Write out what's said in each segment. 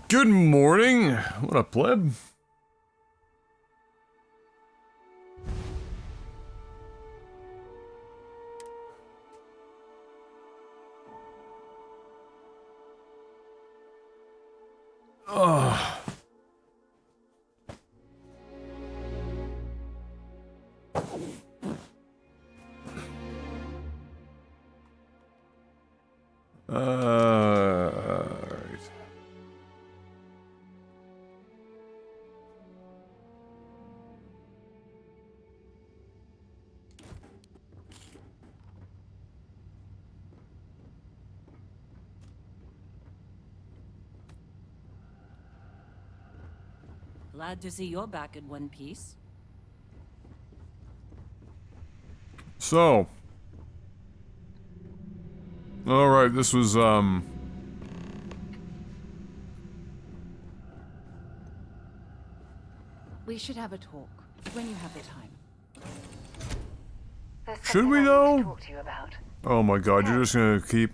Good morning. What up, pleb? Ugh. Right. Glad to see you're back in one piece. So. Alright, this was, We should have a talk when you have the time. Should we, I need though? to talk to you about. Oh my god, you're just gonna keep...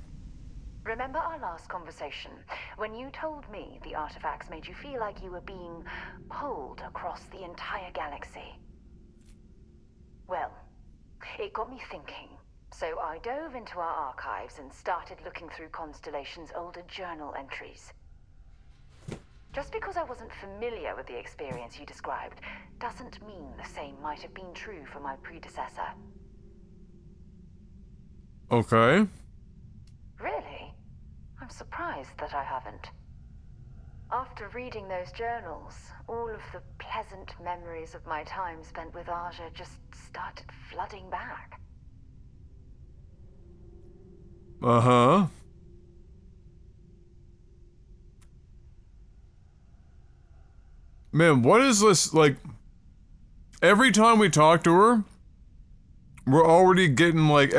Remember our last conversation, when you told me the artifacts made you feel like you were being pulled across the entire galaxy? Well, it got me thinking, so I dove into our archives and started looking through Constellation's older journal entries. Just because I wasn't familiar with the experience you described, doesn't mean the same might have been true for my predecessor. Okay. Really? I'm surprised that I haven't. After reading those journals, all of the pleasant memories of my time spent with Aja just started flooding back. Uh-huh. Man, what is this, like... Every time we talk to her, we're already getting, like,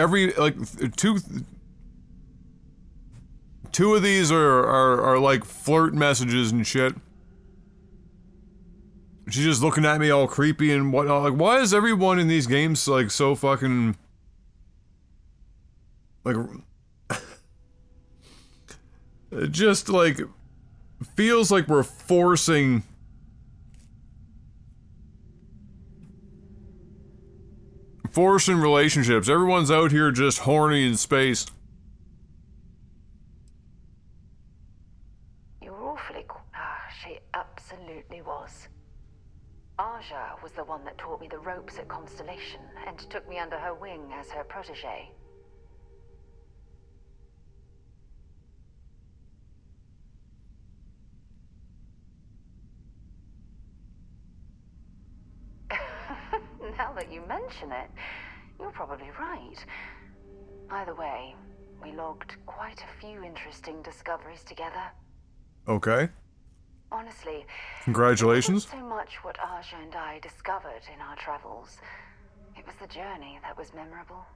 two of these are like, flirt messages and shit. She's just looking at me all creepy and whatnot. Like, why is everyone in these games, like, so fucking... Like... It just, like... Feels like we're forcing... Forcing relationships. Everyone's out here just horny in space. You were awfully she absolutely was. Aja was the one that taught me the ropes at Constellation and took me under her wing as her protege. Now that you mention it, you're probably right. Either way, we logged quite a few interesting discoveries together. Okay. Honestly, Congratulations. it wasn't so much what Aja and I discovered in our travels. It was the journey that was memorable.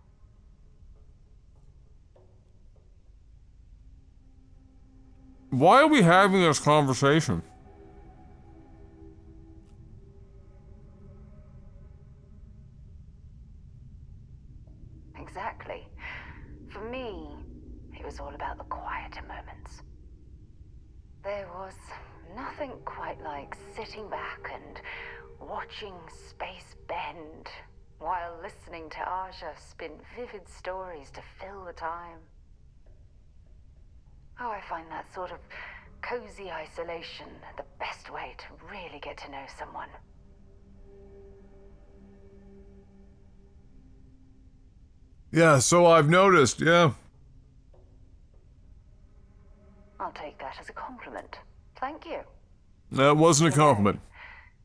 Why are we having this conversation? Exactly. For me, it was all about the quieter moments. There was nothing quite like sitting back and watching space bend while listening to Aja spin vivid stories to fill the time. Oh, I find that sort of cozy isolation the best way to really get to know someone. Yeah, so I've noticed, yeah. I'll take that as a compliment. Thank you. That wasn't a compliment.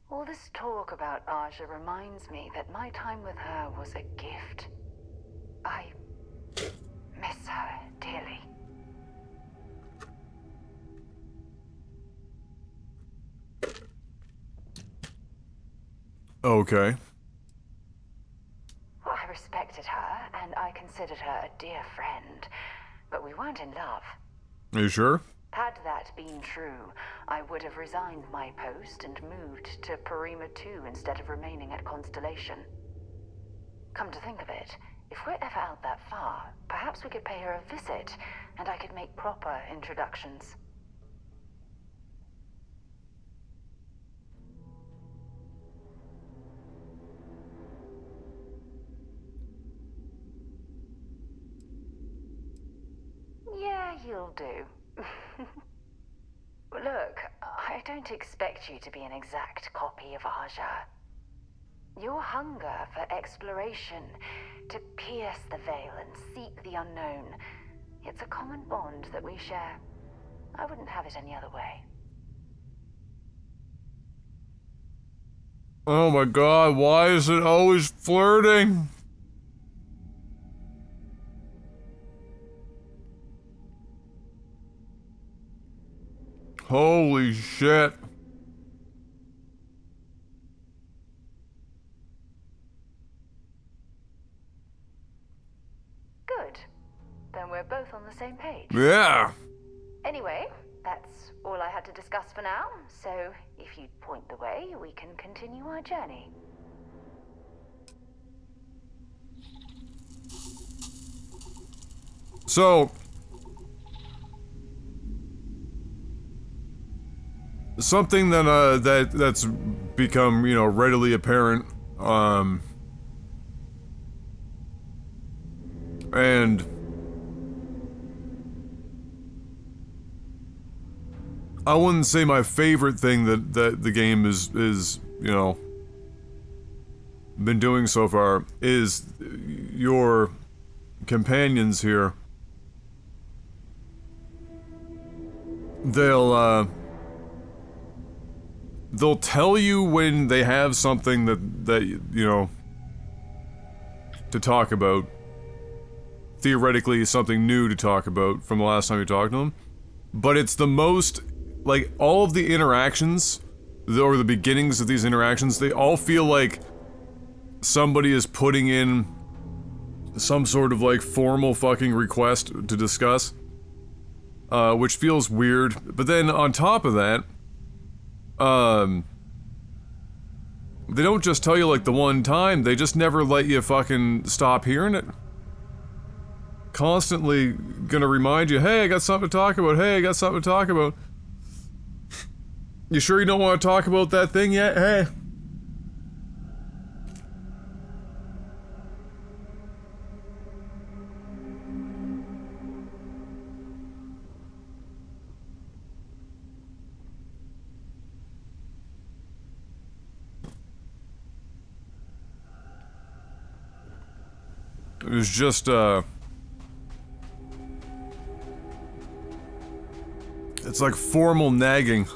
All this talk about Aja reminds me that my time with her was a gift. I miss her dearly. Okay. Well, I respected her, and I considered her a dear friend, but we weren't in love. Are you sure? Had that been true, I would have resigned my post and moved to Parima 2 instead of remaining at Constellation. Come to think of it, if we're ever out that far, perhaps we could pay her a visit, and I could make proper introductions. you'll do. Look, I don't expect you to be an exact copy of Aja. Your hunger for exploration, to pierce the veil and seek the unknown, it's a common bond that we share. I wouldn't have it any other way. Oh my god, why is it always flirting? Holy shit. Good. Then we're both on the same page. Yeah. Anyway, that's all I had to discuss for now, so if you'd point the way, we can continue our journey. So, something that that's become, you know, readily apparent, and I wouldn't say my favorite thing that the game is, you know, been doing so far is your companions here. They'll tell you when they have something that you know, to talk about. Theoretically, something new to talk about from the last time you talked to them. But it's the most, like, all of the interactions, or the beginnings of these interactions, they all feel like somebody is putting in some sort of, like, formal fucking request to discuss. Which feels weird. But then, on top of that, they don't just tell you, like, the one time, they just never let you fucking stop hearing it. Constantly gonna remind you, hey, I got something to talk about, hey, I got something to talk about. You sure you don't want to talk about that thing yet? Hey. It was just, it's like formal nagging.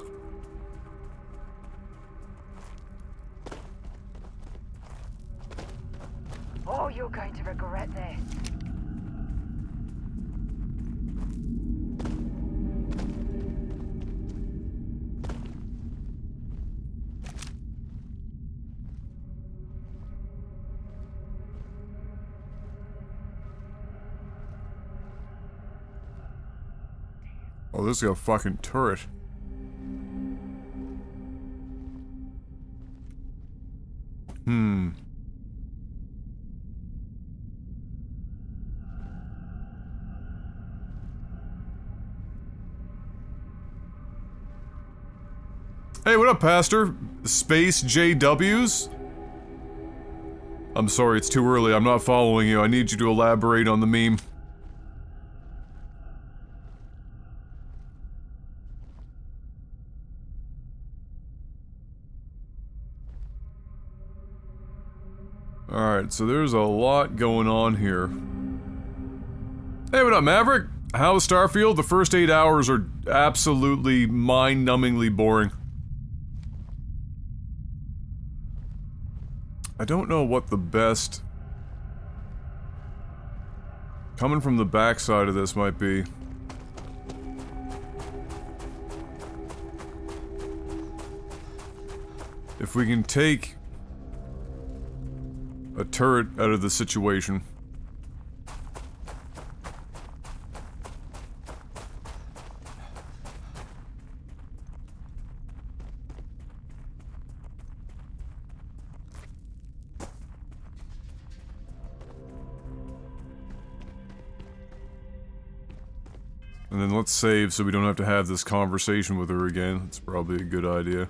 Oh, you're going to regret this. Oh, this is a fucking turret. Hmm. Hey, what up, Pastor? Space JWs? I'm sorry, it's too early. I'm not following you. I need you to elaborate on the meme. Alright, so there's a lot going on here. Hey, what up, Maverick? How's Starfield? The first 8 hours are absolutely mind-numbingly boring. I don't know what the best... coming from the backside of this might be. If we can take a turret out of the situation. And then let's save so we don't have to have this conversation with her again. It's probably a good idea.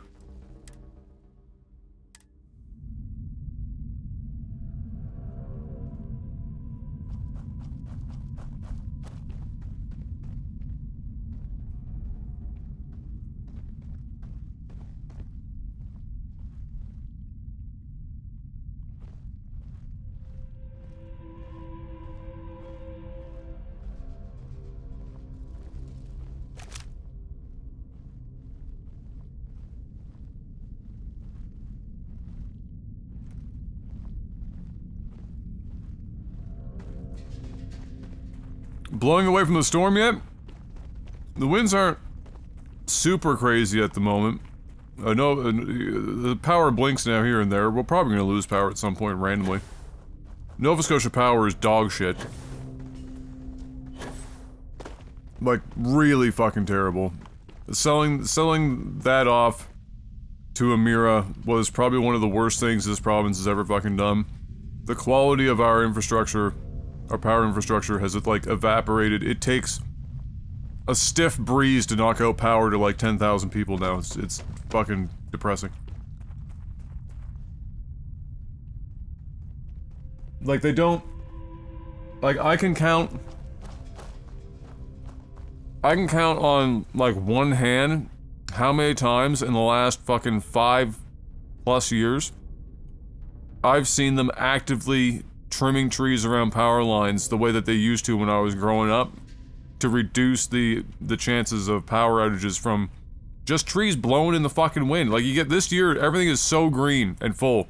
blowing away from the storm yet? The winds aren't super crazy at the moment. No, the power blinks now here and there. We're probably gonna lose power at some point randomly. Nova Scotia Power is dog shit. Like, really fucking terrible. Selling that off to Amira was probably one of the worst things this province has ever fucking done. The quality of our infrastructure, our power infrastructure, has like evaporated. It takes a stiff breeze to knock out power to like 10,000 people now. It's fucking depressing. Like, they don't... Like, I can count on, like, one hand how many times in the last fucking 5+ years I've seen them actively trimming trees around power lines the way that they used to when I was growing up to reduce the chances of power outages from just trees blowing in the fucking wind. Like, you get this year, everything is so green and full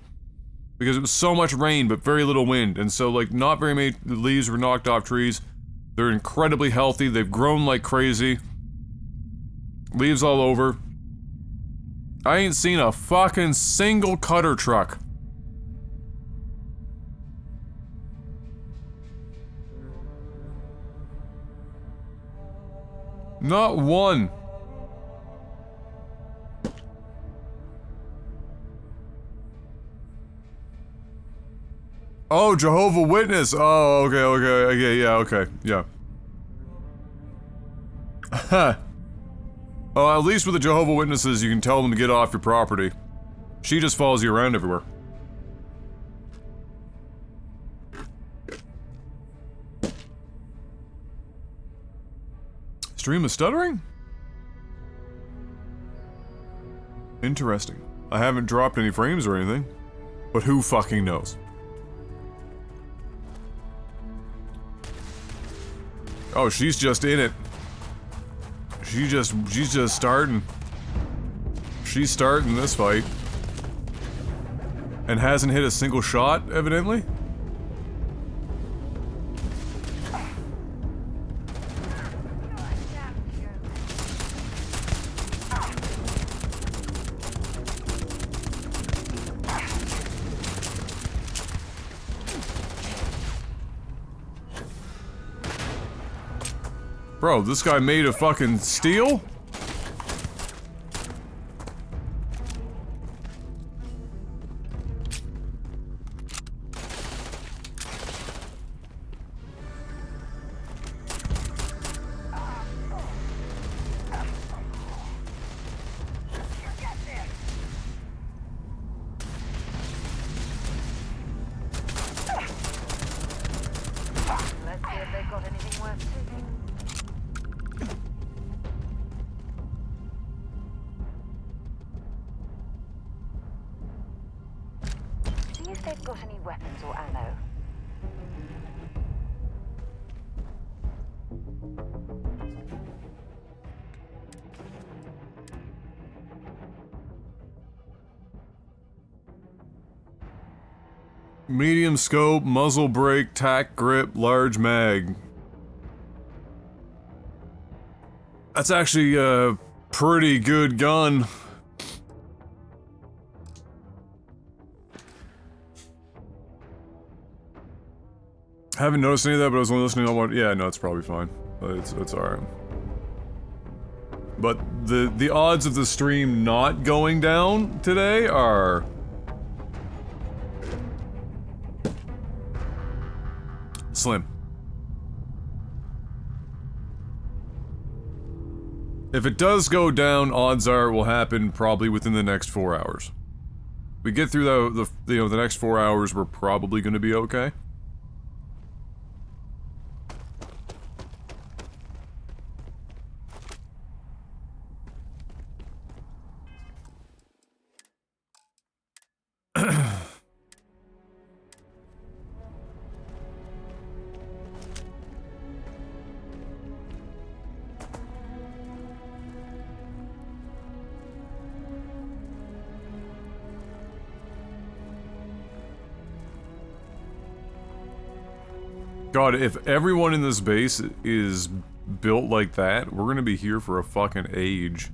because it was so much rain but very little wind, and so, like, not very many leaves were knocked off trees. They're incredibly healthy. They've grown like crazy. Leaves all over. I ain't seen a fucking single cutter truck. Not one. Oh, Jehovah Witness. Oh, okay, yeah. Oh, at least with the Jehovah Witnesses, you can tell them to get off your property. She just follows you around everywhere. Stream is stuttering? Interesting. I haven't dropped any frames or anything, but who fucking knows? Oh, she's just in it. She's just starting. She's starting this fight. And hasn't hit a single shot, evidently? Bro, this guy made of fucking steel? Let's see if they've got anything worth taking. See if they've got any weapons or ammo. Medium scope, muzzle brake, tack grip, large mag. That's actually a pretty good gun. Haven't noticed any of that, but I was only listening to one. Yeah, no, it's probably fine. It's alright. But the odds of the stream not going down today are slim. If it does go down, odds are it will happen probably within the next 4 hours. We get through the next 4 hours, we're probably going to be okay. God, if everyone in this base is built like that, we're gonna be here for a fucking age.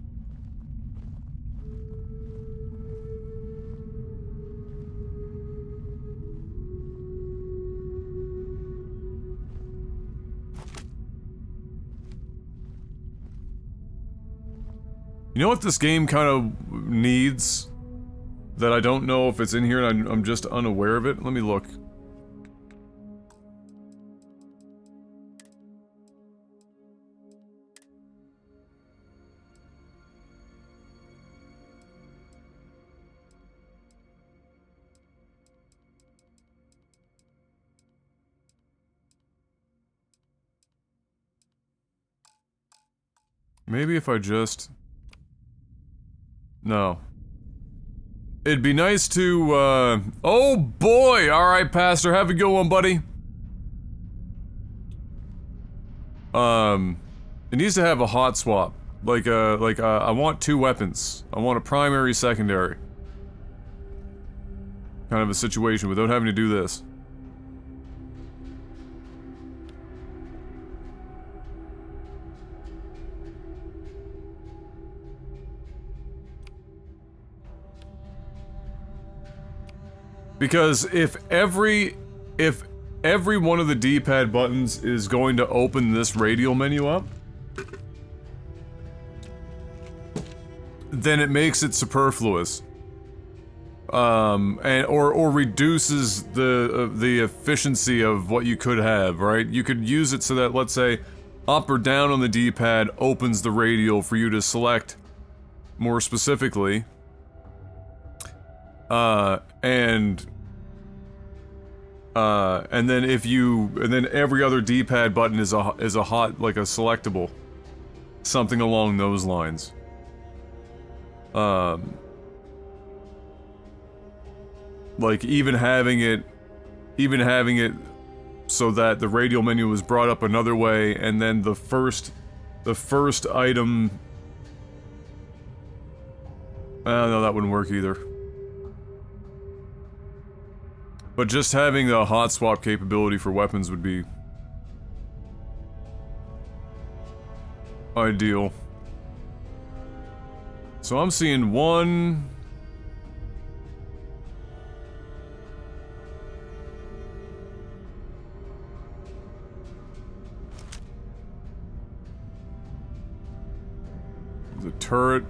You know what this game kind of needs? That I don't know if it's in here and I'm just unaware of it? Let me look. Maybe if I just... No. It'd be nice to, oh boy! Alright, Pastor, have a good one, buddy. It needs to have a hot swap. I want two weapons. I want a primary, secondary. Kind of a situation without having to do this. Because if every one of the D-pad buttons is going to open this radial menu up, then it makes it superfluous. Or reduces the efficiency of what you could have, right? You could use it so that, let's say, up or down on the D-pad opens the radial for you to select more specifically. And then every other D-pad button is a hot, like a selectable. Something along those lines. Like even having it so that the radial menu was brought up another way, and then the first item... no, that wouldn't work either. But just having a hot swap capability for weapons would be... ideal. So I'm seeing one... The turret.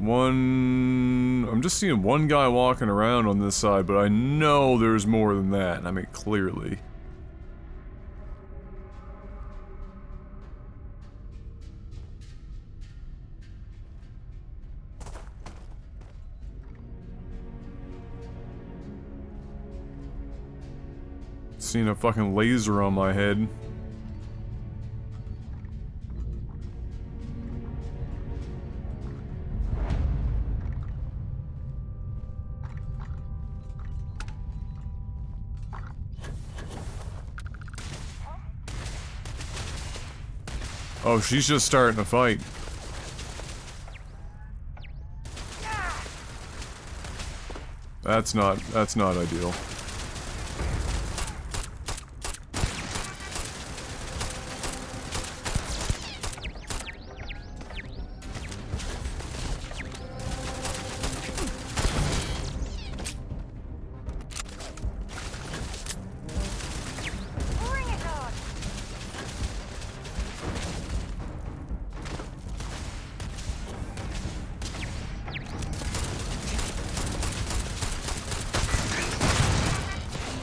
I'm just seeing one guy walking around on this side, but I know there's more than that. I mean, clearly. Seeing a fucking laser on my head. Oh, she's just starting a fight. That's not ideal.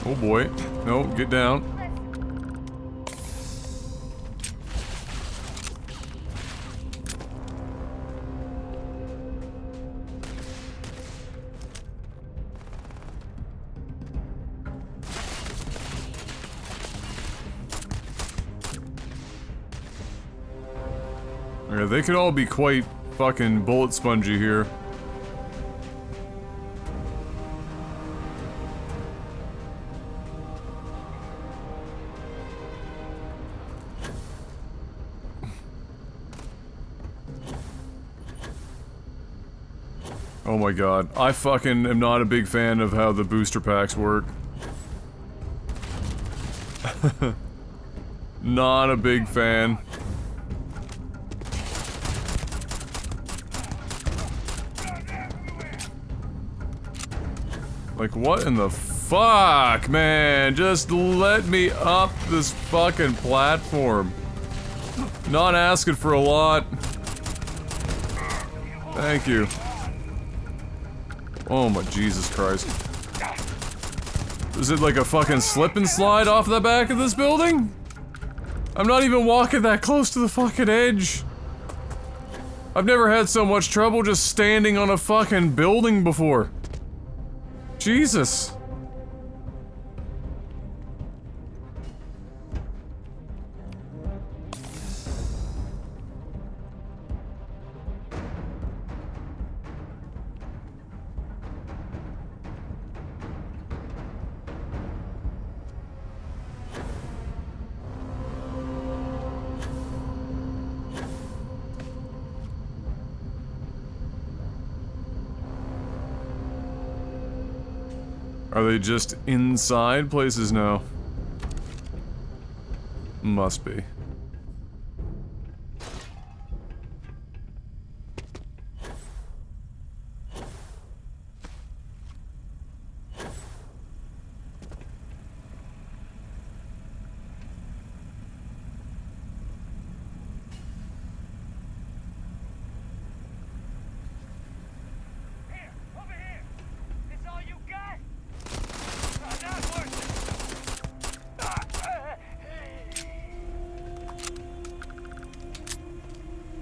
Oh boy. No, get down. Okay, they could all be quite fucking bullet spongy here. Oh my god. I fucking am not a big fan of how the booster packs work. Not a big fan. Like, what in the fuck, man? Just let me up this fucking platform. Not asking for a lot. Thank you. Oh my Jesus Christ. Is it like a fucking slip and slide off the back of this building? I'm not even walking that close to the fucking edge. I've never had so much trouble just standing on a fucking building before. Jesus. Are they just inside places now? Must be.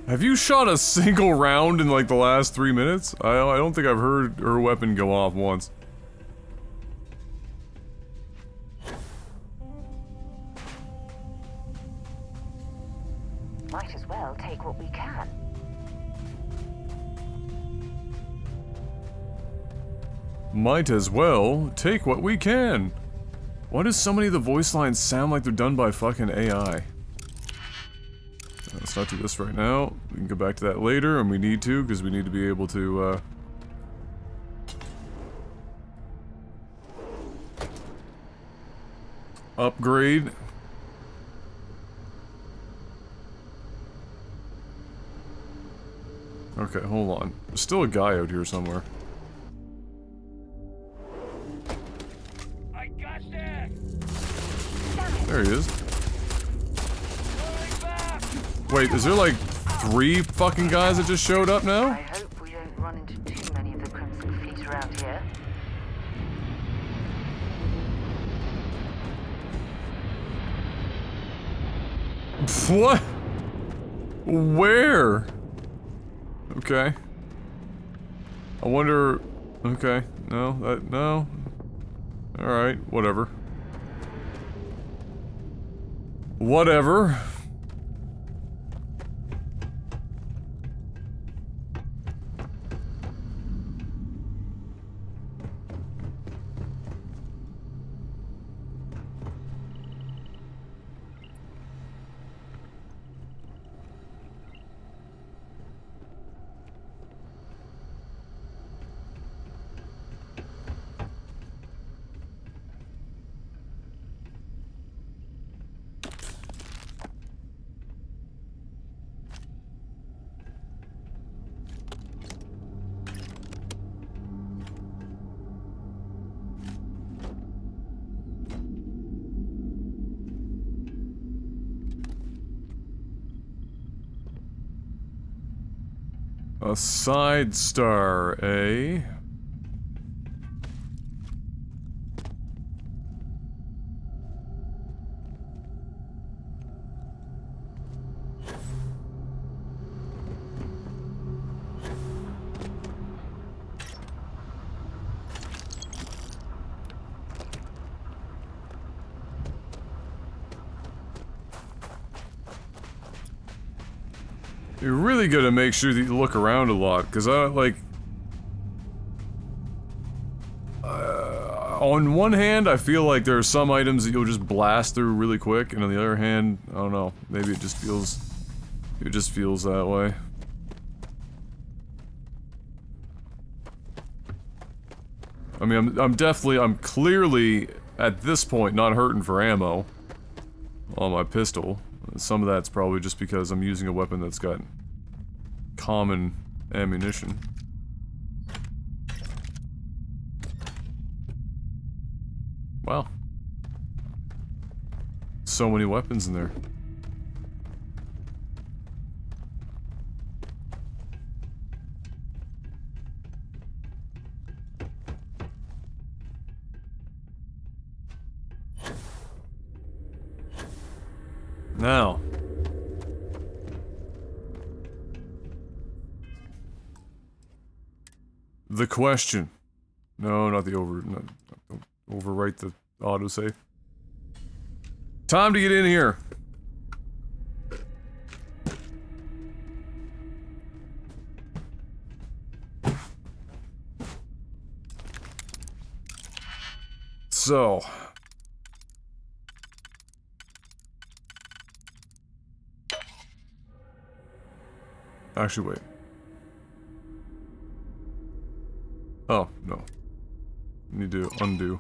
Have you shot a single round in like the last 3 minutes? I don't think I've heard her weapon go off once. Might as well take what we can. Might as well take what we can. Why does so many of the voice lines sound like they're done by fucking AI? Let's not do this right now. We can go back to that later, and we need to, because we need to be able to, upgrade. Okay, hold on. There's still a guy out here somewhere. I got that. There he is. Wait, is there like 3 fucking guys that just showed up now? I hope we don't run into too many of the Crimson Fleet around here. What? Where? Okay. I wonder... Okay. No, no. Alright, whatever. Whatever. A side star, eh? You're really gonna make sure that you look around a lot, because on one hand, I feel like there are some items that you'll just blast through really quick, and on the other hand, I don't know, maybe it just feels that way. I mean, I'm clearly, at this point, not hurting for ammo. on my pistol. Some of that's probably just because I'm using a weapon that's got common ammunition. Wow. So many weapons in there. Now. The question. No, not the don't overwrite the autosave. Time to get in here. So. Actually, wait. Oh, no. Need to undo.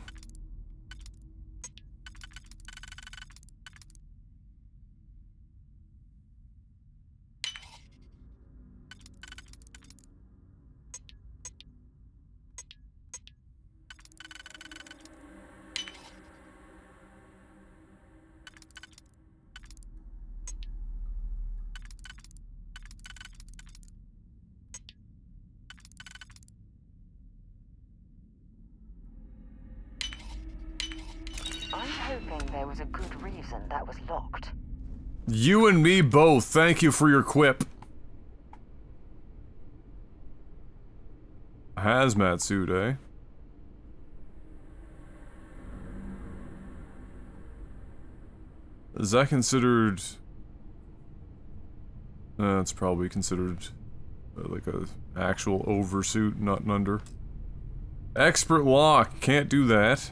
I'm hoping there was a good reason that was locked. You and me both. Thank you for your quip. Hazmat suit, eh? Is that considered... That's probably considered like a actual oversuit, not an under. Expert lock, can't do that.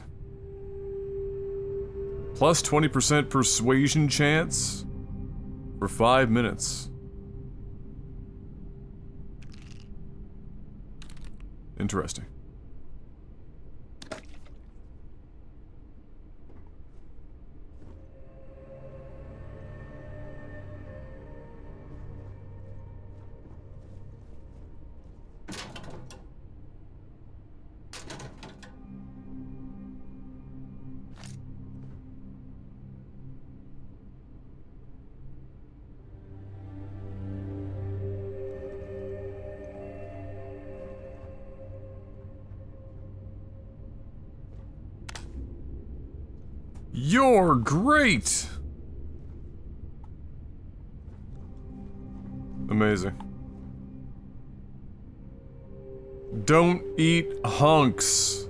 Plus 20% persuasion chance for 5 minutes. Interesting. You're great! Amazing. Don't eat hunks.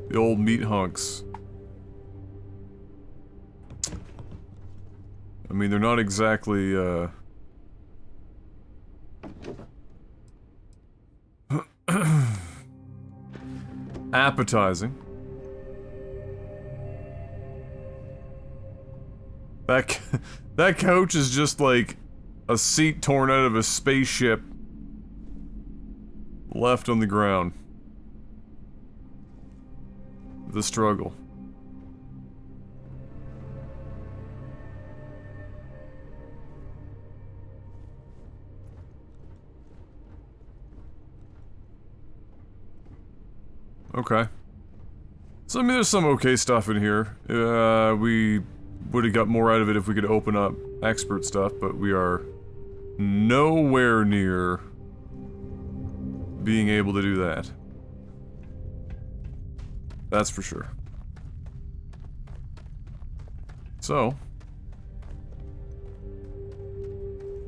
The old meat hunks. I mean, they're not exactly, appetizing. That couch is just like a seat torn out of a spaceship left on the ground. The struggle. Okay. So I mean, there's some okay stuff in here. We would have got more out of it if we could open up expert stuff, but we are nowhere near being able to do that. That's for sure. So.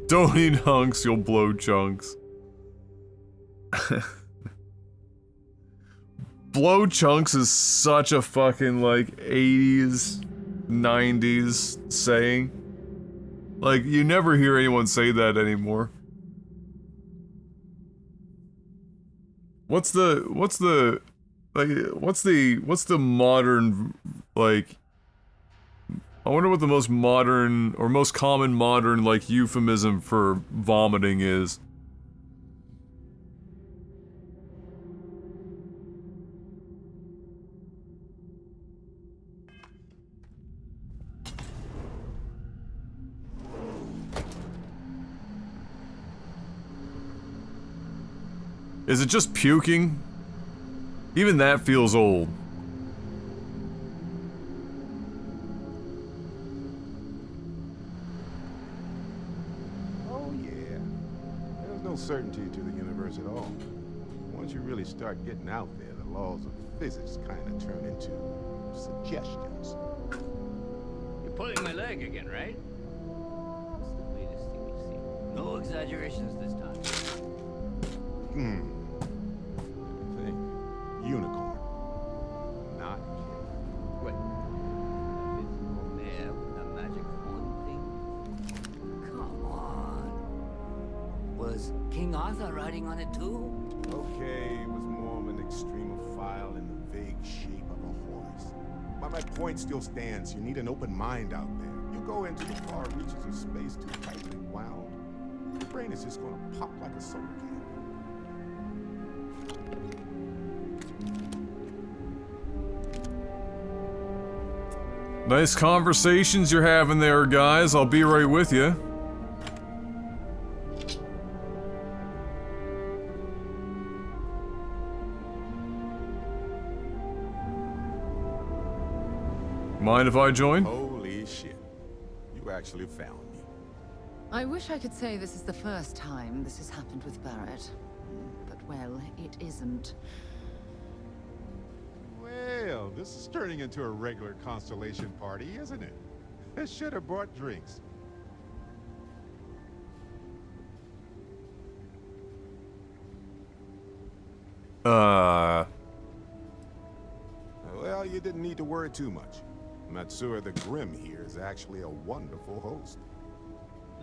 Don't eat hunks, you'll blow chunks. Blow chunks is such a fucking, like, 80s, 90s saying. Like, you never hear anyone say that anymore. What's the modern, like... I wonder what the most modern, or most common modern, like, euphemism for vomiting is. Is it just puking? Even that feels old. Oh yeah. There's no certainty to the universe at all. Once you really start getting out there, the laws of physics kind of turn into suggestions. You're pulling my leg again, right? What's the latest thing you've seen? No exaggerations this time. I think unicorn, not kid. Wait. A physical mare with a magic horn thing? Come on. Was King Arthur riding on it too? Okay, it was more of an extremophile in the vague shape of a horse. But my point still stands. You need an open mind out there. You go into the far reaches of space too tightly wound, your brain is just gonna pop like a soda can. Nice conversations you're having there, guys. I'll be right with you. Mind if I join? Holy shit. You actually found me. I wish I could say this is the first time this has happened with Barrett. But, well, it isn't. Well, this is turning into a regular Constellation party, isn't it? I should have brought drinks. Well, you didn't need to worry too much. Matsura the Grim here is actually a wonderful host.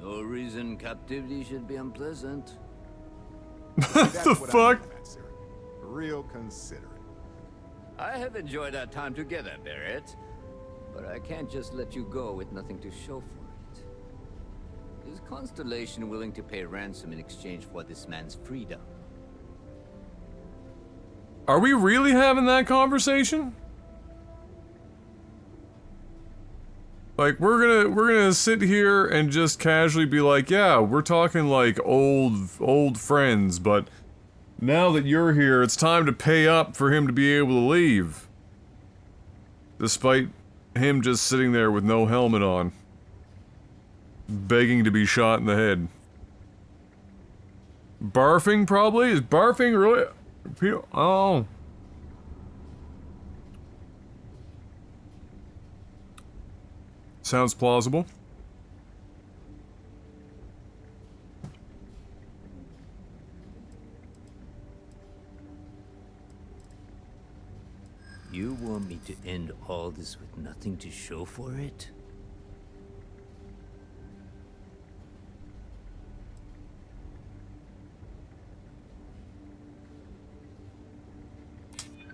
No reason captivity should be unpleasant. What the fuck? Matsura. Real considerate. I have enjoyed our time together, Barrett. But I can't just let you go with nothing to show for it. Is Constellation willing to pay ransom in exchange for this man's freedom? Are we really having that conversation? Like, we're gonna sit here and just casually be like, yeah, we're talking like old friends, but now that you're here, it's time to pay up for him to be able to leave. Despite him just sitting there with no helmet on. Begging to be shot in the head. Barfing, probably? Is barfing really... Oh... Sounds plausible. You want me to end all this with nothing to show for it?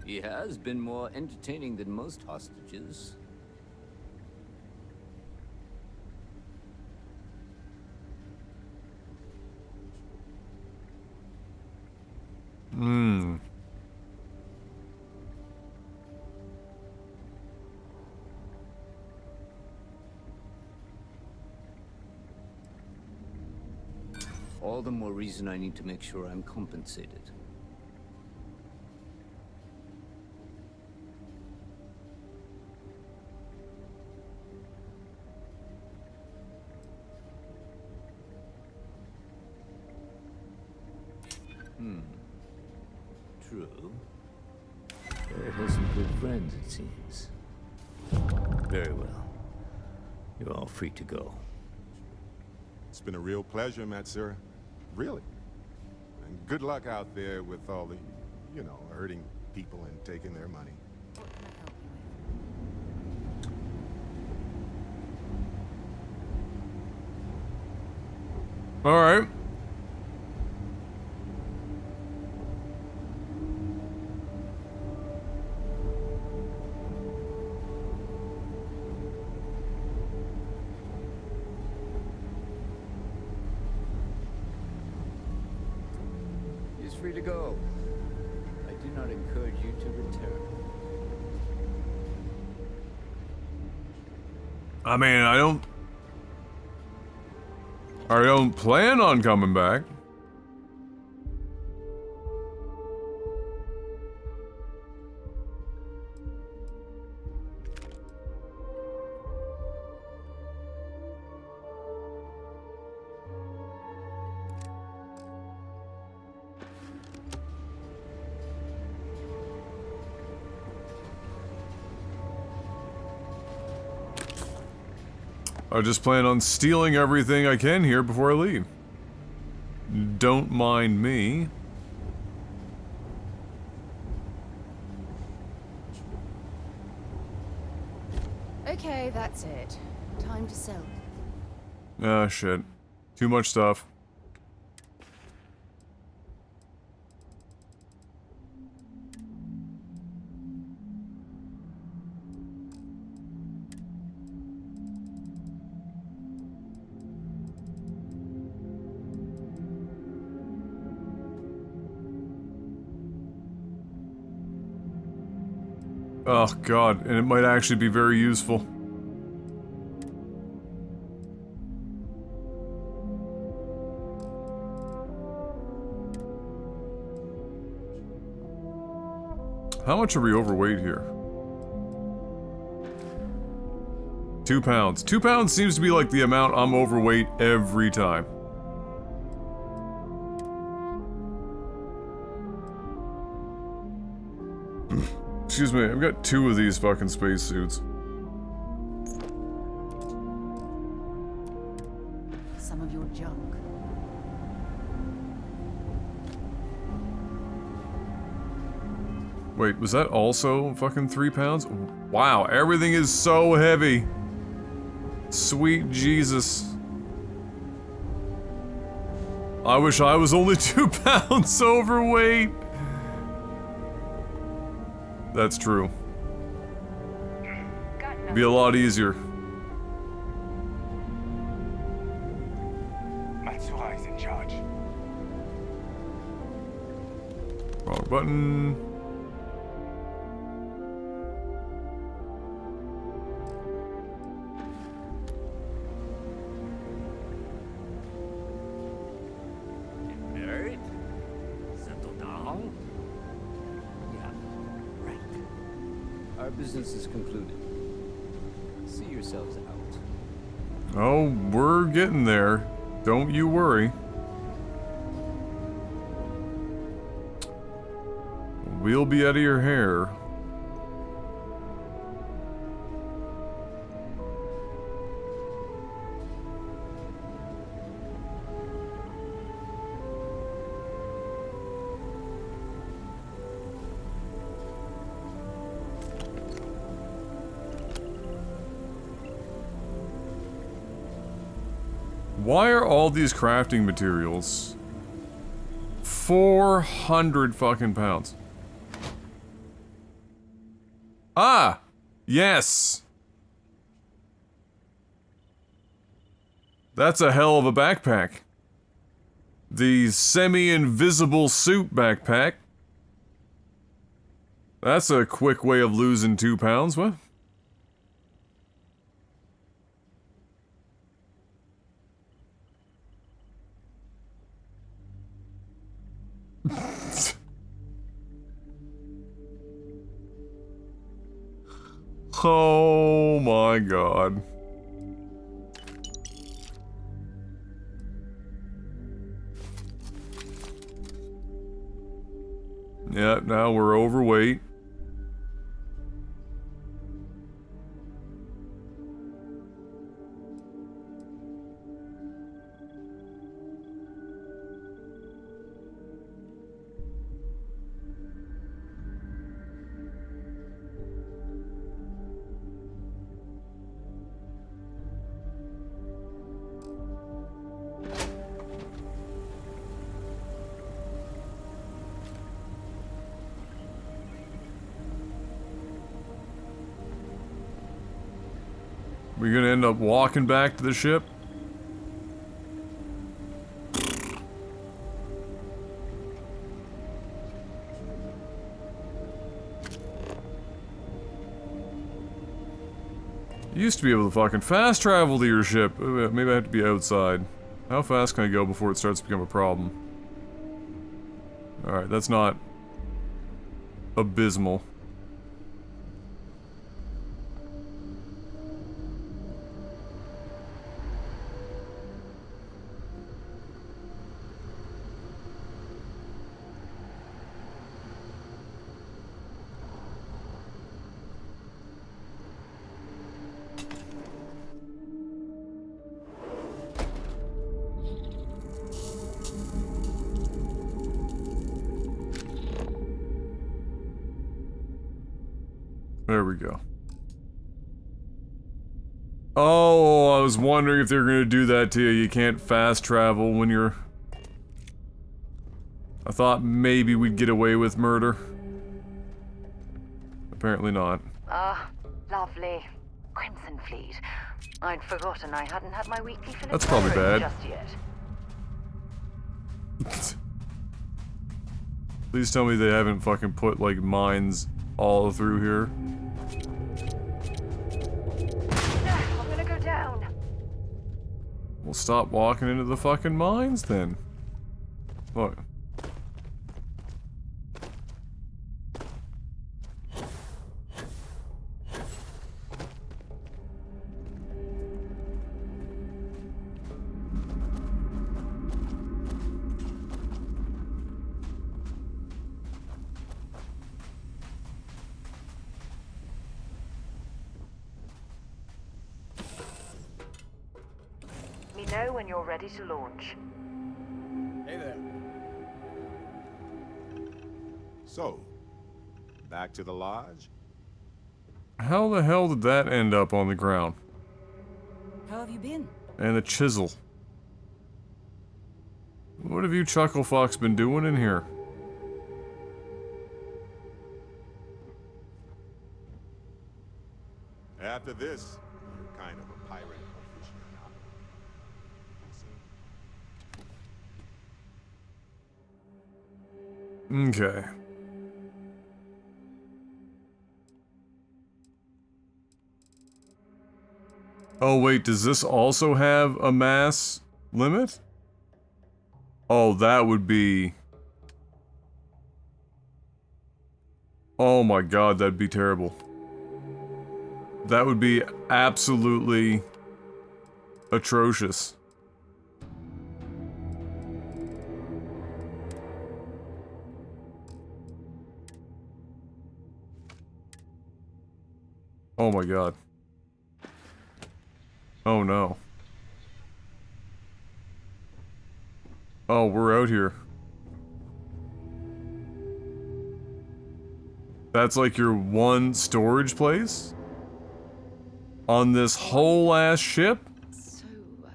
He has been more entertaining than most hostages. Hmm. All the more reason I need to make sure I'm compensated. True. Barrett has some good friends, it seems. Very well. You're all free to go. It's been a real pleasure, Matsura. Really. And good luck out there with all the, you know, hurting people and taking their money. What can I help you with? Alright. He's free to go. I do not encourage you to return. I mean, I don't plan on coming back. I just plan on stealing everything I can here before I leave. Don't mind me. Okay, that's it. Time to sell. Ah, shit. Too much stuff. Oh god, and it might actually be very useful. How much are we overweight here? 2 pounds. 2 pounds seems to be like the amount I'm overweight every time. Excuse me, I've got 2 of these fucking spacesuits. Some of your junk. Wait, was that also fucking 3 pounds? Wow, everything is so heavy. Sweet Jesus. I wish I was only 2 pounds overweight. That's true. Be a lot easier. Matsura is in charge. Wrong button. Married? Settle down? Yeah, right. Our business is concluded. See yourselves out. Oh, we're getting there. Don't you worry. We'll be out of your hair. Why are all these crafting materials 400 fucking pounds? Ah! Yes! That's a hell of a backpack. The semi-invisible suit backpack. That's a quick way of losing 2 pounds, what? Oh my god. Yeah, now we're overweight. We're gonna end up walking back to the ship? You used to be able to fucking fast travel to your ship. Maybe I have to be outside. How fast can I go before it starts to become a problem? Alright, that's not abysmal. There we go. Oh, I was wondering if they were gonna do that to you. You can't fast travel when you're... I thought maybe we'd get away with murder. Apparently not. Ah, lovely. Crimson Fleet. I'd forgotten I hadn't had my weekly fill of That's probably pirates bad. just yet. Please tell me they haven't fucking put, like, mines all through here. I'm gonna go down. Well, stop walking into the fucking mines, then. Look. Me know when you're ready to launch. Hey there. So, back to the lodge? How the hell did that end up on the ground? How have you been? And the chisel. What have you chuckle fucks been doing in here? After this, you're kind of a pirate aficionado. Okay. Oh wait, does this also have a mass limit? Oh, that would be... Oh my god, that'd be terrible. That would be absolutely atrocious. Oh my god. Oh no. Oh, we're out here. That's like your one storage place? On this whole ass ship? So,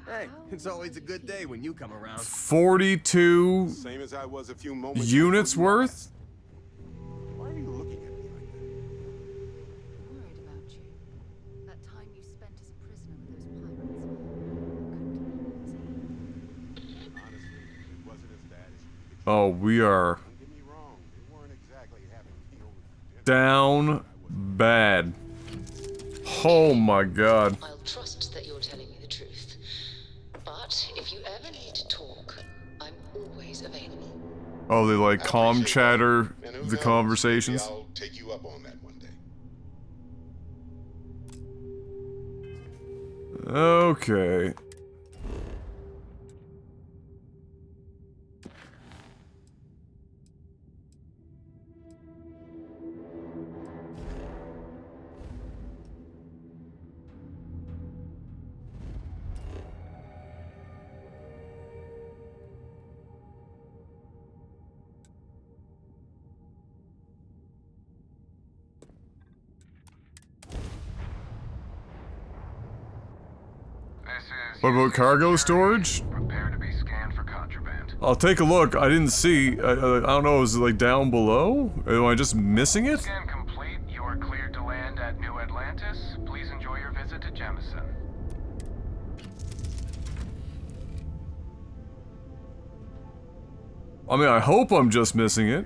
Hey, how it's always a good day when you come around. 42 Same as I was a few moments units before you worth? left. Why are you looking at me like that? worried about you? That time you spent as a prisoner with those pirates. Couldn't have been easy. Honestly, it wasn't as bad as you pictured. Oh, we are Don't get me wrong, they weren't exactly having me over for dinner. down bad. Oh my god. I'll trust that you're telling me the truth. But if you ever need to talk, I'm always available. Oh, they like I calm appreciate chatter that. And who the knows, conversations. maybe I'll take you up on that one day. Okay. What about cargo storage? Prepare to be scanned for contraband. I'll take a look. I didn't see. I don't know. Is it like down below? Am I just missing it? Scan complete. You are cleared to land at New Atlantis. Please enjoy your visit to Jemison. I mean, I hope I'm just missing it.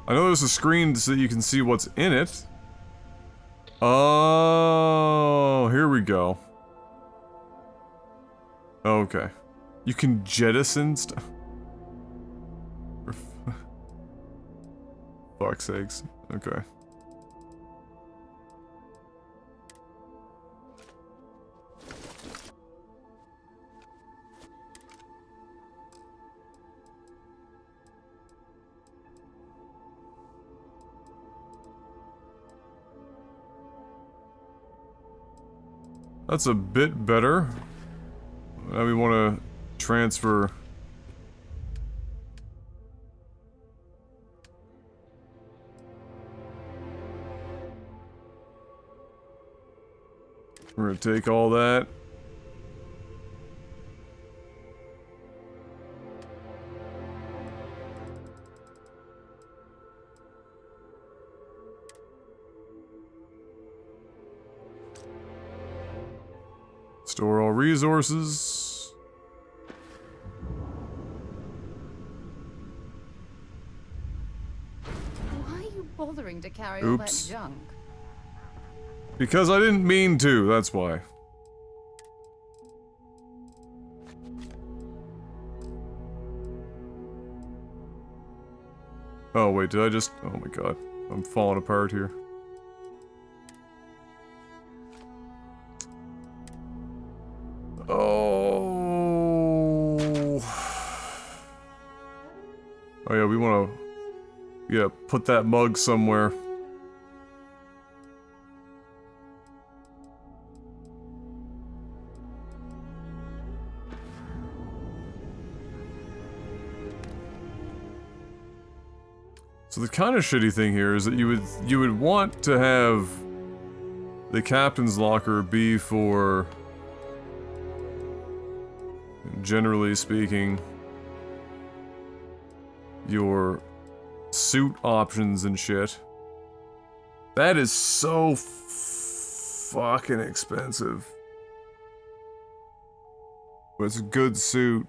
I know there's a screen so that you can see what's in it. Oh, here we go. Okay. You can jettison stuff. For fuck's sakes. Okay. That's a bit better. Now we want to transfer We're gonna take all that. Store all resources. Why are you bothering to carry all that Oops. junk? Because I didn't mean to, that's why. Oh wait, did I just... Oh my god. I'm falling apart here. Oh... Oh yeah, we wanna... Yeah, put that mug somewhere. So the kind of shitty thing here is that you would want to have the captain's locker be for, generally speaking, your suit options and shit. That is so fucking expensive. But it's a good suit.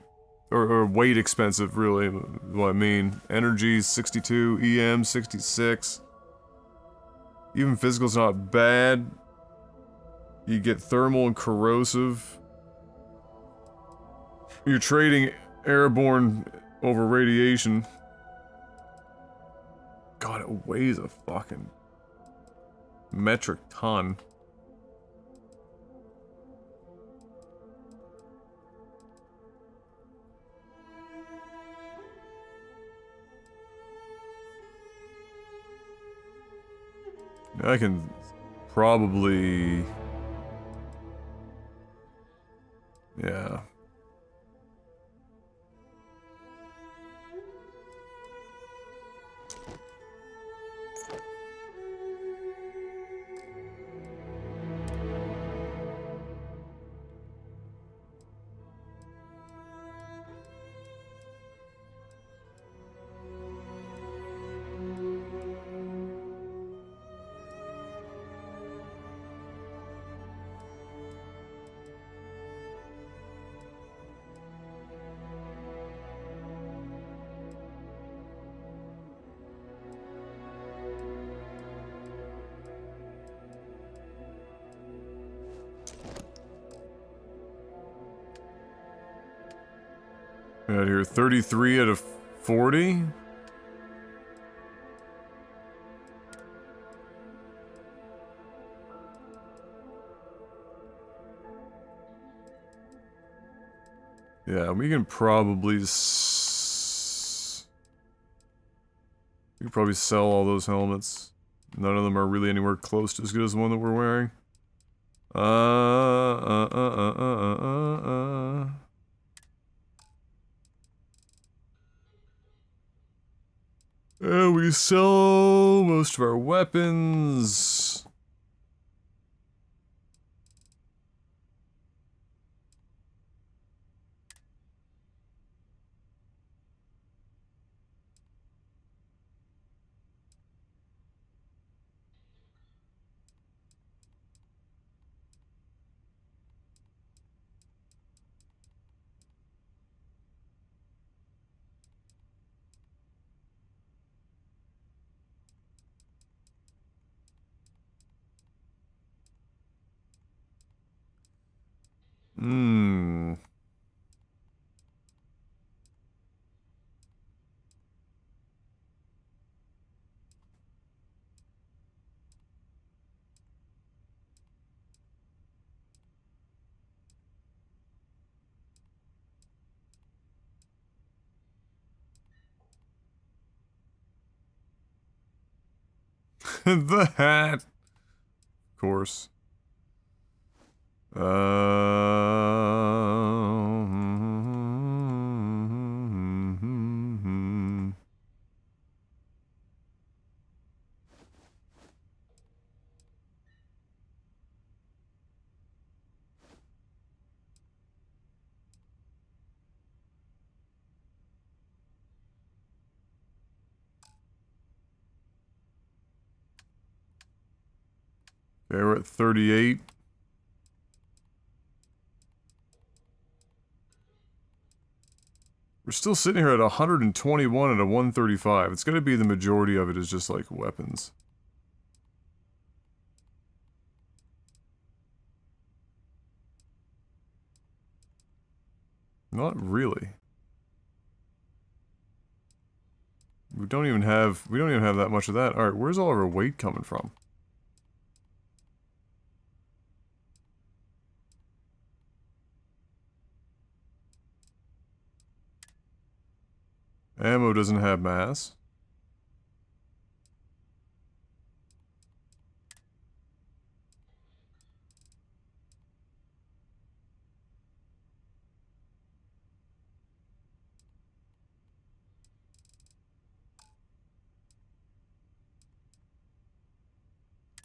Or weight expensive, really, what I mean. Energy 62, EM 66. Even physical's not bad. You get thermal and corrosive. You're trading airborne over radiation. God, it weighs a fucking metric ton. I can probably... Yeah. Right here, 33 out of 40? Yeah, we can probably we can probably sell all those helmets. None of them are really anywhere close to as good as the one that we're wearing. We sell most of our weapons. Hmm. The hat. Of course. Okay, we're at 38. We're still sitting here at 121 and a 135. It's gonna be the majority of it is just like weapons. Not really. We don't even have that much of that. Alright, where's all of our weight coming from? Ammo doesn't have mass.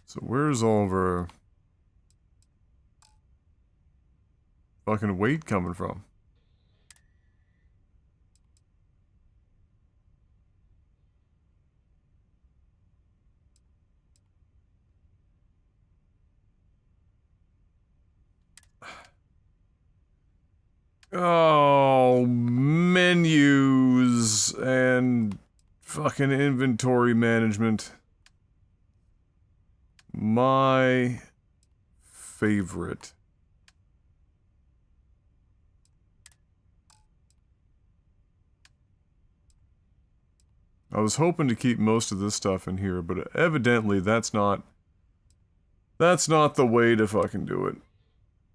So where's all of our fucking weight coming from? Oh, menus and fucking inventory management. My favorite. I was hoping to keep most of this stuff in here, but evidently that's not the way to fucking do it.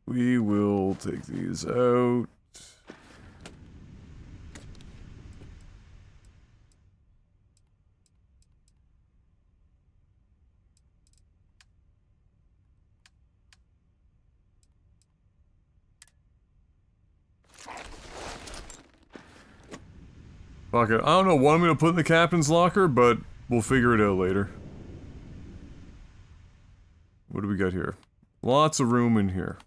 We will take these out. Fuck it. I don't know what I'm gonna put in the captain's locker, but we'll figure it out later. What do we got here? Lots of room in here.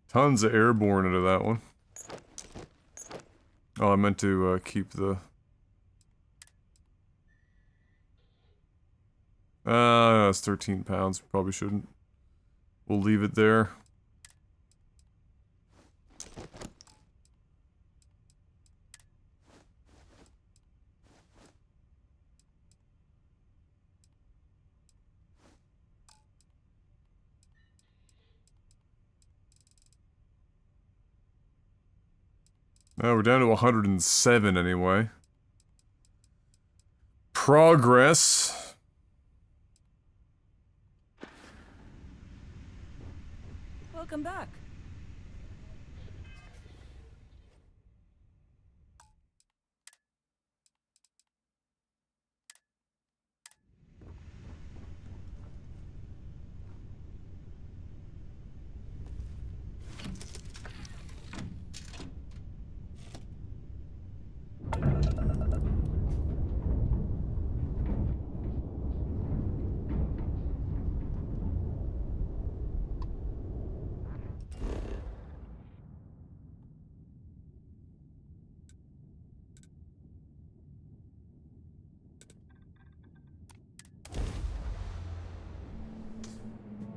Tons of airborne into that one. Oh, I meant to keep the... that's 13 pounds. Probably shouldn't. We'll leave it there. Now we're down to 107 anyway. Progress. Welcome back.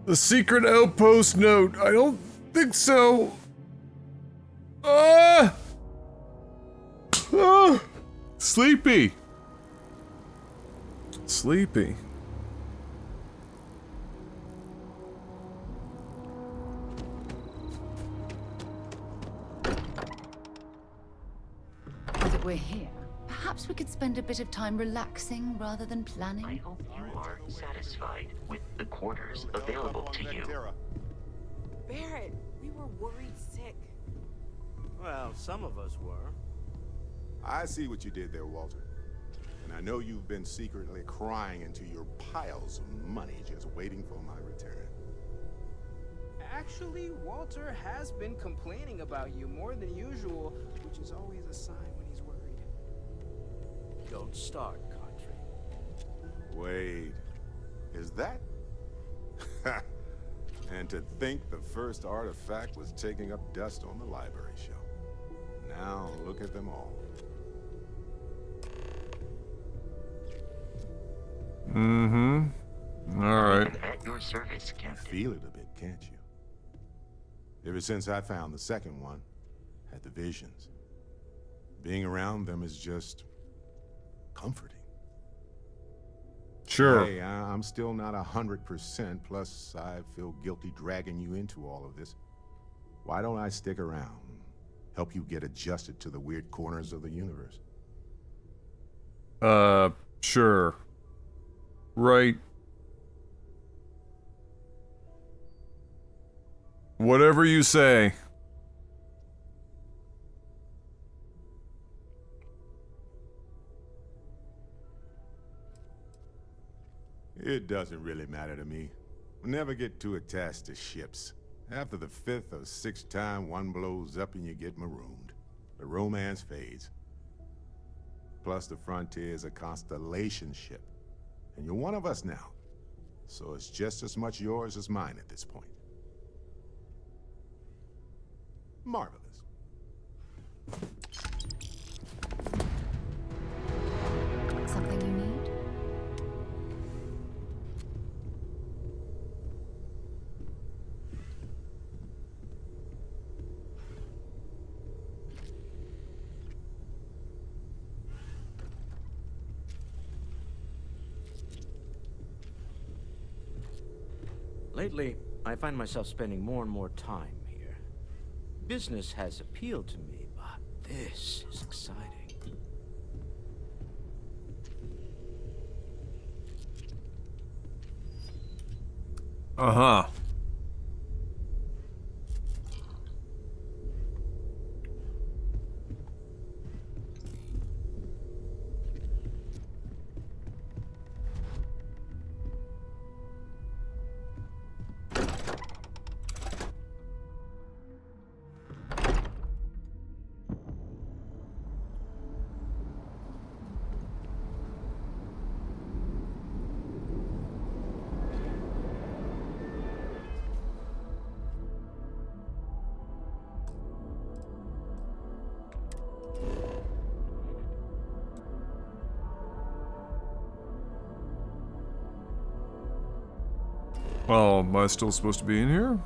The secret outpost note. I don't think so. Ah! Ah! Sleepy. Sleepy. Now that we're here, perhaps we could spend a bit of time relaxing rather than planning. I hope you are satisfied with the quarters available to you. Barrett, we were worried sick. Well, some of us were. I see what you did there, Walter. And I know you've been secretly crying into your piles of money just waiting for my return. Actually, Walter has been complaining about you more than usual, which is always a sign when he's worried. Don't start, Country. Wait, is that? And to think the first artifact was taking up dust on the library shelf. Now look at them all. Mm-hmm. Alright. At your service, Captain. Feel it a bit, can't you? Ever since I found the second one, had the visions. Being around them is just comforting. Sure. Hey, I'm still not 100%, plus I feel guilty dragging you into all of this. Why don't I stick around? Help you get adjusted to the weird corners of the universe? Sure. Right. Whatever you say. It doesn't really matter to me. Never get too attached to ships. After the 5th or 6th time one blows up and you get marooned, the romance fades. Plus the Frontier is a constellation ship. And you're one of us now. So it's just as much yours as mine at this point. Marvelous. Something you need? Lately, I find myself spending more and more time here. Business has appealed to me, but this is exciting. Uh-huh. Well, am I still supposed to be in here?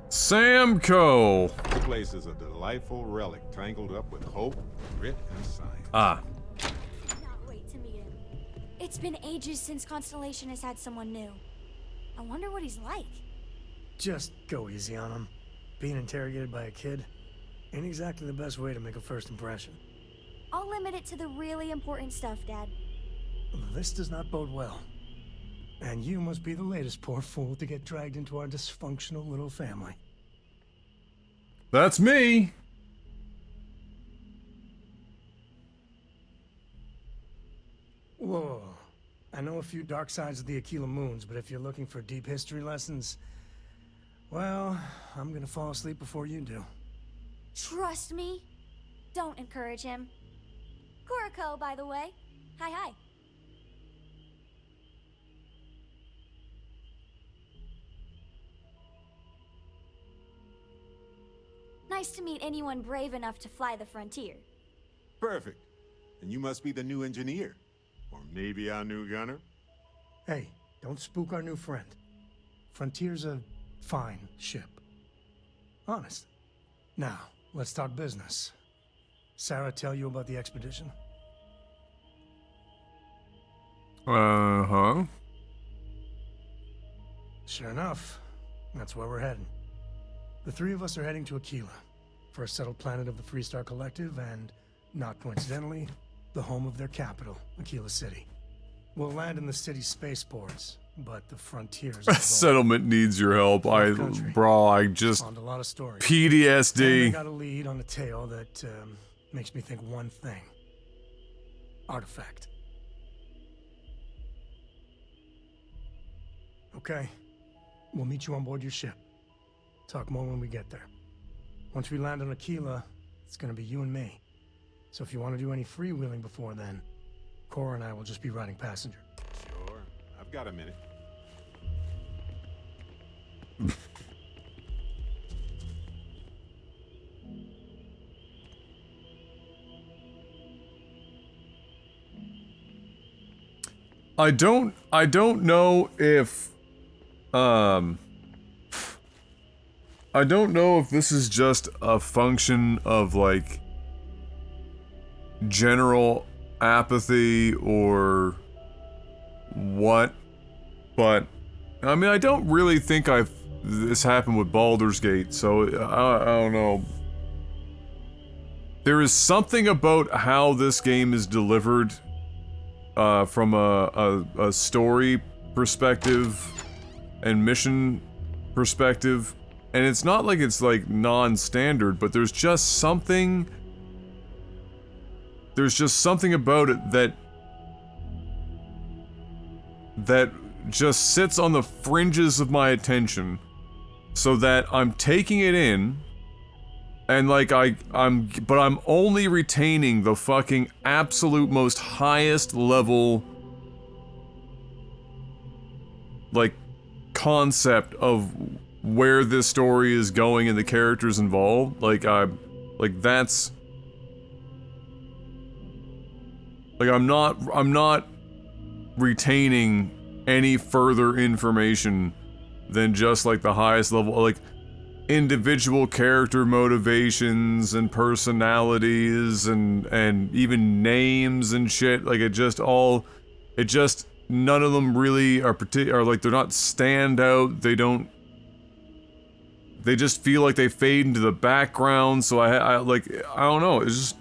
Samco! This place is a delightful relic tangled up with hope, grit, and science. Ah. Cannot wait to meet him. It's been ages since Constellation has had someone new. I wonder what he's like. Just go easy on him. Being interrogated by a kid ain't exactly the best way to make a first impression. I'll limit it to the really important stuff, Dad. This does not bode well. And you must be the latest poor fool to get dragged into our dysfunctional little family. That's me! Whoa. I know a few dark sides of the Aquila Moons, but if you're looking for deep history lessons, well, I'm gonna fall asleep before you do. Trust me. Don't encourage him. Kuriko, by the way. Hi, hi. Nice to meet anyone brave enough to fly the frontier. Perfect. And you must be the new engineer. Or maybe our new gunner? Hey, don't spook our new friend. Frontier's a fine ship. Honest. Now, let's talk business. Sarah tell you about the expedition? Uh-huh. Sure enough, that's where we're heading. The three of us are heading to Aquila, first settled planet of the Freestar Collective, and, not coincidentally, the home of their capital, Aquila City. We'll land in the city's spaceports, but the frontier's Settlement needs your help. I just spawned a lot of stories. PTSD. And I got a lead on a tale that makes me think one thing. Artifact. Okay. We'll meet you on board your ship. Talk more when we get there. Once we land on Aquila, it's gonna be you and me. So if you want to do any freewheeling before then, Cora and I will just be riding passenger. Sure. I've got a minute. I don't know if I don't know if this is just a function of like general apathy or what, but I mean, I don't really think this happened with Baldur's Gate, so I don't know. There is something about how this game is delivered from a story perspective and mission perspective, and it's not like it's like non-standard, but there's just something about it that just sits on the fringes of my attention, so that I'm taking it in, and like but I'm only retaining the fucking absolute most highest level like concept of where this story is going and the characters involved. That's like I'm not retaining any further information than just like the highest level, like individual character motivations and personalities and even names and shit. Like none of them really are like, they're not stand out. They just feel like they fade into the background. So I don't know. It's just,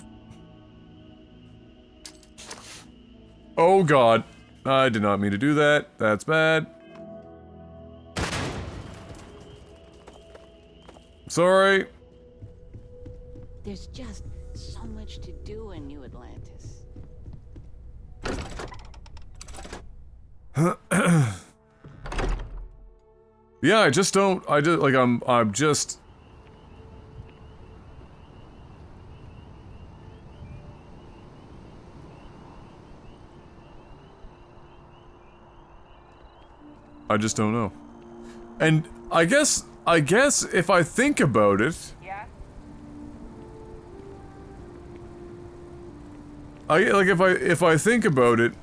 oh god, I did not mean to do that. That's bad. Sorry. There's just so much to do in New Atlantis. Yeah, I'm just don't know. And I guess if I think about it, if I think about it,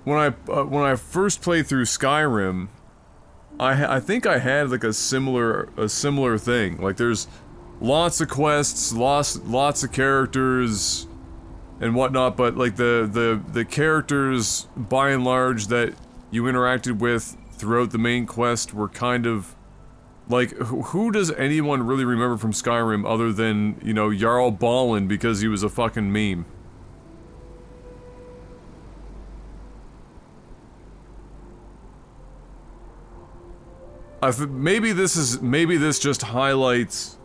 when I first played through Skyrim, I think I had like a similar thing. Like there's lots of quests, lots of characters and whatnot, but like the characters by and large that you interacted with throughout the main quest were kind of like, who does anyone really remember from Skyrim other than, you know, Jarl Balin because he was a fucking meme? Maybe this just highlights,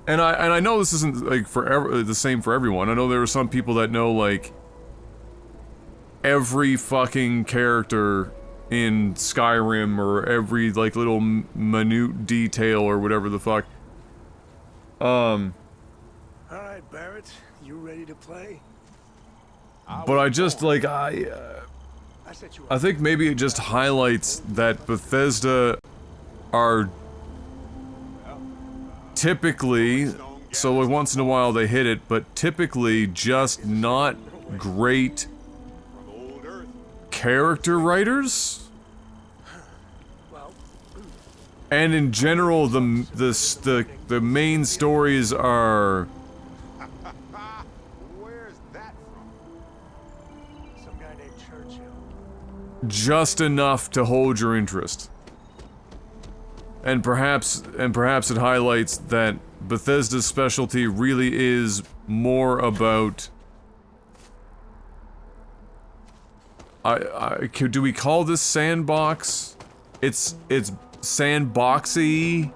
and I know this isn't like the same for everyone. I know there are some people that know like every fucking character in Skyrim or every like little minute detail or whatever the fuck. Alright, Barrett, you ready to play? But I just like I think maybe it just highlights that Bethesda are typically, so once in a while they hit it, but typically just not great character writers, and in general the main stories are Where's that from? Some guy named Churchill. just enough to hold your interest. And perhaps it highlights that Bethesda's specialty really is more about, do we call this sandbox? It's sandboxy.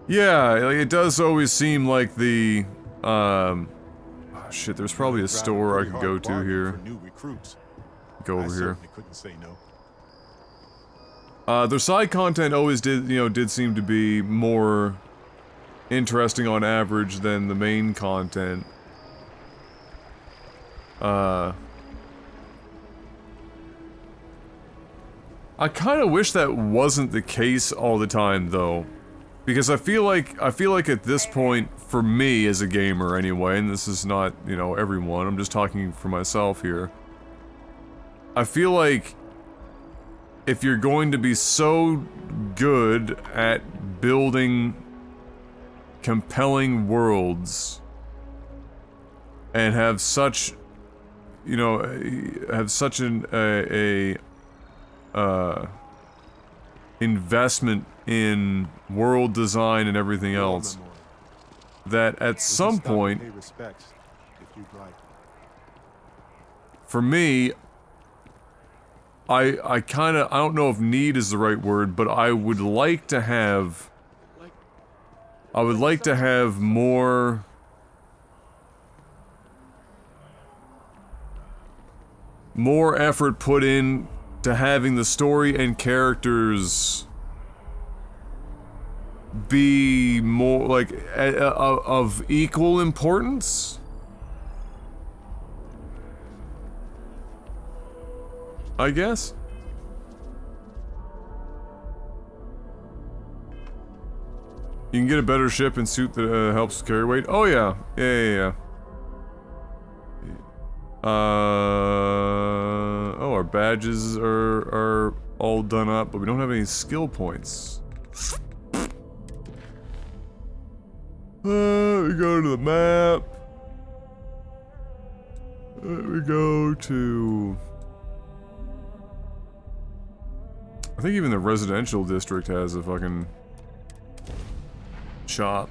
Yeah, like, it does always seem like the, oh shit, there's probably a store I could go to here. Go over here. Couldn't say no. Their side content always did seem to be more interesting on average than the main content. I kind of wish that wasn't the case all the time, though. Because I feel like at this point, for me as a gamer anyway, and this is not, you know, everyone, I'm just talking for myself here. I feel like if you're going to be so good at building compelling worlds and have such, you know, have such investment in world design and everything else, that at some point, for me, I don't know if need is the right word, but I would like to have more effort put in to having the story and characters be more, like, of equal importance. I guess? You can get a better ship and suit that helps carry weight. Oh yeah. Yeah. Oh, our badges are all done up, but we don't have any skill points. We go to the map. We go to... I think even the residential district has a fucking shop.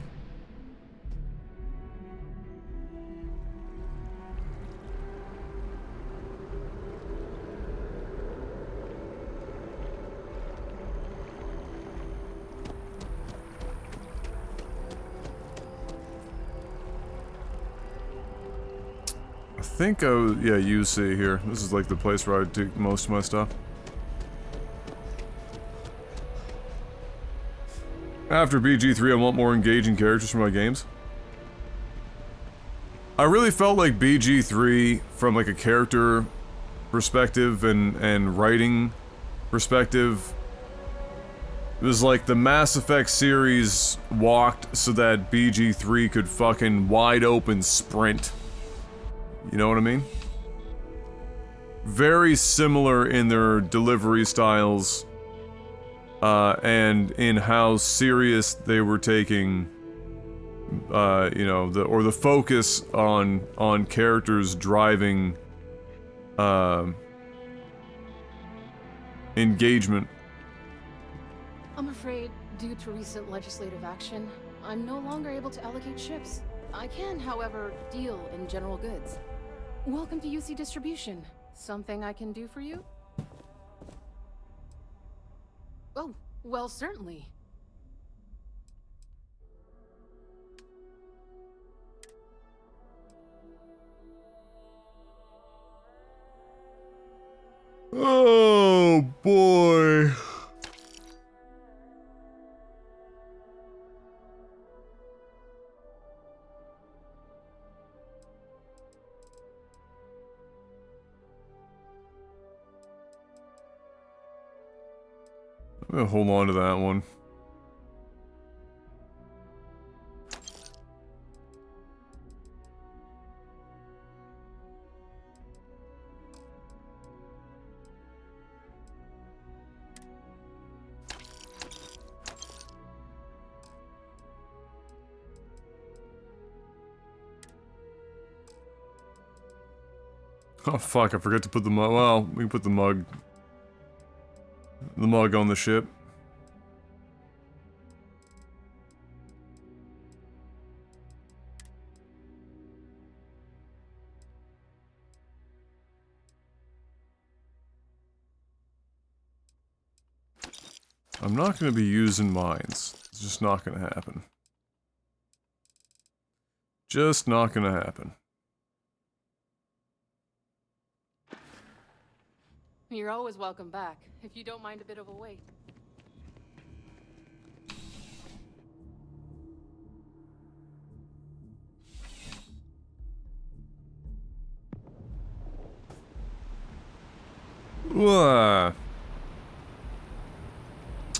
I think yeah, UC here. This is like the place where I do most of my stuff. After BG3, I want more engaging characters for my games. I really felt like BG3, from like a character perspective and writing perspective, it was like the Mass Effect series walked so that BG3 could fucking wide open sprint. You know what I mean? Very similar in their delivery styles. And in how serious they were taking, you know, the focus on characters driving, engagement. I'm afraid, due to recent legislative action, I'm no longer able to allocate ships. I can, however, deal in general goods. Welcome to UC Distribution. Something I can do for you? Oh, well, certainly. Oh, boy. I'm gonna hold on to that one. Oh fuck, I forgot to put the mug. Well, we can put the mug on the ship. I'm not going to be using mines. It's just not going to happen. Just not gonna happen. You're always welcome back, if you don't mind a bit of a wait.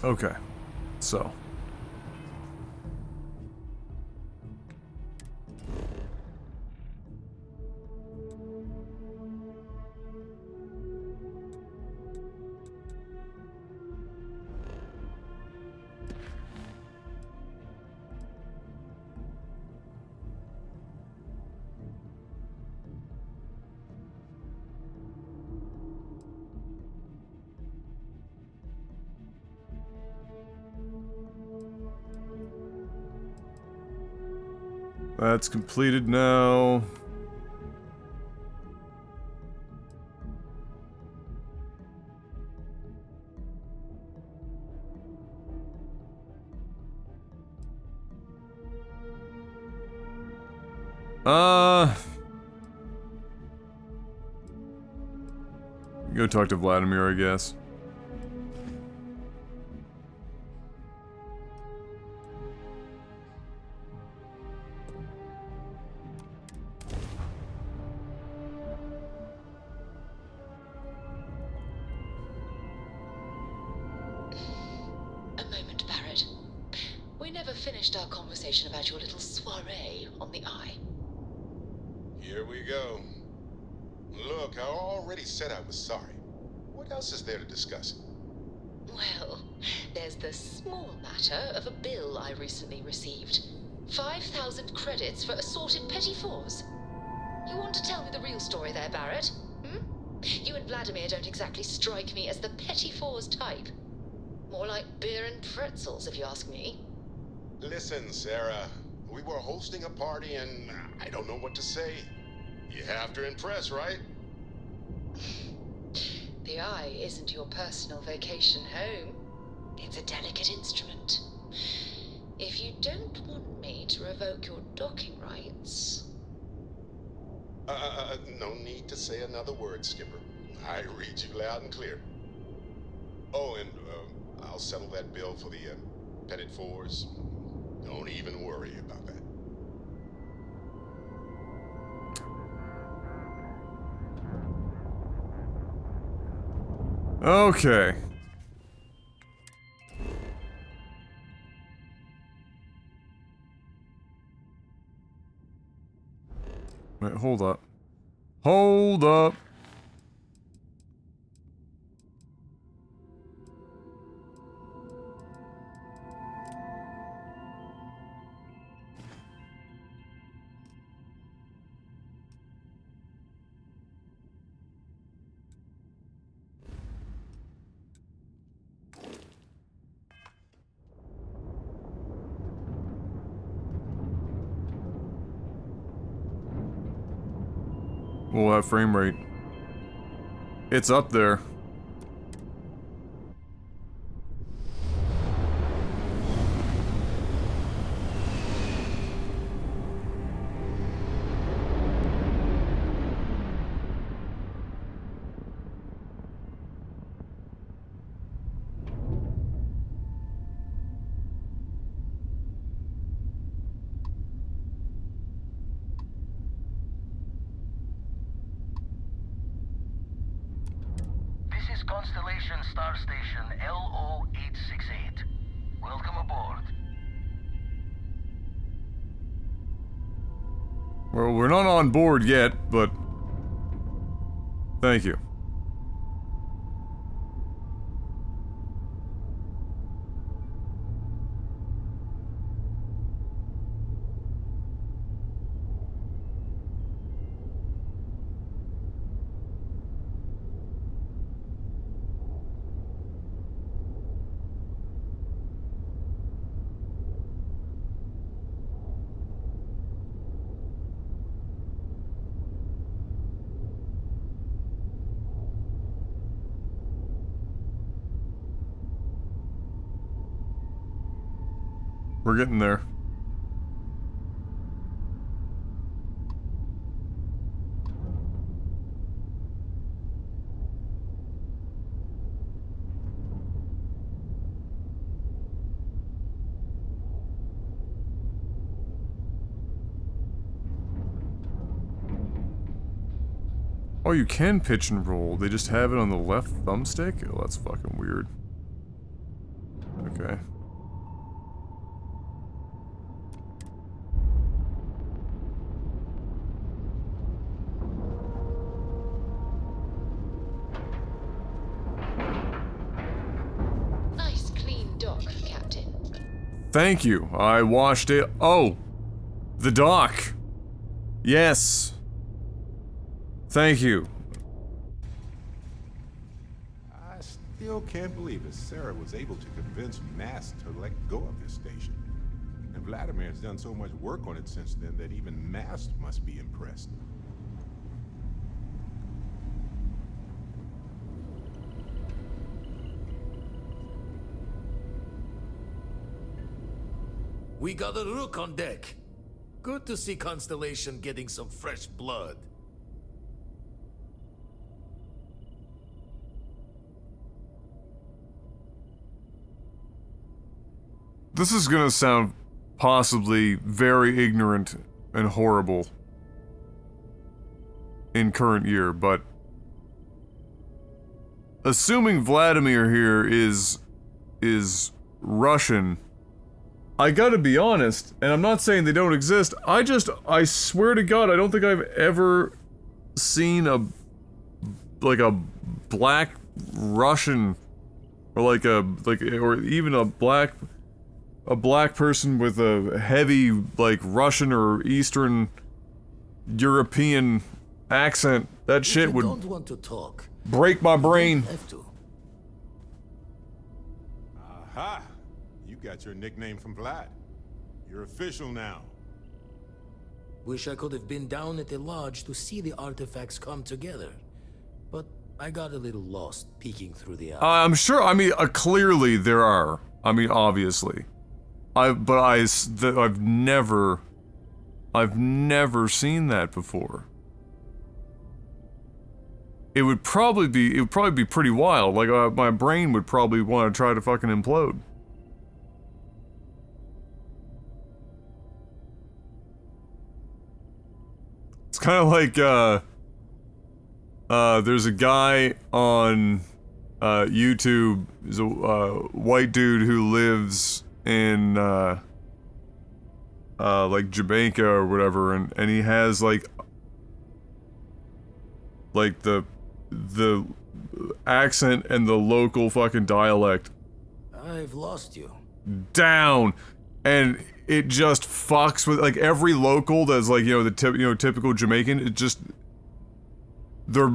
Okay, so. That's completed now. Go talk to Vladimir, I guess. A moment, Barrett. We never finished our conversation about your little soiree on the Eye. Here we go. Look, I already said I was sorry. What else is there to discuss? Well, there's the small matter of a bill I recently received. 5,000 credits for assorted petty fours. You want to tell me the real story there, Barrett? Hmm? You and Vladimir don't exactly strike me as the petty fours type. More like beer and pretzels, if you ask me. Listen, Sarah. We were hosting a party and I don't know what to say. You have to impress, right? The Eye isn't your personal vacation home. It's a delicate instrument. If you don't want me to revoke your docking rights... No need to say another word, Skipper. I read you loud and clear. Oh, and I'll settle that bill for the pettit fours. Don't even worry about that. Okay. Wait, hold up. Hold up. We'll have frame rate. It's up there. This is Constellation Star Station LO-868. Welcome aboard. Well, we're not on board yet, but... Thank you. We're getting there. Oh, you can pitch and roll. They just have it on the left thumbstick? Oh, that's fucking weird. Okay. Nice clean dock, Captain. Thank you. I washed it. Oh! The dock! Yes! Thank you. I still can't believe that Sarah was able to convince Mast to let go of this station. And Vladimir has done so much work on it since then that even Mast must be impressed. We got a rook on deck. Good to see Constellation getting some fresh blood. This is gonna sound possibly very ignorant and horrible in current year, but assuming Vladimir here is Russian, I gotta be honest, and I'm not saying they don't exist, I swear to God, I don't think I've ever seen a black Russian, or or even a black person with a heavy, like, Russian or Eastern European accent. That shit would don't want to talk. Break my brain. Aha! You got your nickname from Vlad. You're official now. Wish I could have been down at the lodge to see the artifacts come together. But I got a little lost peeking through the eye. I'm sure, I mean, clearly there are. I mean, obviously. I've never seen that before. It would probably be pretty wild. Like, my brain would probably want to try to fucking implode. It's kind of like, there's a guy on, YouTube, he's a, white dude who lives in, like Jamaica or whatever, and he has, like the accent and the local fucking dialect. I've lost you. Down! And it just fucks with, like, every local that's, like, you know, typical Jamaican, it just...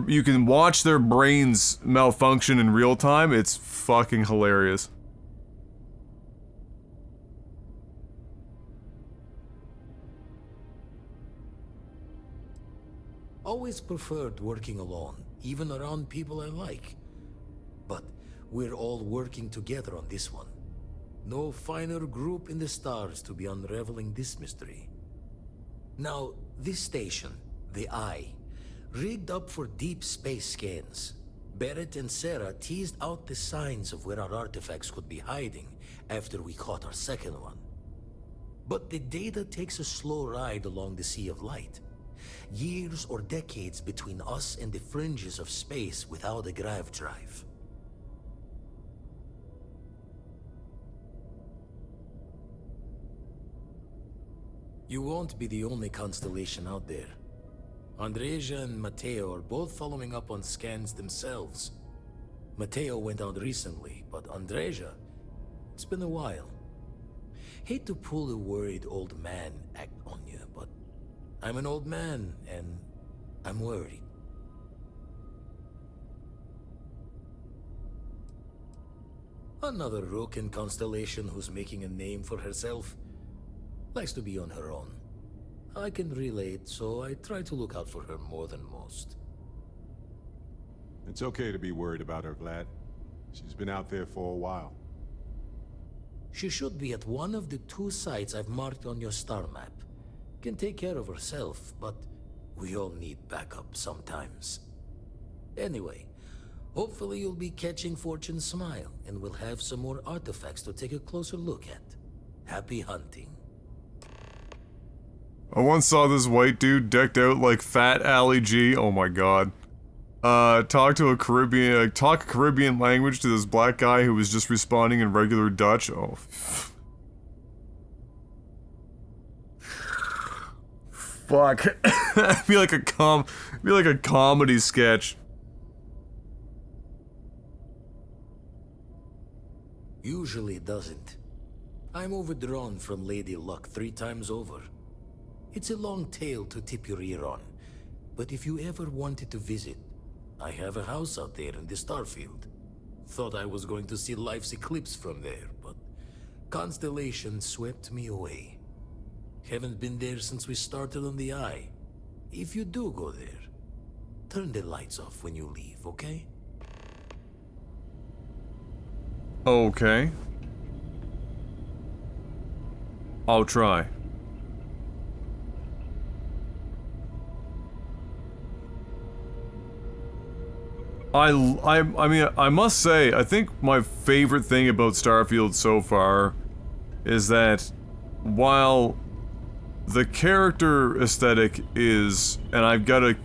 you can watch their brains malfunction in real time, it's fucking hilarious. Always preferred working alone, even around people I like. But we're all working together on this one. No finer group in the stars to be unraveling this mystery. Now, this station, the Eye, rigged up for deep space scans. Barrett and Sarah teased out the signs of where our artifacts could be hiding after we caught our second one. But the data takes a slow ride along the Sea of Light. Years or decades between us and the fringes of space without a grav drive. You won't be the only constellation out there. Andreja and Mateo are both following up on scans themselves. Mateo went out recently, but Andreja, it's been a while. Hate to pull the worried old man act on you, but I'm an old man, and I'm worried. Another rook in Constellation who's making a name for herself. Likes to be on her own. I can relate, so I try to look out for her more than most. It's okay to be worried about her, Vlad. She's been out there for a while. She should be at one of the 2 sites I've marked on your star map. Can take care of herself, but we all need backup sometimes. Anyway, hopefully you'll be catching Fortune's smile, and we'll have some more artifacts to take a closer look at. Happy hunting. I once saw this white dude decked out like Fat Ali G. Oh my god. talk to a Caribbean, talk a Caribbean language to this black guy who was just responding in regular Dutch. Oh. Fuck. It'd be like a comedy sketch. Usually it doesn't. I'm overdrawn from Lady Luck 3 times over. It's a long tale to tip your ear on, but if you ever wanted to visit, I have a house out there in the Starfield. Thought I was going to see life's eclipse from there, but Constellation swept me away. Haven't been there since we started on the Eye. If you do go there, turn the lights off when you leave, okay? Okay. I'll try. I mean, I must say, I think my favorite thing about Starfield so far is that while the character aesthetic is, and I've gotta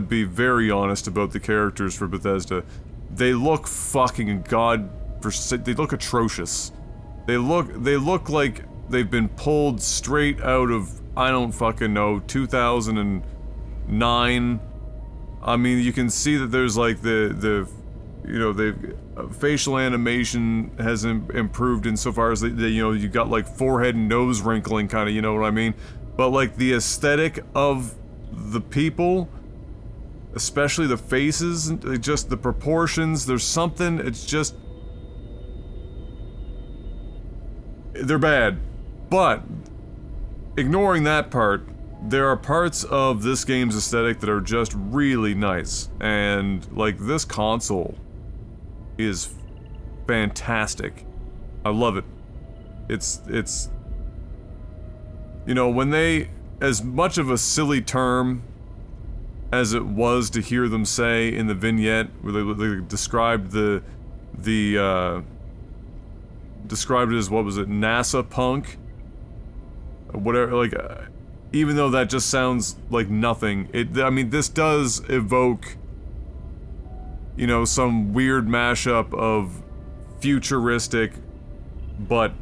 be very honest about the characters for Bethesda, they look fucking they look atrocious. They look like they've been pulled straight out of, I don't fucking know, 2009. I mean, you can see that there's like the facial animation has improved insofar as you got like forehead and nose wrinkling kind of, you know what I mean? But like the aesthetic of the people, especially the faces, just the proportions, there's something, it's just, they're bad. But ignoring that part, there are parts of this game's aesthetic that are just really nice, and like this console is fantastic. I love it. It's you know, when they, as much of a silly term as it was to hear them say in the vignette where they described described it as, what was it, NASA punk? Whatever, like, even though that just sounds like nothing, I mean, this does evoke, you know, some weird mashup of futuristic, but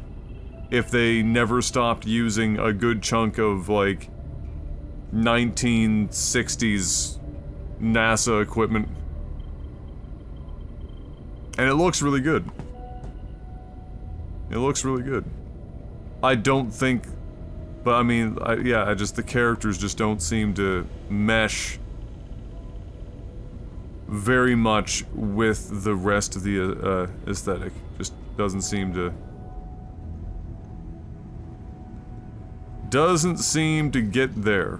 if they never stopped using a good chunk of, like, 1960s NASA equipment. And it looks really good. It looks really good. I don't think, but I mean, the characters just don't seem to mesh very much with the rest of the aesthetic. Just doesn't seem to get there.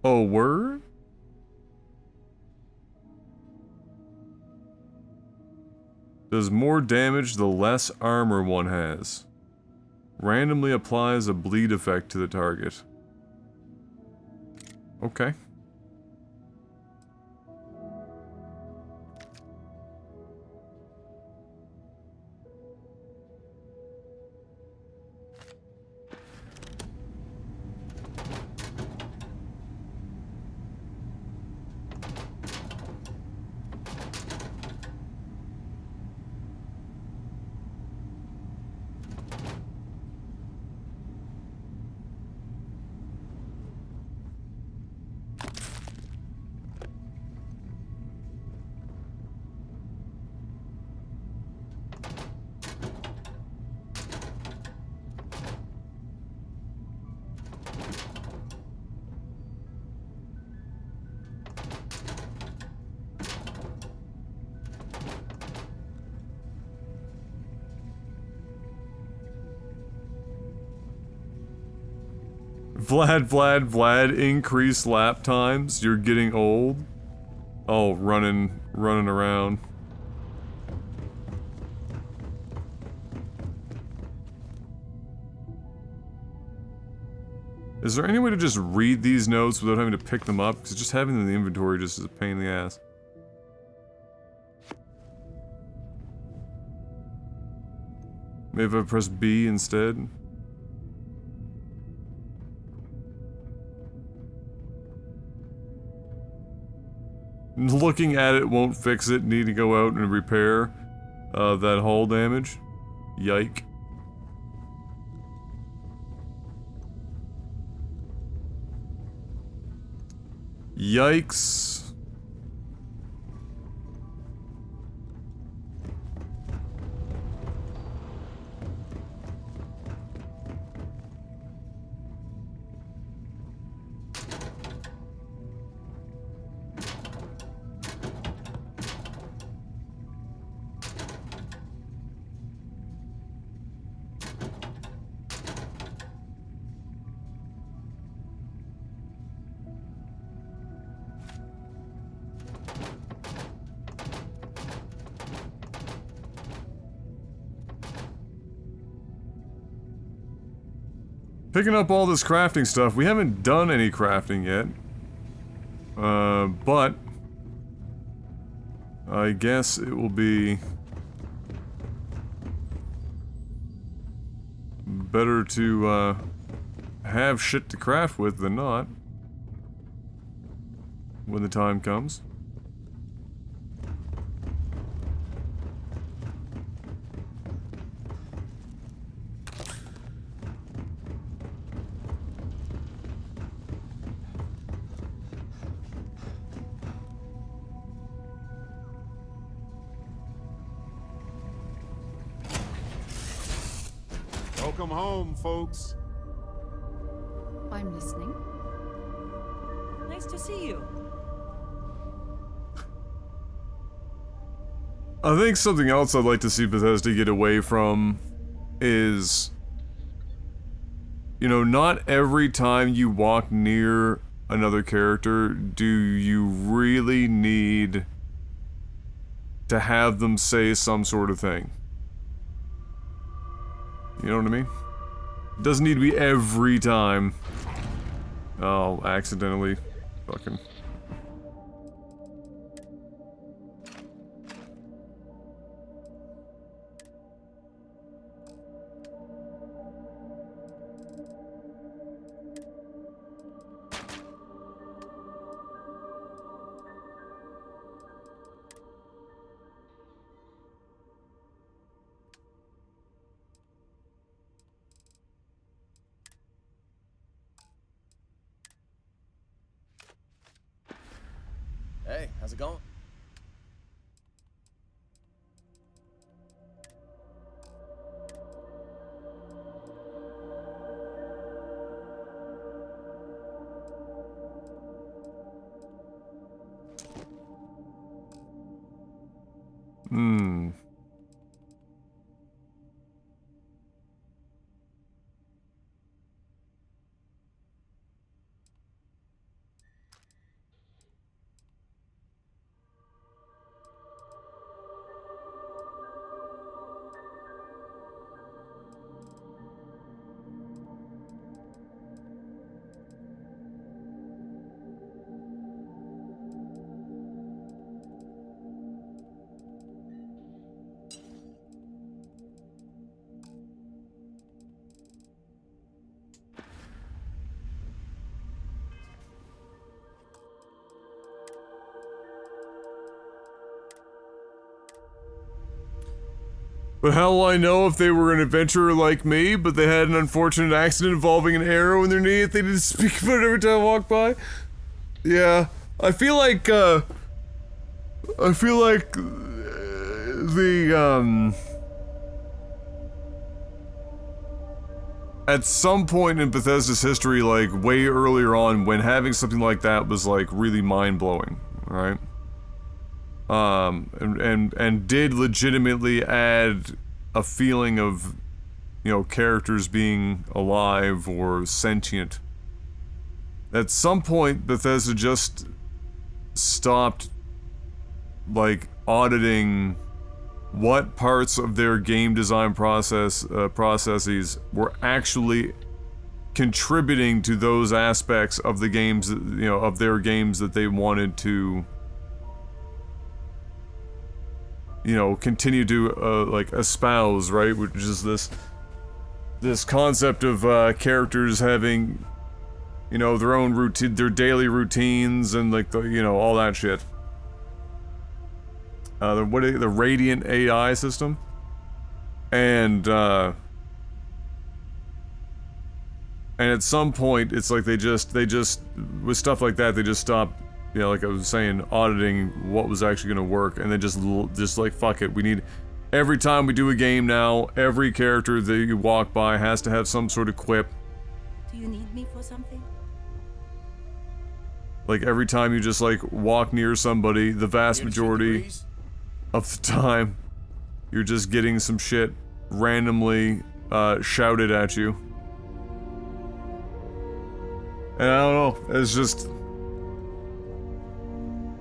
Oh, word? Does more damage the less armor one has. Randomly applies a bleed effect to the target. Okay. Vlad, increase lap times. You're getting old. Oh, running around. Is there any way to just read these notes without having to pick them up? Because just having them in the inventory just is a pain in the ass. Maybe if I press B instead? Looking at it won't fix it. Need to go out and repair that hull damage. Yike. Yikes. Picking up all this crafting stuff. We haven't done any crafting yet. But I guess it will be better to have shit to craft with than not when the time comes. Welcome home, folks. I'm listening. Nice to see you. I think something else I'd like to see Bethesda get away from is, you know, not every time you walk near another character do you really need to have them say some sort of thing. You know what I mean? It doesn't need to be every time. I'll accidentally fucking... Hey, how's it going? Hmm. But how will I know if they were an adventurer like me, but they had an unfortunate accident involving an arrow in their knee if they didn't speak about it every time I walk by? Yeah, I feel like, at some point in Bethesda's history, like, way earlier on, when having something like that was, like, really mind-blowing, right? And did legitimately add a feeling of, you know, characters being alive or sentient At some point, Bethesda just stopped, like, auditing what parts of their game design processes were actually contributing to those aspects of the games, you know, of their games that they wanted to, you know, continue to, like, espouse, right? Which is this concept of, characters having, you know, their own routine, their daily routines, and, like, the, you know, all that shit. The Radiant AI system? And at some point, it's like they just, with stuff like that, they just stopped, you know, like I was saying, auditing what was actually gonna work, and they just like, fuck it, we need, every time we do a game now, every character that you walk by has to have some sort of quip. Do you need me for something? Like, every time you just, like, walk near somebody, the vast majority of the time, you're just getting some shit randomly, shouted at you. And I don't know, it's just...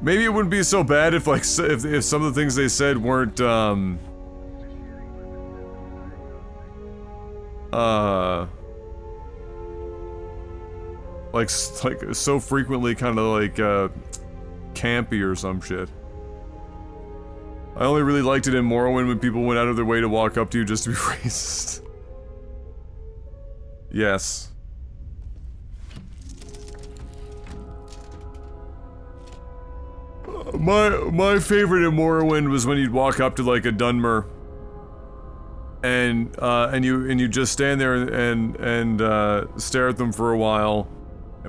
Maybe it wouldn't be so bad if, like, if some of the things they said weren't, like so frequently kind of like, campy or some shit. I only really liked it in Morrowind when people went out of their way to walk up to you just to be racist. Yes. My favorite in Morrowind was when you'd walk up to, like, a Dunmer and you just stand there and stare at them for a while,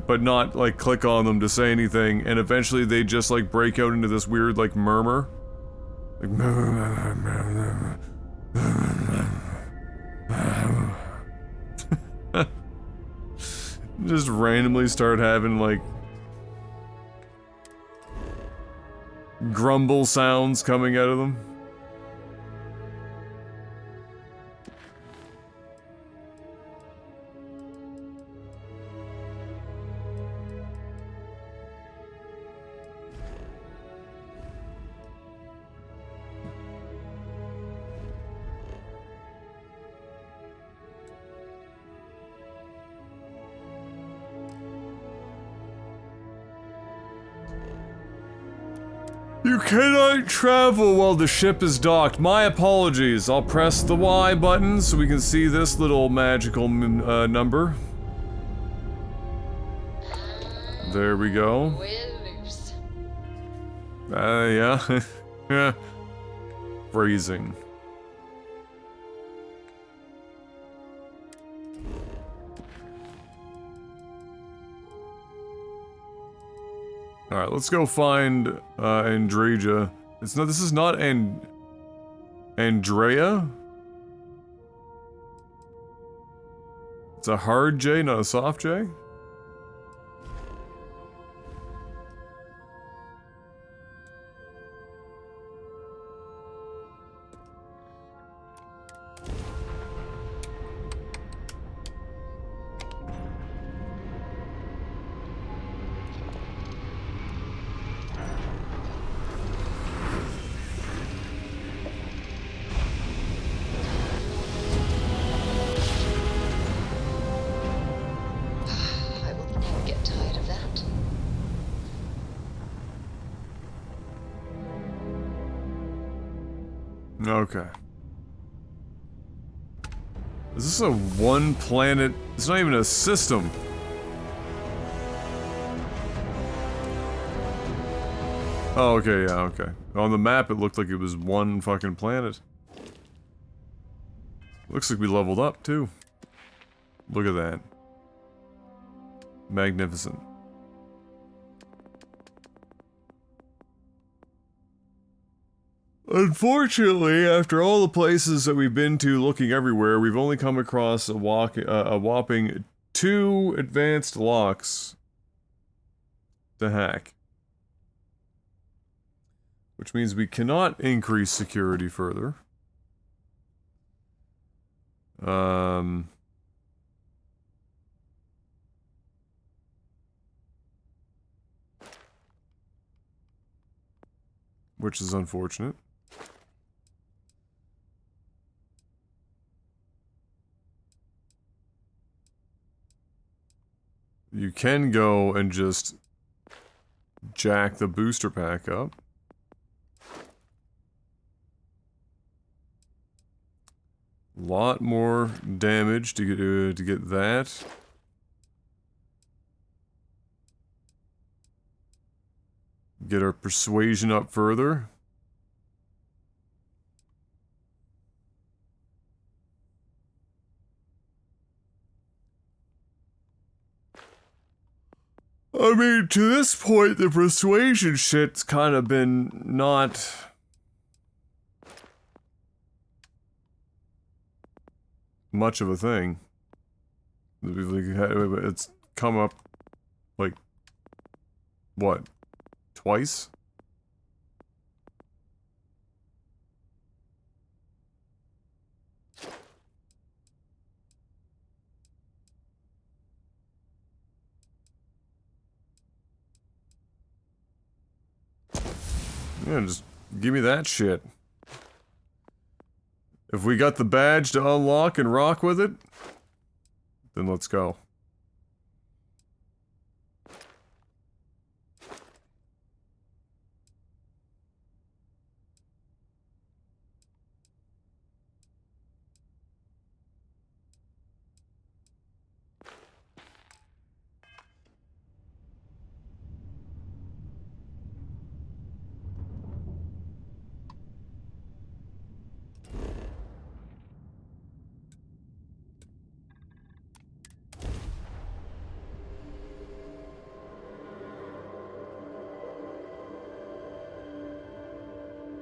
but not, like, click on them to say anything, and eventually they just, like, break out into this weird, like, murmur. Like, just randomly start having, like, grumble sounds coming out of them. You cannot travel while the ship is docked. My apologies. I'll press the Y button so we can see this little magical number. There we go. We're loose. Yeah. Yeah. Phrasing. Alright, let's go find, Andreja. This is not Andrea? It's a hard J, not a soft J? I will never get tired of that. Okay. Is this a one planet? It's not even a system. Oh, okay, yeah, okay. On the map, it looked like it was one fucking planet. Looks like we leveled up, too. Look at that. Magnificent. Unfortunately, after all the places that we've been to looking everywhere, we've only come across a whopping 2 advanced locks to hack. Which means we cannot increase security further. We, 2 of 3 which is unfortunate. You can go and just jack the booster pack up. Lot more damage to get that. Get our persuasion up further. I mean, to this point, the persuasion shit's kind of been not much of a thing. It's come up, like, what, twice? Yeah, just give me that shit. If we got the badge to unlock and rock with it, then let's go.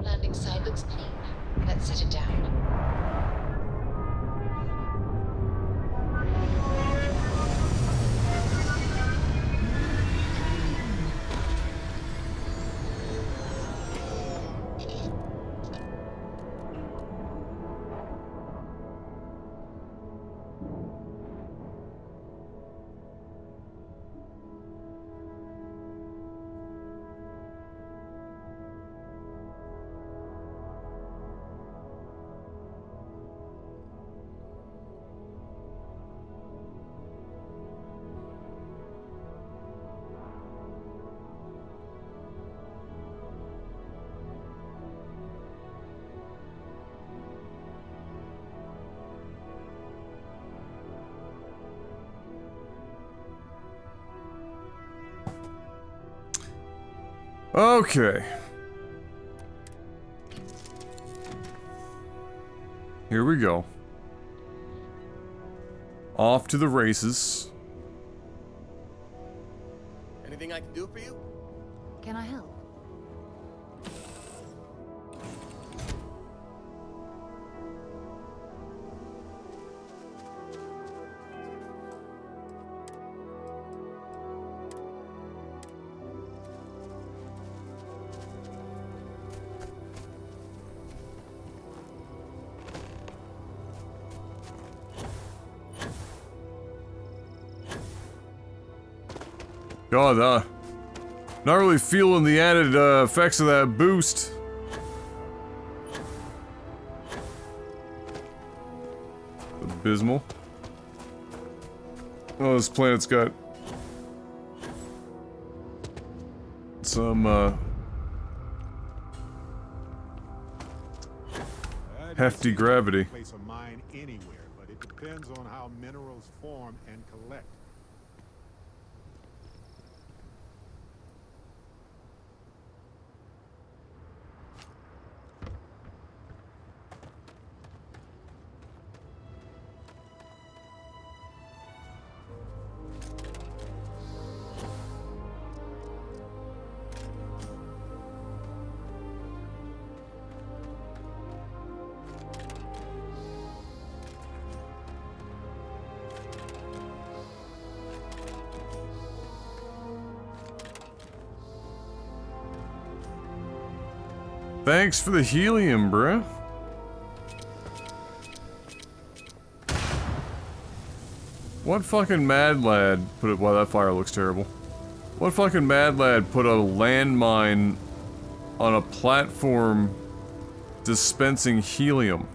Landing site looks clean. Let's set it down. Okay. Here we go. Off to the races. Anything I can do for you? Can I help? God, not really feeling the added effects of that boost. Abysmal. Oh, this planet's got some hefty gravity. Place a mine anywhere, but it depends on how minerals form and collect. Thanks for the helium, bruh. What fucking mad lad put it? Wow, that fire looks terrible. What fucking mad lad put a landmine on a platform dispensing helium.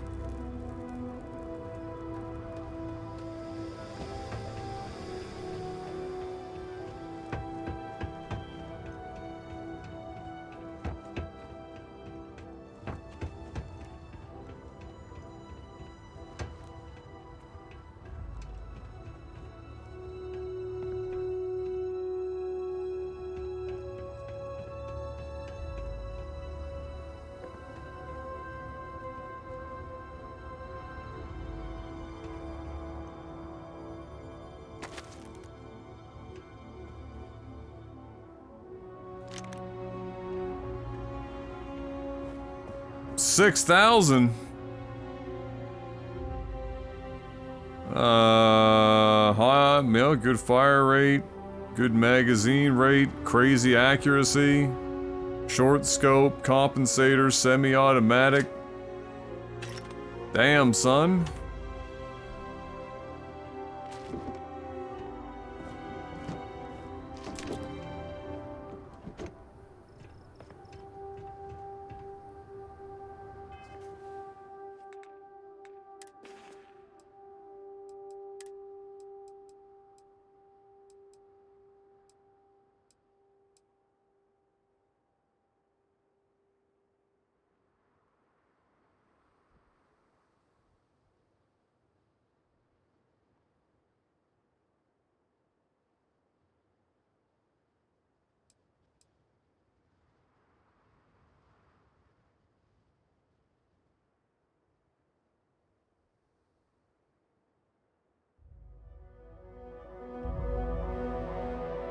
$6,000. High, good fire rate, good magazine rate, crazy accuracy, short scope, compensator, semi-automatic. Damn, son.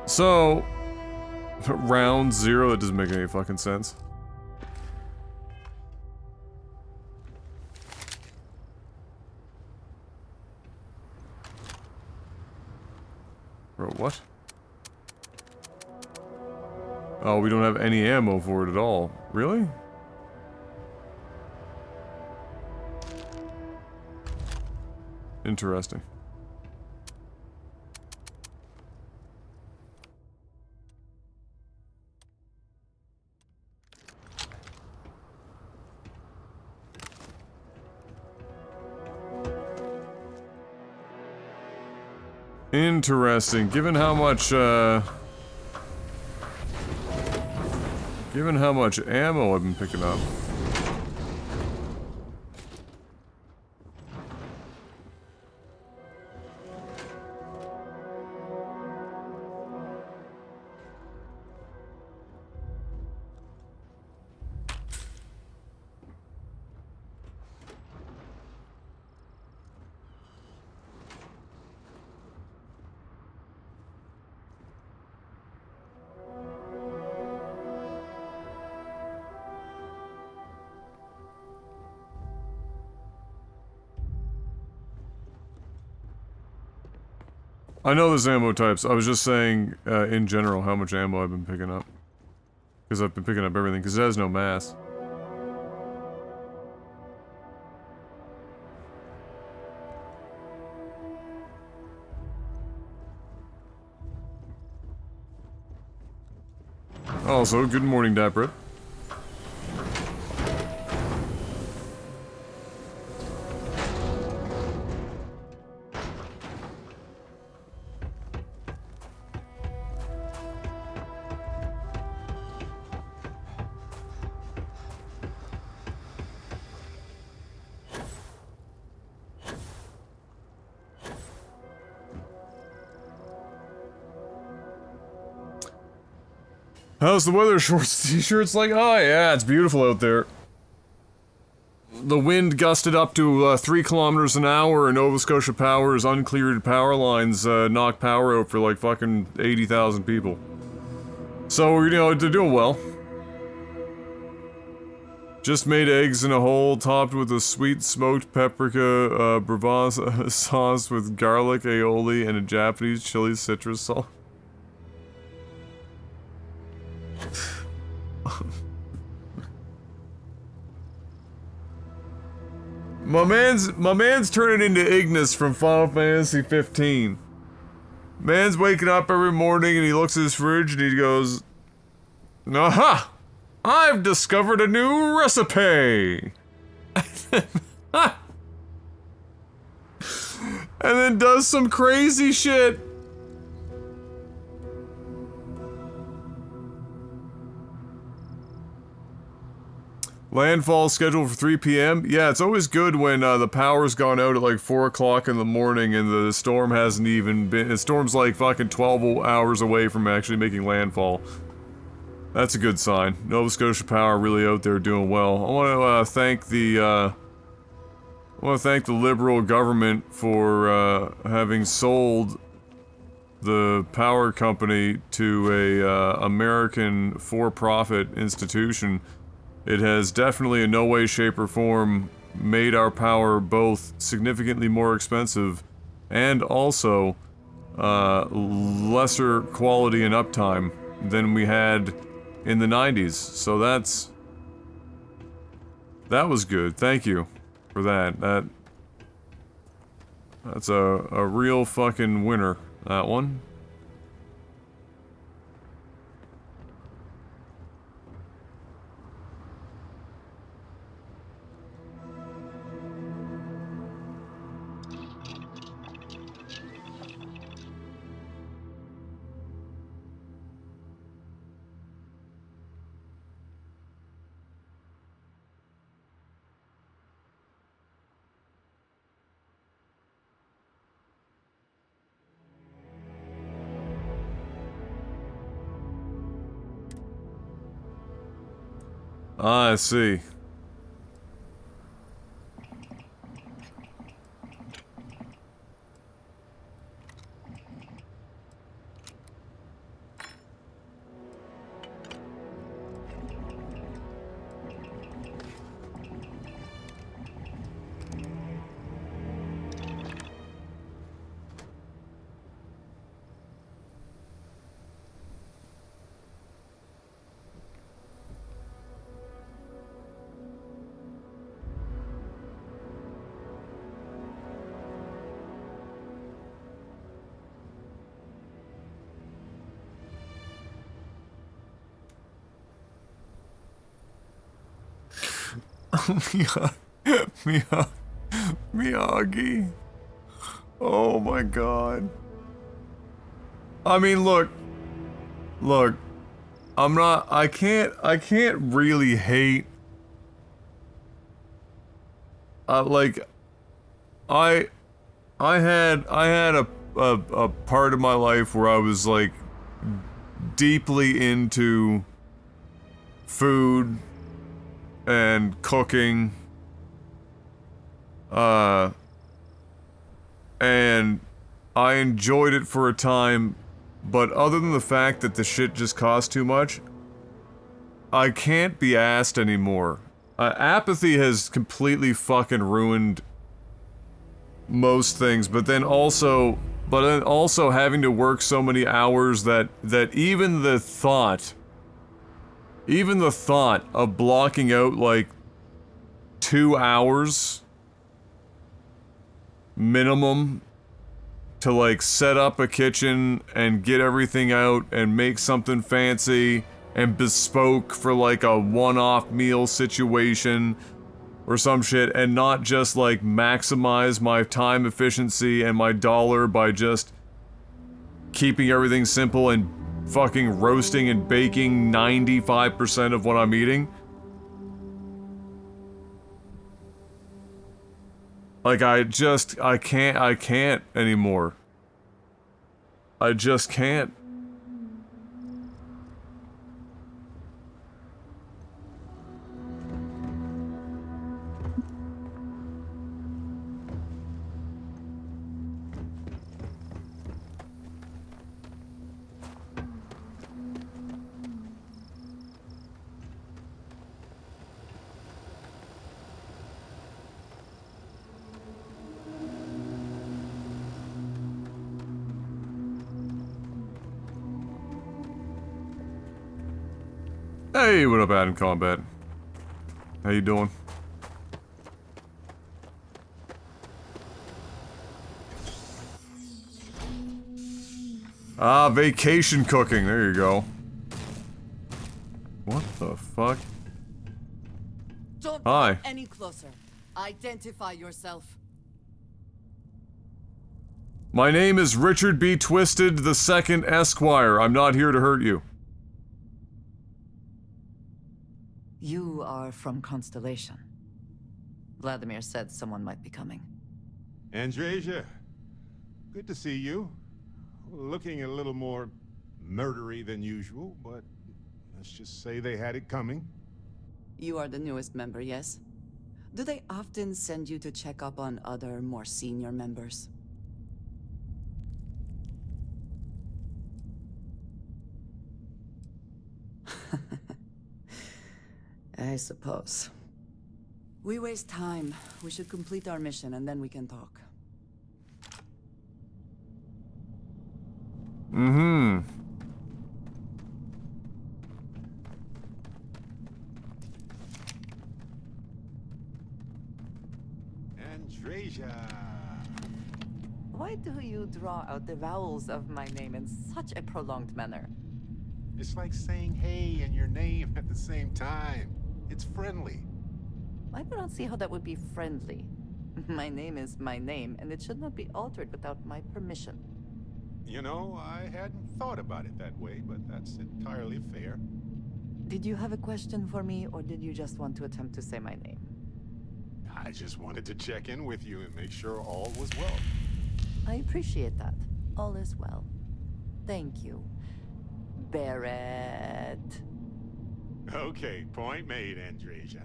So, round zero, that doesn't make any fucking sense. Bro, what? Oh, we don't have any ammo for it at all. Really? Interesting. Interesting. Given how much ammo I've been picking up. I know there's ammo types. I was just saying, in general, how much ammo I've been picking up. Because I've been picking up everything, because it has no mass. Also, good morning, Dapper. How's the weather? Shorts, t-shirts, like, oh yeah, it's beautiful out there. The wind gusted up to 3 kilometers an hour, and Nova Scotia Power's uncleared power lines knocked power out for like fucking 80,000 people. So, you know, they're doing well. Just made eggs in a hole, topped with a sweet smoked paprika bravas sauce with garlic aioli and a Japanese chili citrus sauce. My man's turning into Ignis from Final Fantasy 15. Man's waking up every morning and he looks at his fridge and he goes, aha! I've discovered a new recipe! And then does some crazy shit. Landfall scheduled for 3 p.m. Yeah, it's always good when the power's gone out at like 4 o'clock in the morning and the storm hasn't even been... The storm's like fucking 12 hours away from actually making landfall. That's a good sign. Nova Scotia Power really out there doing well. I want to thank the Liberal government for having sold the power company to a American for-profit institution. It has definitely in no way, shape, or form made our power both significantly more expensive and also lesser quality and uptime than we had in the 90s. So that was good. Thank you for that. That's a real fucking winner, that one. Ah, I see. Miyagi. Oh my god. I mean, look, I can't really hate, like, I had a part of my life where I was, like, deeply into food and cooking, and I enjoyed it for a time, but other than the fact that the shit just cost too much, I can't be asked anymore. Apathy has completely fucking ruined most things, but then also having to work so many hours that even the thought of blocking out like 2 hours minimum to like set up a kitchen and get everything out and make something fancy and bespoke for like a one-off meal situation or some shit, and not just like maximize my time efficiency and my dollar by just keeping everything simple and fucking roasting and baking 95% of what I'm eating. Like, I can't anymore. I just can't. Hey, what up, Adam Combat? How you doing? Ah, vacation cooking. There you go. What the fuck? Don't Hi. come any closer. Identify yourself. My name is Richard B. Twisted II, Esquire. I'm not here to hurt you. You are from Constellation. Vladimir said someone might be coming. Andreja, good to see you. Looking a little more murdery than usual, but let's just say they had it coming. You are the newest member, yes? Do they often send you to check up on other, more senior members? I suppose. We waste time. We should complete our mission and then we can talk. Mm-hmm. Andreja. Why do you draw out the vowels of my name in such a prolonged manner? It's like saying hey and your name at the same time. It's friendly. I do not see how that would be friendly. My name is my name, and it should not be altered without my permission. You know, I hadn't thought about it that way, but that's entirely fair. Did you have a question for me, or did you just want to attempt to say my name? I just wanted to check in with you and make sure all was well. I appreciate that. All is well. Thank you, Barrett. Okay, point made, Andreja.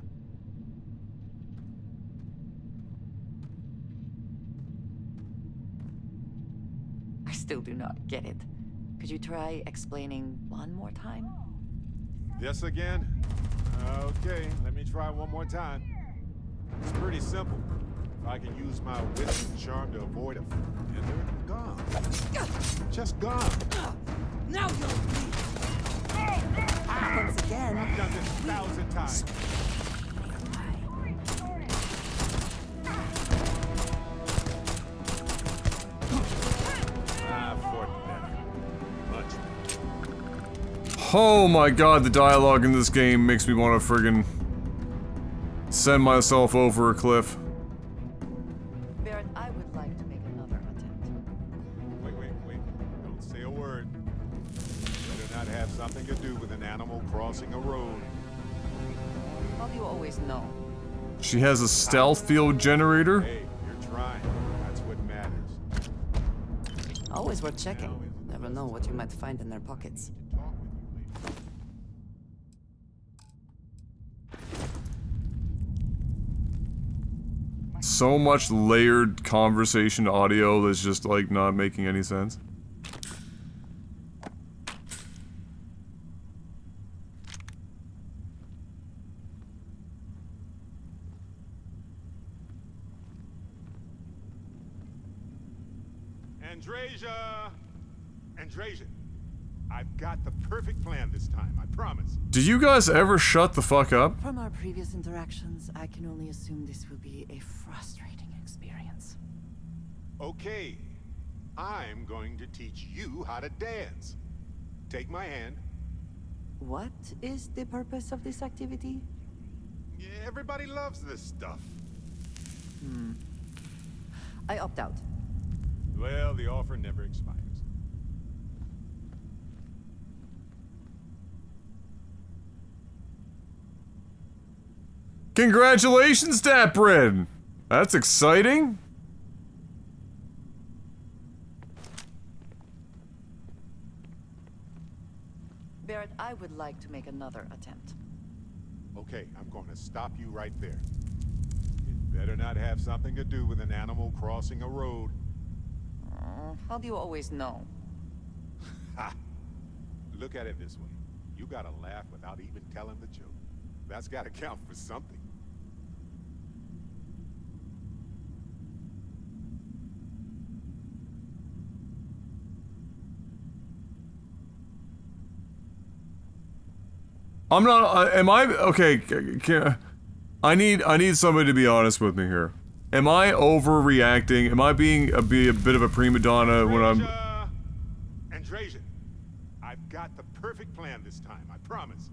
I still do not get it. Could you try explaining one more time? This again? Okay, let me try one more time. It's pretty simple. If I can use my wit and charm to avoid a and they're gone. Just gone. Now you'll bleed. Once again, I've done this 1,000 times. Oh my god, the dialogue in this game makes me want to friggin' send myself over a cliff. Barrett, I would like to make another attempt. Wait. Don't say a word. Better not have something to do with an animal crossing a road. How do you always know? She has a stealth field generator? Hey, you're trying. That's what matters. Always worth checking. Never know what you might find in their pockets. So much layered conversation audio that's just like not making any sense. Andreja, I've got the perfect plan this time, I promise. Do you guys ever shut the fuck up? From our previous interactions, I can only assume this will be a frustrating experience. Okay, I'm going to teach you how to dance. Take my hand. What is the purpose of this activity? Yeah, everybody loves this stuff. I opt out. Well, the offer never expires. Congratulations, Daprin! That's exciting. Barrett, I would like to make another attempt. Okay, I'm going to stop you right there. It better not have something to do with an animal crossing a road. How do you always know? Ha! Look at it this way. You gotta laugh without even telling the joke. That's gotta count for something. I'm not, am I, okay, I need somebody to be honest with me here. Am I overreacting? Am I being a bit of a prima donna when I'm... Andreja, I've got the perfect plan this time, I promise.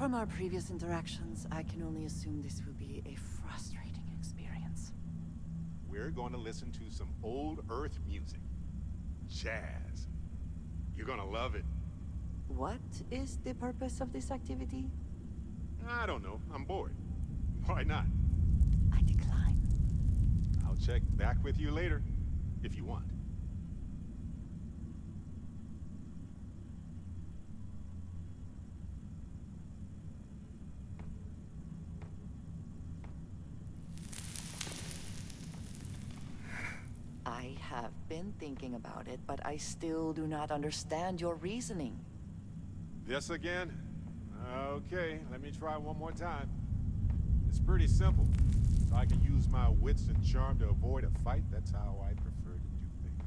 From our previous interactions, I can only assume this will be a frustrating experience. We're going to listen to some old Earth music. Jazz. You're gonna love it. What is the purpose of this activity? I don't know. I'm bored. Why not? I decline. I'll check back with you later, if you want. I have been thinking about it, but I still do not understand your reasoning. This again? Okay, let me try one more time. It's pretty simple. If I can use my wits and charm to avoid a fight, that's how I prefer to do things.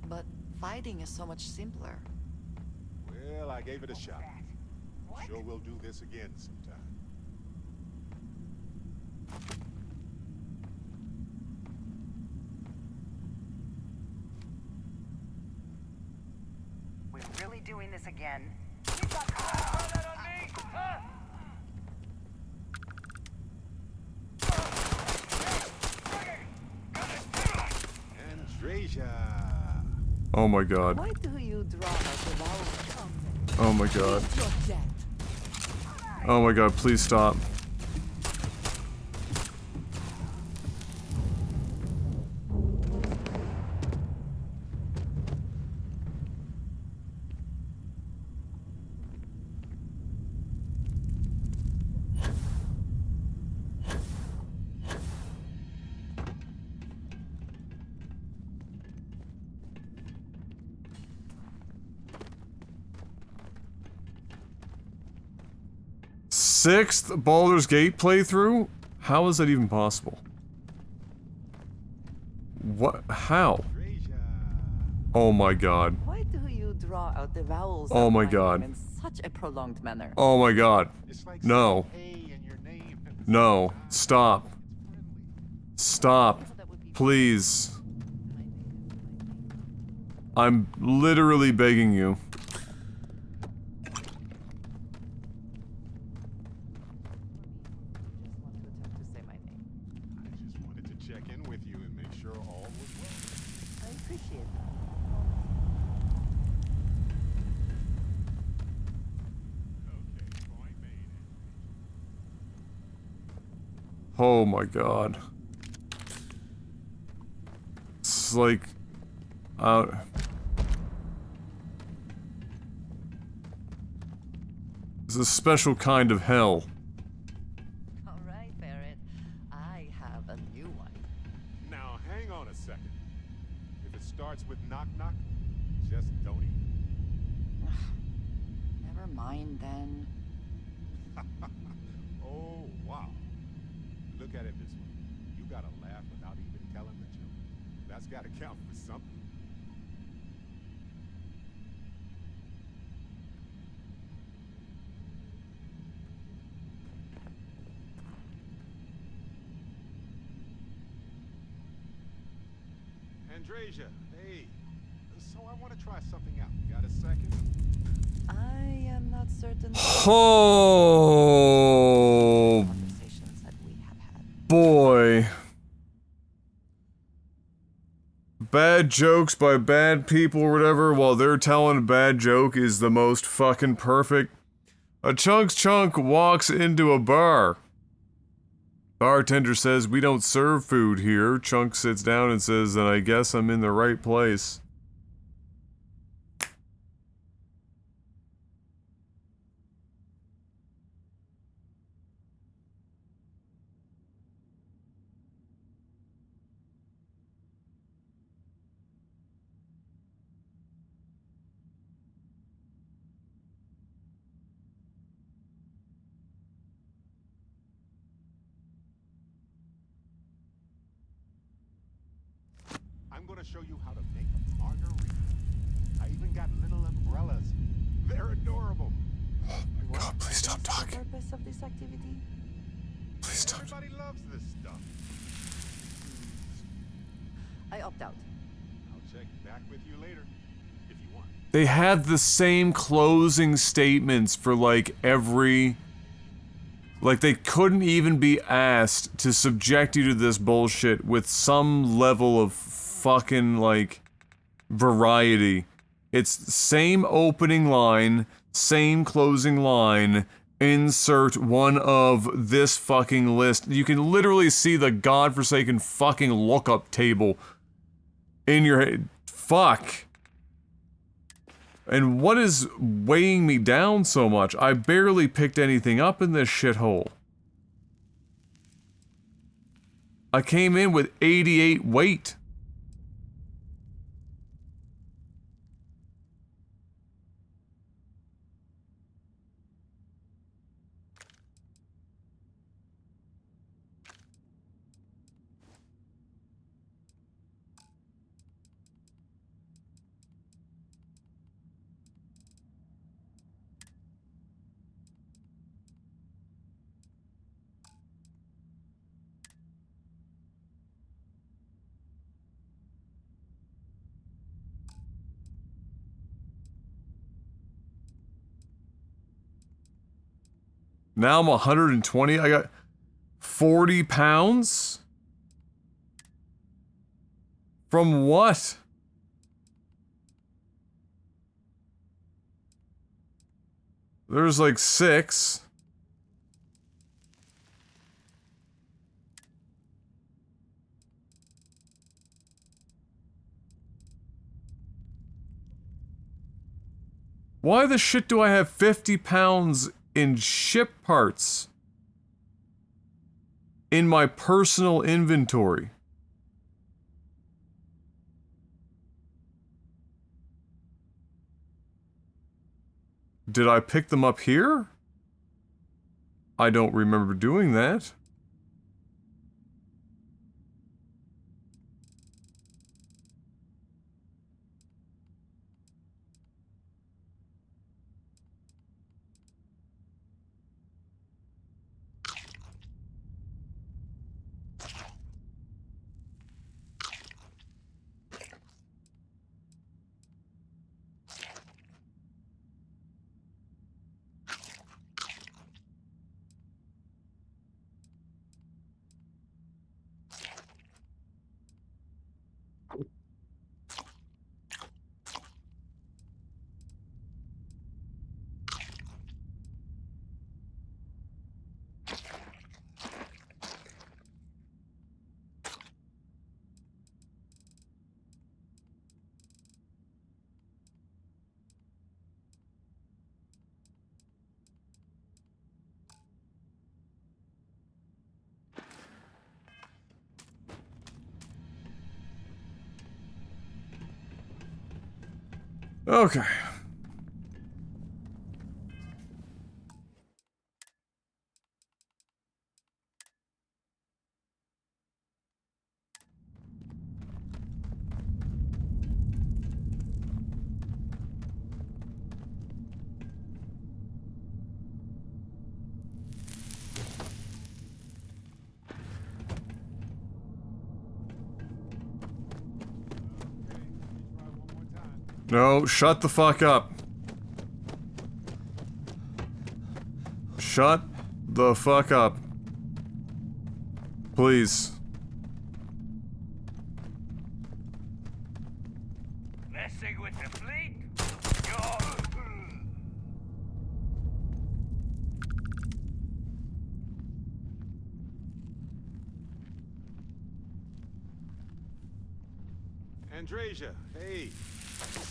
But fighting is so much simpler. Well, I gave it a shot. Sure we'll do this again sometime. We're really doing this again? Andreja. Oh my god. Why do you draw us without Oh my god. Oh my god, please stop. Sixth Baldur's Gate playthrough? How is that even possible? What? How? Oh my god. Why do you draw out the vowels Oh of my name god. in such a prolonged manner? Oh my god. No. No. Stop. Stop. Please. I'm literally begging you. Oh my god. It's like... it's a special kind of hell. Alright, Barrett. I have a new one. Now, hang on a second. If it starts with knock knock, just don't eat. Never mind then. Oh, wow. Look at it this way. You gotta laugh without even telling the joke. That's gotta count for something. Andreja, hey. So I want to try something out. Got a second? I am not certain. Oh Conversations that we have had. boy. Bad jokes by bad people or whatever while they're telling a bad joke is the most fucking perfect. A Chunk's Chunk walks into a bar. Bartender says, "We don't serve food here." Chunk sits down and says, "Then I guess I'm in the right place." I'm gonna show you how to make a margarita. I even got little umbrellas. They're adorable. Oh my god, please stop talking. The purpose of this activity? Please stop. Everybody loves this stuff. I opt out. I'll check back with you later, if you want. They had the same closing statements for like every... Like they couldn't even be asked to subject you to this bullshit with some level of fucking like variety. It's same opening line, same closing line, insert one of this fucking list. You can literally see the godforsaken fucking lookup table in your head. Fuck. And what is weighing me down so much? I barely picked anything up in this shithole. I came in with 88 weight. Now I'm 120. I got 40 pounds? From what? There's like 6. Why the shit do I have 50 pounds in ship parts in my personal inventory? Did I pick them up here? I don't remember doing that. Okay. No, shut the fuck up. Shut the fuck up. Please. Messing with the fleet? Andreja, hey.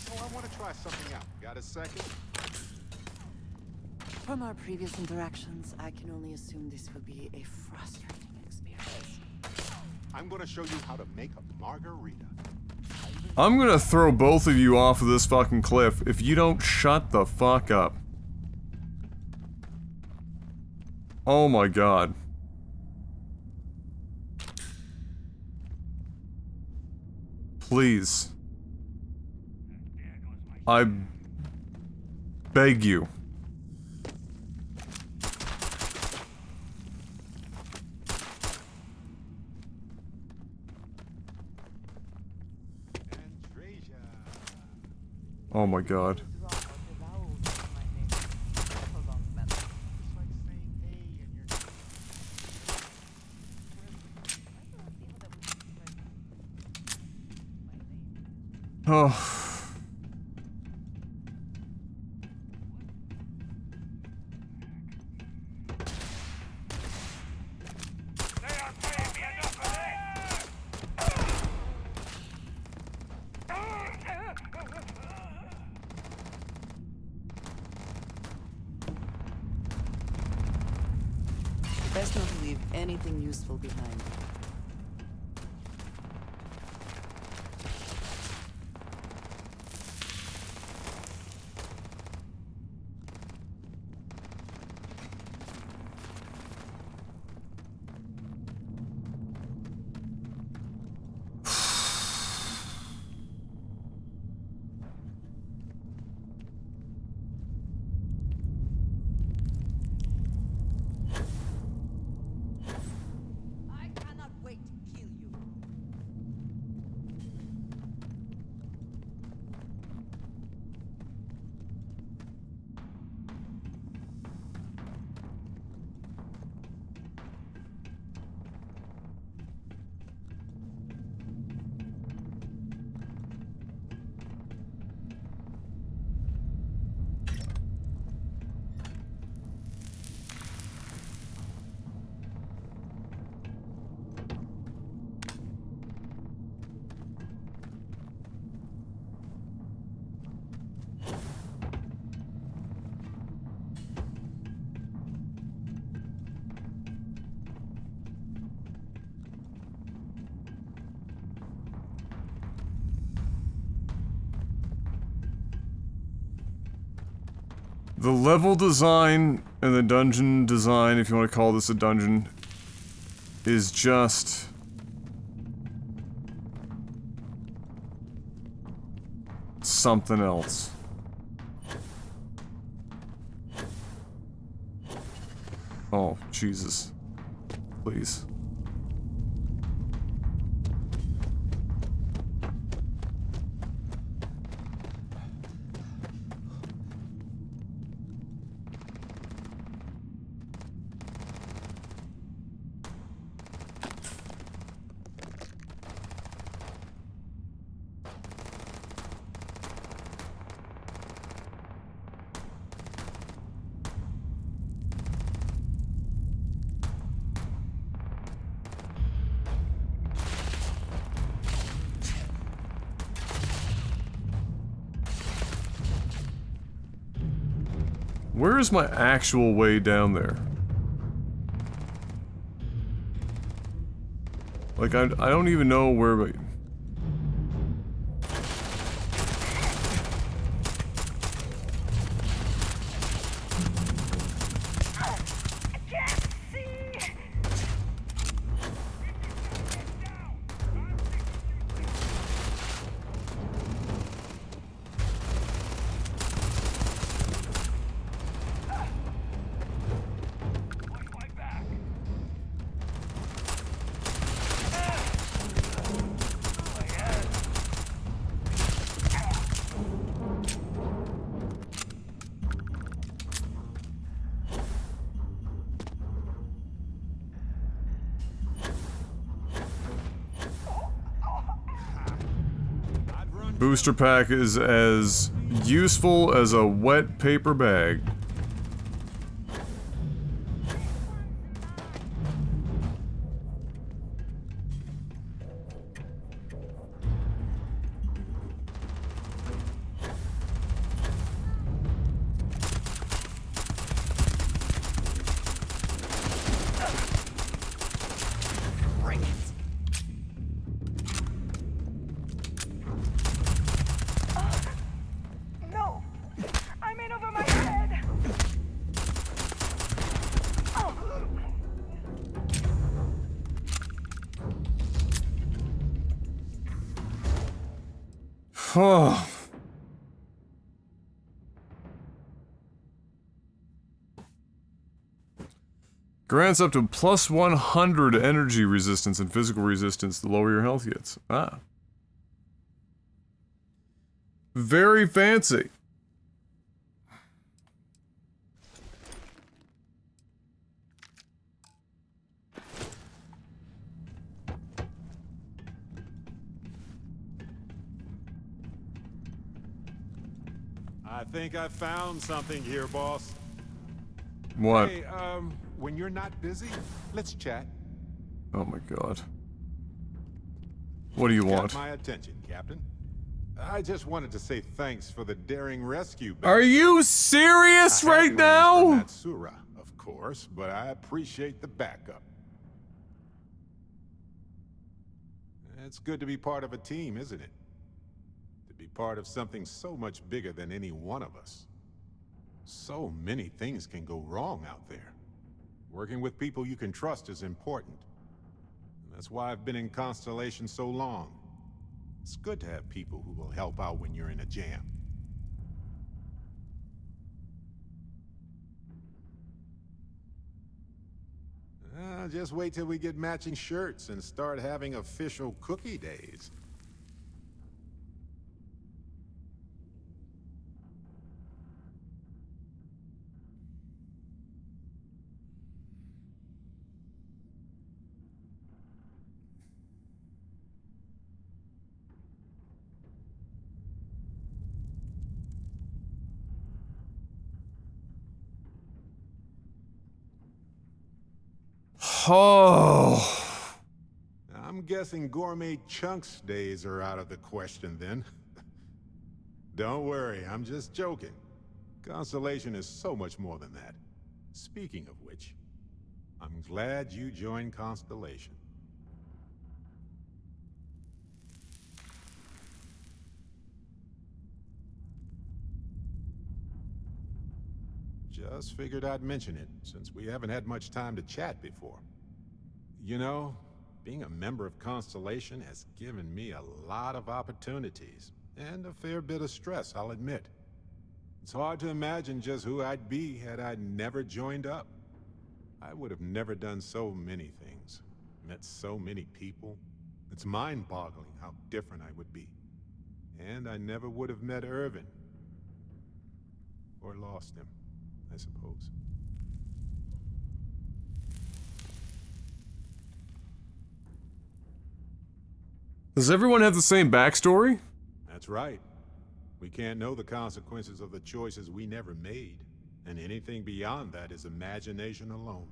So I want to try something out. Got a second? From our previous interactions, I can only assume this will be a frustrating experience. I'm gonna show you how to make a margarita. I'm gonna throw both of you off of this fucking cliff if you don't shut the fuck up. Oh my god. Please. I beg you. Oh my god. Oh. Best not to leave anything useful behind. The level design and the dungeon design, if you want to call this a dungeon, is just... something else. Oh, Jesus. Please. Where is my actual way down there? Like, I don't even know where... Booster pack is as useful as a wet paper bag. Oh. Grants up to plus 100 energy resistance and physical resistance the lower your health gets. Ah. Very fancy. I think I found something here, boss. What? Hey, when you're not busy, let's chat. Oh my god. What do you want? Got my attention, Captain. I just wanted to say thanks for the daring rescue. Are you serious right now? Natsura, of course, but I appreciate the backup. It's good to be part of a team, isn't it? To be part of something so much bigger than any one of us. So many things can go wrong out there. Working with people you can trust is important. That's why I've been in Constellation so long. It's good to have people who will help out when you're in a jam. Just wait till we get matching shirts and start having official cookie days. Oh. I'm guessing gourmet chunks days are out of the question then. Don't worry, I'm just joking. Constellation is so much more than that. Speaking of which, I'm glad you joined Constellation. Just figured I'd mention it, since we haven't had much time to chat before. You know, being a member of Constellation has given me a lot of opportunities, and a fair bit of stress, I'll admit. It's hard to imagine just who I'd be had I never joined up. I would have never done so many things, met so many people. It's mind-boggling how different I would be. And I never would have met Irvin. Or lost him, I suppose. Does everyone have the same backstory? That's right. We can't know the consequences of the choices we never made, and anything beyond that is imagination alone.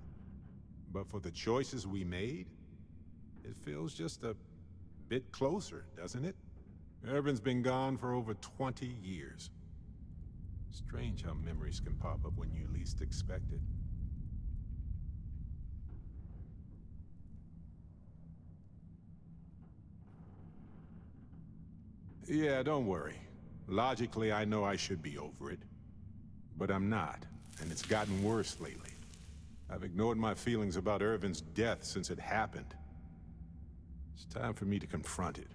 But for the choices we made, it feels just a bit closer, doesn't it? Irvin's been gone for over 20 years. Strange how memories can pop up when you least expect it. Yeah, don't worry. Logically, I know I should be over it. But I'm not, and it's gotten worse lately. I've ignored my feelings about Irvin's death since it happened. It's time for me to confront it.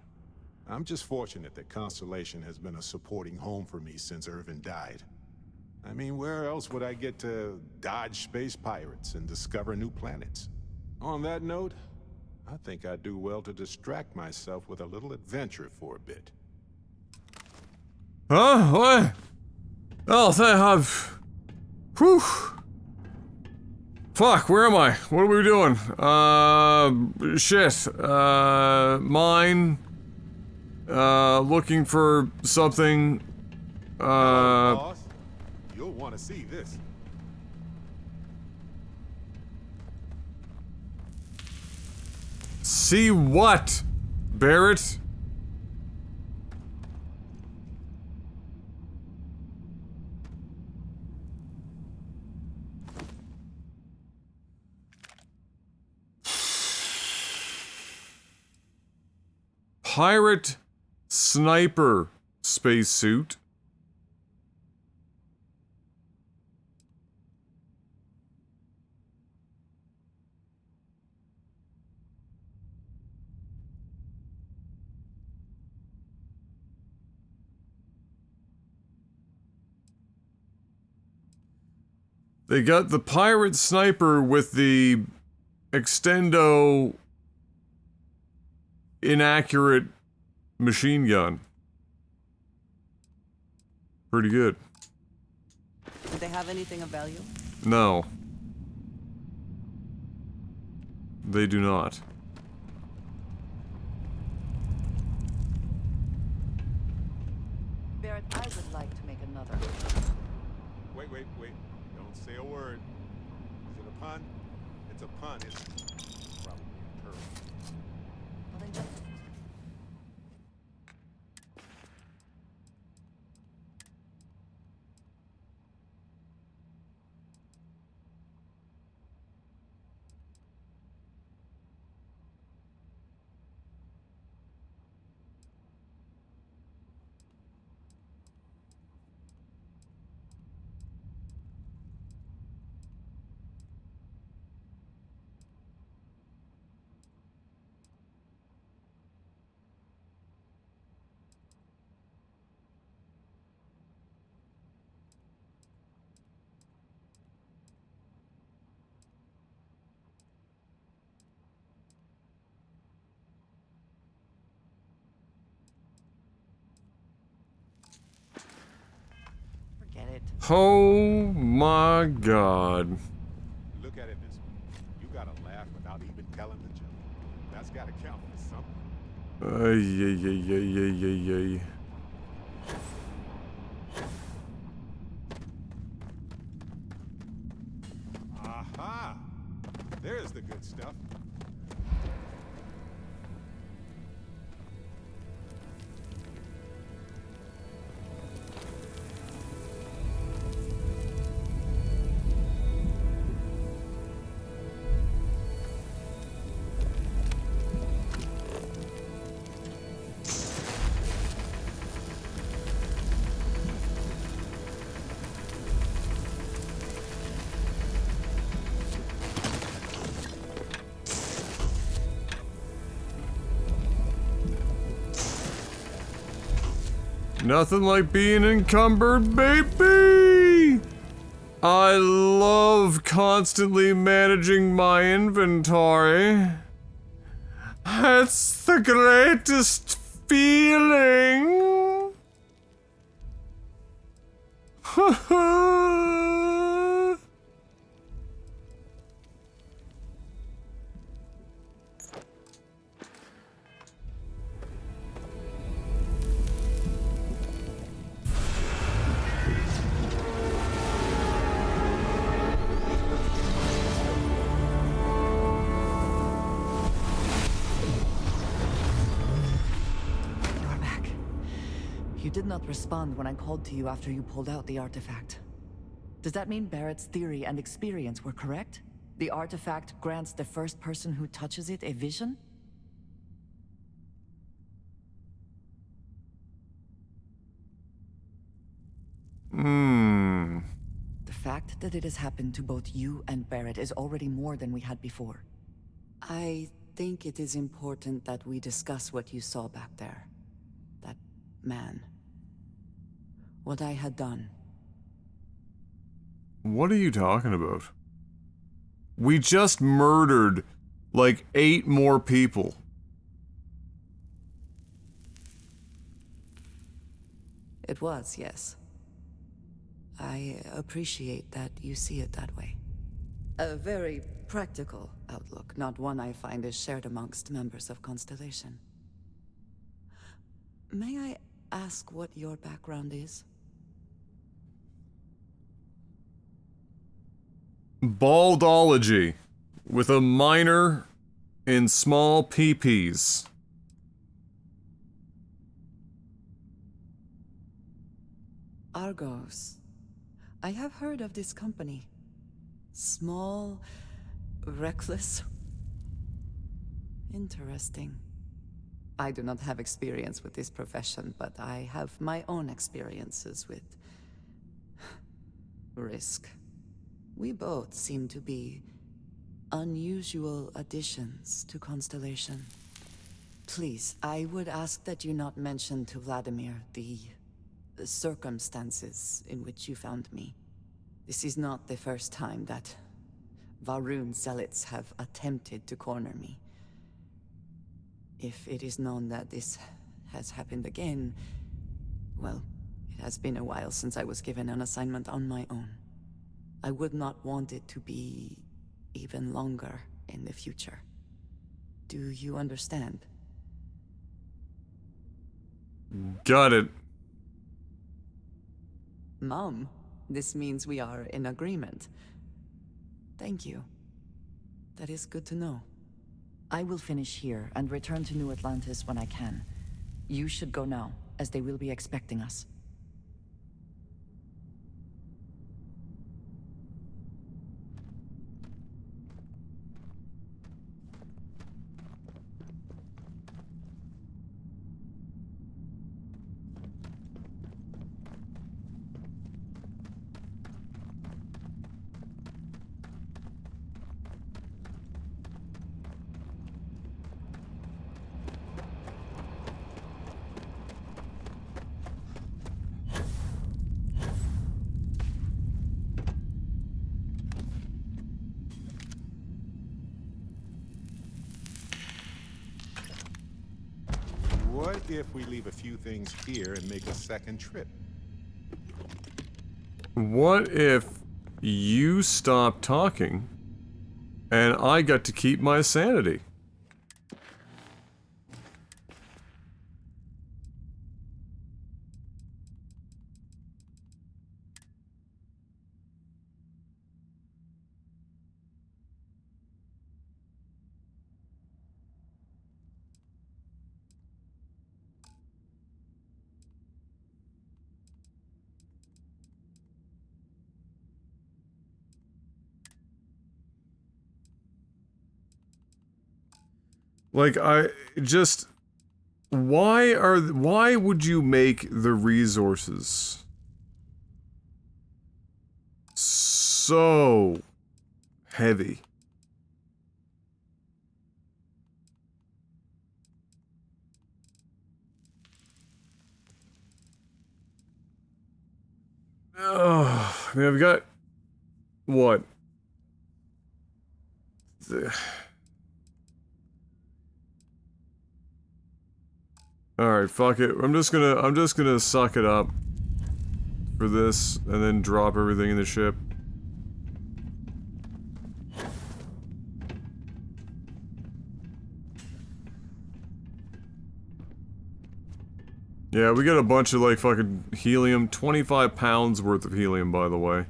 I'm just fortunate that Constellation has been a supporting home for me since Irvin died. I mean, where else would I get to dodge space pirates and discover new planets? On that note, I think I'd do well to distract myself with a little adventure for a bit. Huh? What? Oh, whew. Fuck, where am I? What are we doing? Shit. Mine. Looking for something. Hello, boss. You'll want to see this. See what, Barrett? Pirate sniper spacesuit. They got the pirate sniper with the extendo inaccurate machine gun. Pretty good. Do they have anything of value? No. They do not. Barrett, I would like to make another. Wait. Don't say a word. Is it a pun? It's a pun, isn't it? Probably a curve. Well, then just forget it. Oh my god. Look at it this way. You gotta laugh without even telling the joke. That's gotta count for something. Ay. Aha! There's the good stuff. Nothing like being encumbered, baby! I love constantly managing my inventory. It's the greatest feeling. You did not respond when I called to you after you pulled out the artifact. Does that mean Barrett's theory and experience were correct? The artifact grants the first person who touches it a vision? The fact that it has happened to both you and Barrett is already more than we had before. I think it is important that we discuss what you saw back there. That man. What I had done. What are you talking about? We just murdered like 8 more people. It was, yes. I appreciate that you see it that way. A very practical outlook, not one I find is shared amongst members of Constellation. May I ask what your background is? Baldology, with a minor in small peepees. Argos. I have heard of this company. Small, reckless. Interesting. I do not have experience with this profession, but I have my own experiences with risk. We both seem to be unusual additions to Constellation. Please, I would ask that you not mention to Vladimir the circumstances in which you found me. This is not the first time that Varun zealots have attempted to corner me. If it is known that this has happened again, well, has been a while since I was given an assignment on my own. I would not want it to be even longer in the future. Do you understand? Got it. Mom, this means we are in agreement. Thank you. That is good to know. I will finish here and return to New Atlantis when I can. You should go now, as they will be expecting us. What if we leave a few things here and make a second trip? What if you stop talking and I got to keep my sanity? Like, why would you make the resources so heavy? Oh, I mean, I've got what? Alright, fuck it. I'm just gonna suck it up for this and then drop everything in the ship. Yeah, we got a bunch of like fucking helium, 25 pounds worth of helium, by the way.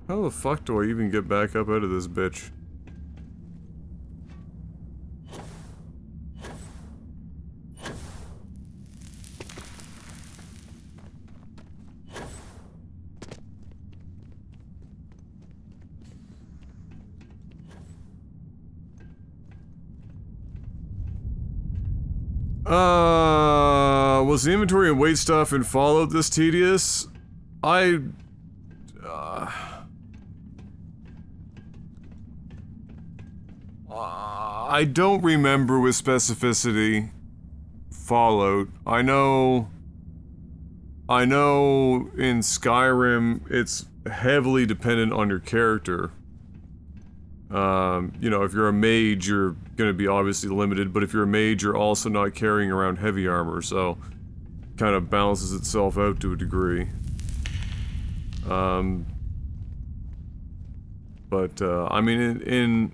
How the fuck do I even get back up out of this bitch? Was the inventory and weight stuff in Fallout this tedious? I don't remember with specificity Fallout. I know in Skyrim it's heavily dependent on your character. You know, if you're a mage, you're gonna be obviously limited, but if you're a mage, you're also not carrying around heavy armor, so kind of balances itself out to a degree. I mean,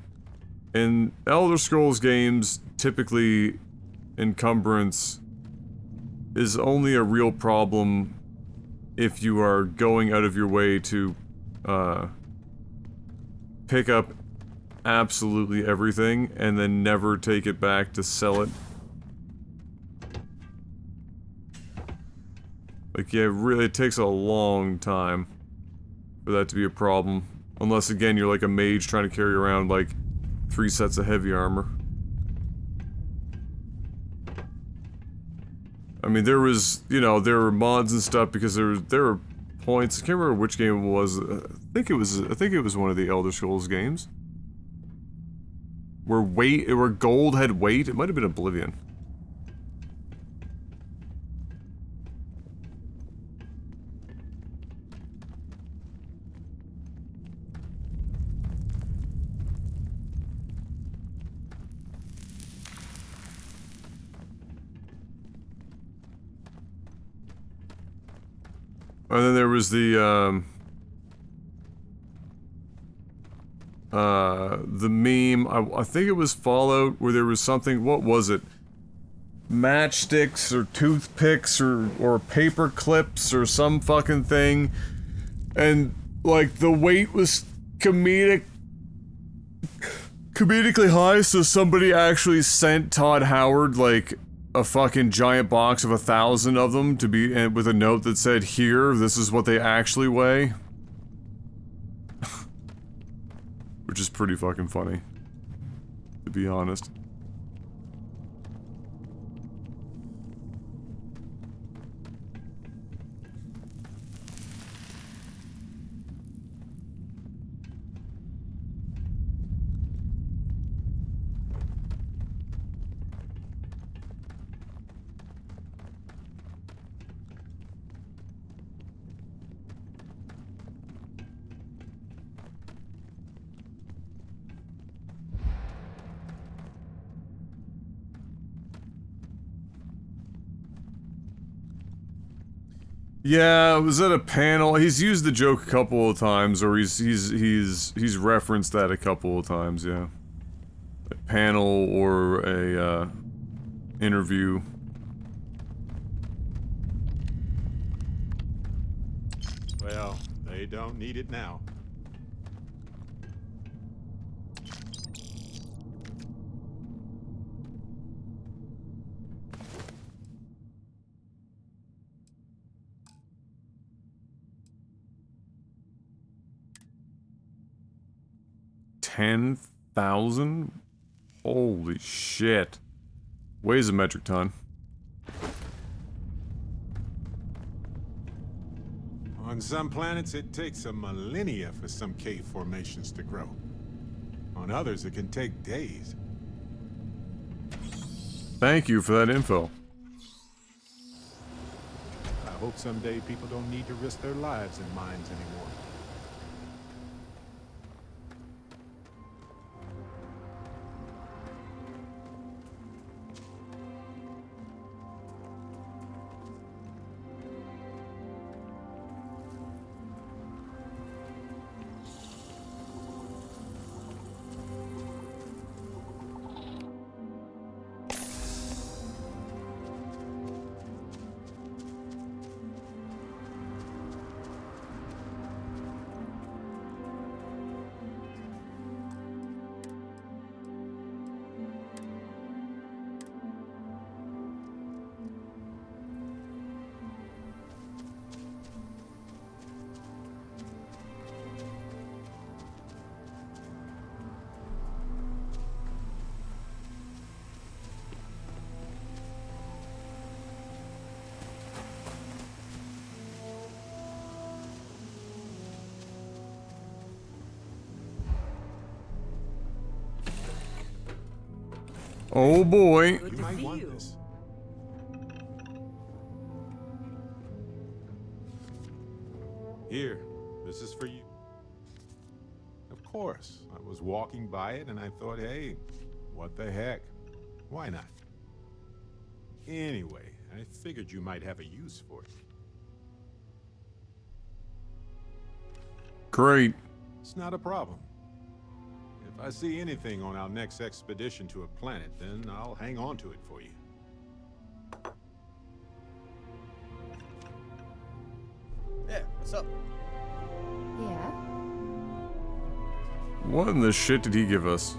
in Elder Scrolls games, typically encumbrance is only a real problem if you are going out of your way to pick up absolutely everything and then never take it back to sell it. Like, yeah, really, it takes a long time for that to be a problem. Unless, again, you're like a mage trying to carry around, like, 3 sets of heavy armor. I mean, there was, you know, there were mods and stuff because there were points. I can't remember which game it was. I think it was one of the Elder Scrolls games. Where gold had weight. It might have been Oblivion. And then there was the meme, I think it was Fallout, where there was something, what was it? Matchsticks or toothpicks or paper clips or some fucking thing. And, like, the weight was comedically high, so somebody actually sent Todd Howard, like, a fucking giant box of 1,000 of them to be, and with a note that said, "Here, this is what they actually weigh." Which is pretty fucking funny, to be honest. Yeah, I was at a panel. He's used the joke a couple of times, or he's referenced that a couple of times, yeah. A panel or a, interview. Well, they don't need it now. $10,000? Holy shit. Weighs a metric ton. On some planets, it takes a millennia for some cave formations to grow. On others, it can take days. Thank you for that info. I hope someday people don't need to risk their lives in mines anymore. Oh boy. You might want this. Here, this is for you. Of course, I was walking by it and I thought, hey, what the heck? Why not? Anyway, I figured you might have a use for it. Great. It's not a problem. If I see anything on our next expedition to a planet, then I'll hang on to it for you. Yeah, what's up? Yeah? What in the shit did he give us?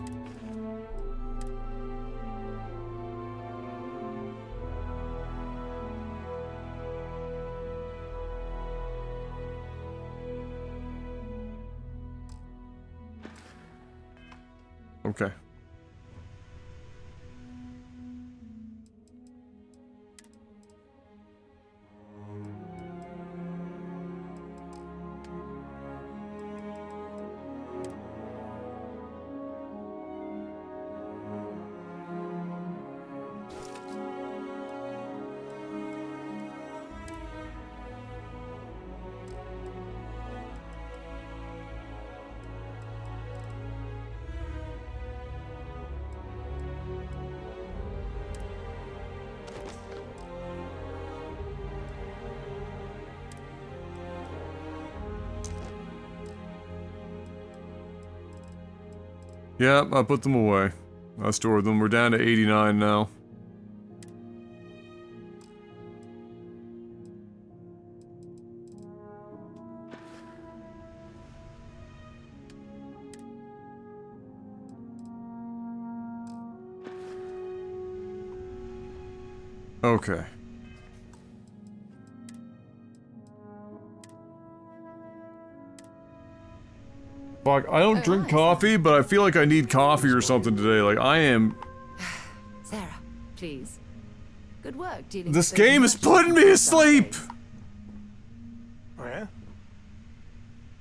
Okay. Yep, I put them away. I stored them. We're down to 89 now. Okay. Fuck, I don't drink coffee, but I feel like I need coffee or something today. Like, I am... Sarah, please. Good work dealing This with those game is merchants putting me to in sleep! Starfield. Oh yeah?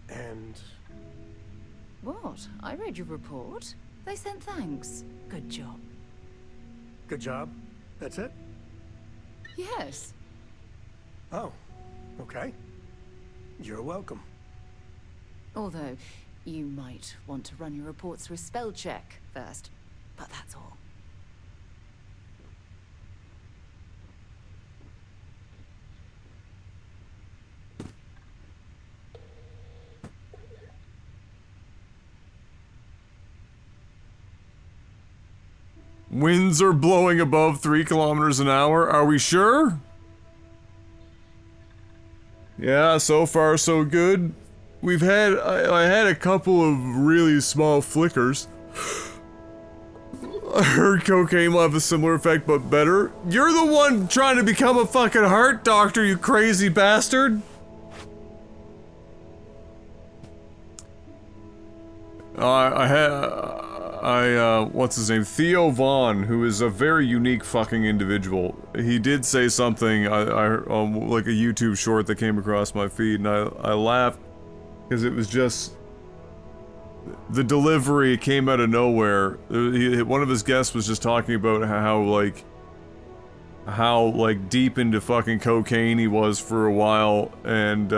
And... What? I read your report. They sent thanks. Good job. Good job? That's it? Yes. Oh, okay. You're welcome. Although, you might want to run your reports through a spell check first. But that's all. Winds are blowing above 3 kilometers an hour. Are we sure? Yeah, so far so good. We've had, I had a couple of really small flickers. I heard cocaine will have a similar effect, but better. You're the one trying to become a fucking heart doctor, you crazy bastard! What's his name? Theo Vaughn, who is a very unique fucking individual. He did say something, like a YouTube short that came across my feed, and I laughed, because it was just... The delivery came out of nowhere. One of his guests was just talking about how deep into fucking cocaine he was for a while, and,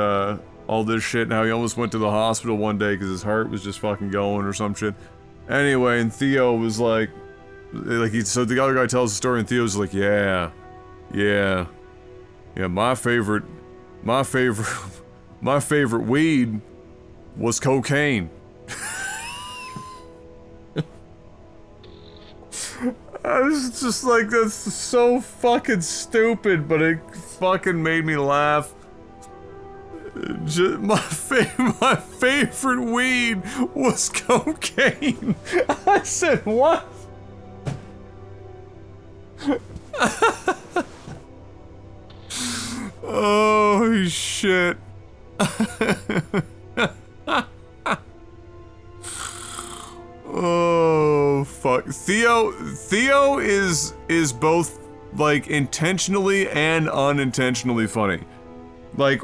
all this shit, and how he almost went to the hospital one day because his heart was just fucking going or some shit. Anyway, and Theo was so the other guy tells the story, and Theo's like, yeah, my favorite weed was cocaine. I was just like, that's so fucking stupid, but it fucking made me laugh. My favorite weed was cocaine. I said, what? Oh, shit. Oh, fuck. Theo is both, like, intentionally and unintentionally funny. Like,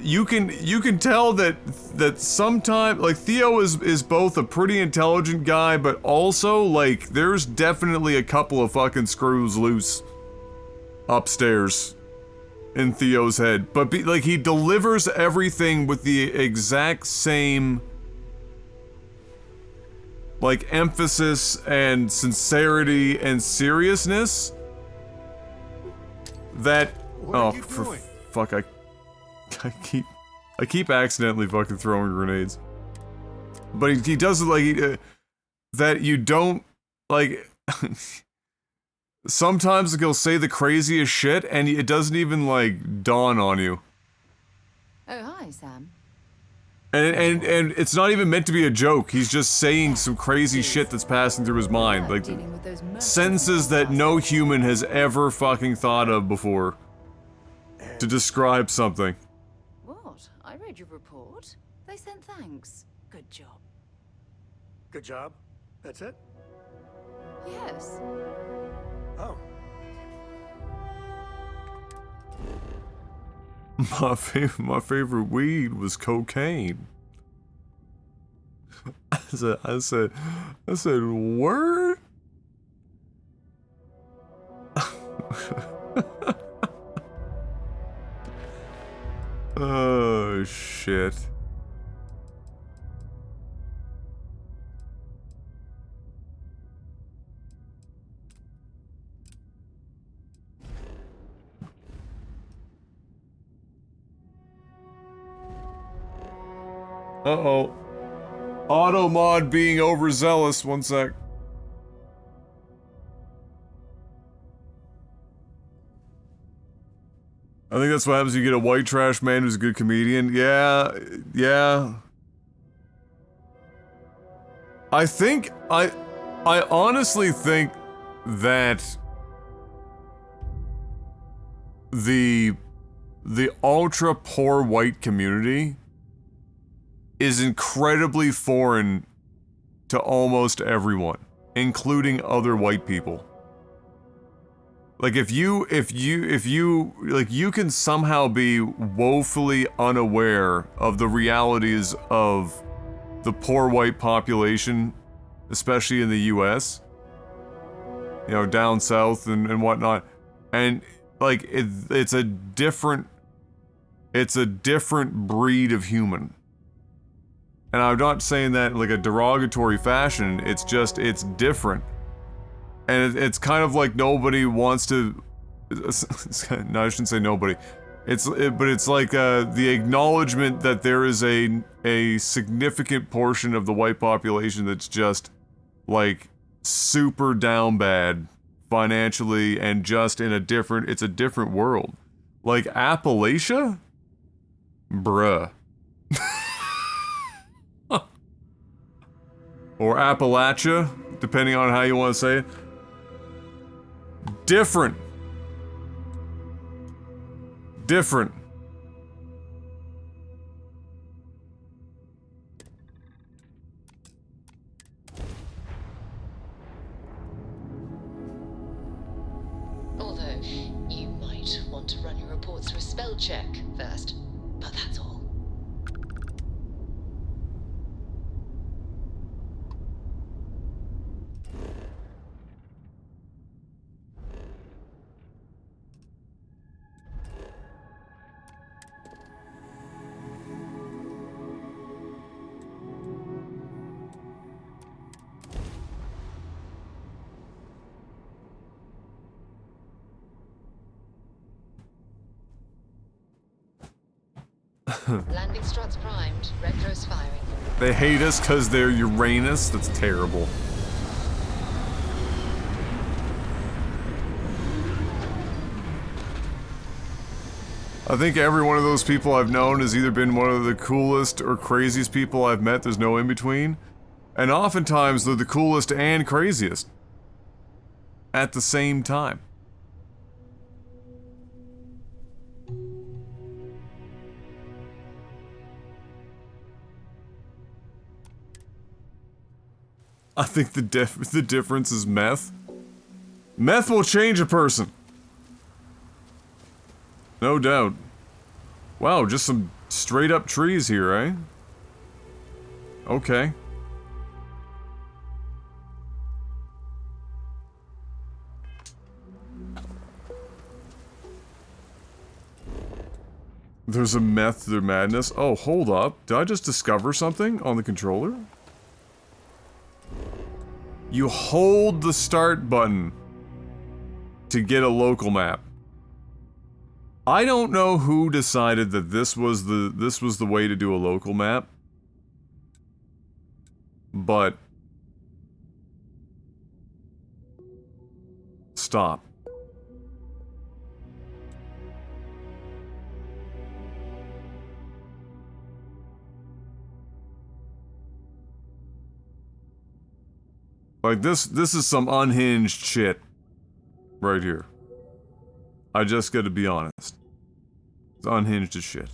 you can tell that sometimes, like, Theo is both a pretty intelligent guy, but also, like, there's definitely a couple of fucking screws loose upstairs in Theo's head. But, like, he delivers everything with the exact same, like, emphasis and sincerity and seriousness that... Oh, for fuck, I keep accidentally fucking throwing grenades. But he does it like, that you don't, like, sometimes he'll say the craziest shit and it doesn't even, like, dawn on you. Oh, hi, Sam. And it's not even meant to be a joke, he's just saying some crazy shit that's passing through his mind, like, sentences that no human has ever fucking thought of before to describe something. What? I read your report. They sent thanks. Good job. Good job? That's it? Yes. Oh. My favorite weed was cocaine. I said, word? Oh, shit. Uh-oh. Auto mod being overzealous. One sec. I think that's what happens. You get a white trash man who's a good comedian. Yeah, yeah. I honestly think that the ultra poor white community is incredibly foreign to almost everyone, including other white people. Like if you like you can somehow be woefully unaware of the realities of the poor white population, especially in the US, you know, down south and whatnot, and like it's a different breed of human. And I'm not saying that in like a derogatory fashion, it's just, it's different. And it's kind of like nobody wants to, no, I shouldn't say nobody. But it's like the acknowledgement that there is a significant portion of the white population that's just like super down bad financially and just in a different, it's a different world. Like Appalachia? Bruh. Or Appalachia, depending on how you want to say it. Different. Different. Although, you might want to run your reports through a spell check first, but that's all. Landing struts primed, retros firing. They hate us because they're Uranus? That's terrible. I think every one of those people I've known has either been one of the coolest or craziest people I've met, there's no in-between. And oftentimes they're the coolest and craziest. At the same time. I think the difference is meth. Meth will change a person. No doubt. Wow, just some straight up trees here, eh? Okay. There's a meth to their madness. Oh, hold up. Did I just discover something on the controller? You hold the start button to get a local map. I don't know who decided that this was the way to do a local map. But stop. Like this is some unhinged shit right here. I just gotta be honest. It's unhinged as shit.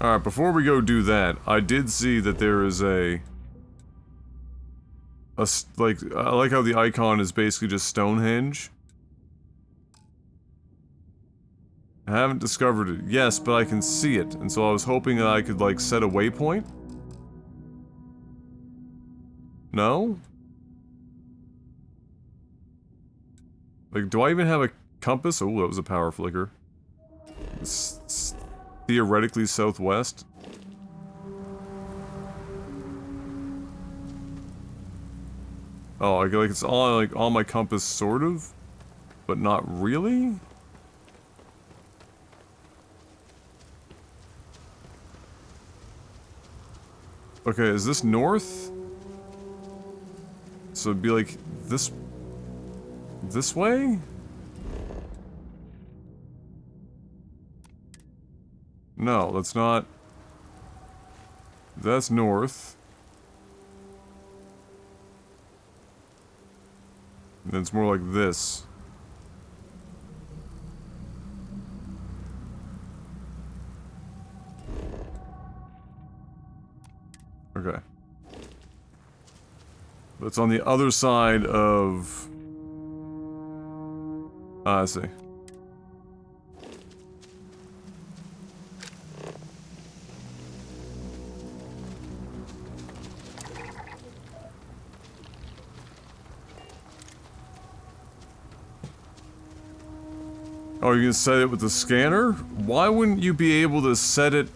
Alright, before we go do that, I did see that there is I like how the icon is basically just Stonehenge. I haven't discovered it. Yes, but I can see it, and so I was hoping that I could, like, set a waypoint? No? Like, do I even have a compass? Oh, that was a power flicker. theoretically southwest. Oh, I feel like it's all like on my compass, sort of, but not really. Okay, is this north? So it'd be like this way? No, that's not. That's north. And then it's more like this. Okay. It's on the other side of... Ah, I see. Oh, you can set it with the scanner? Why wouldn't you be able to set it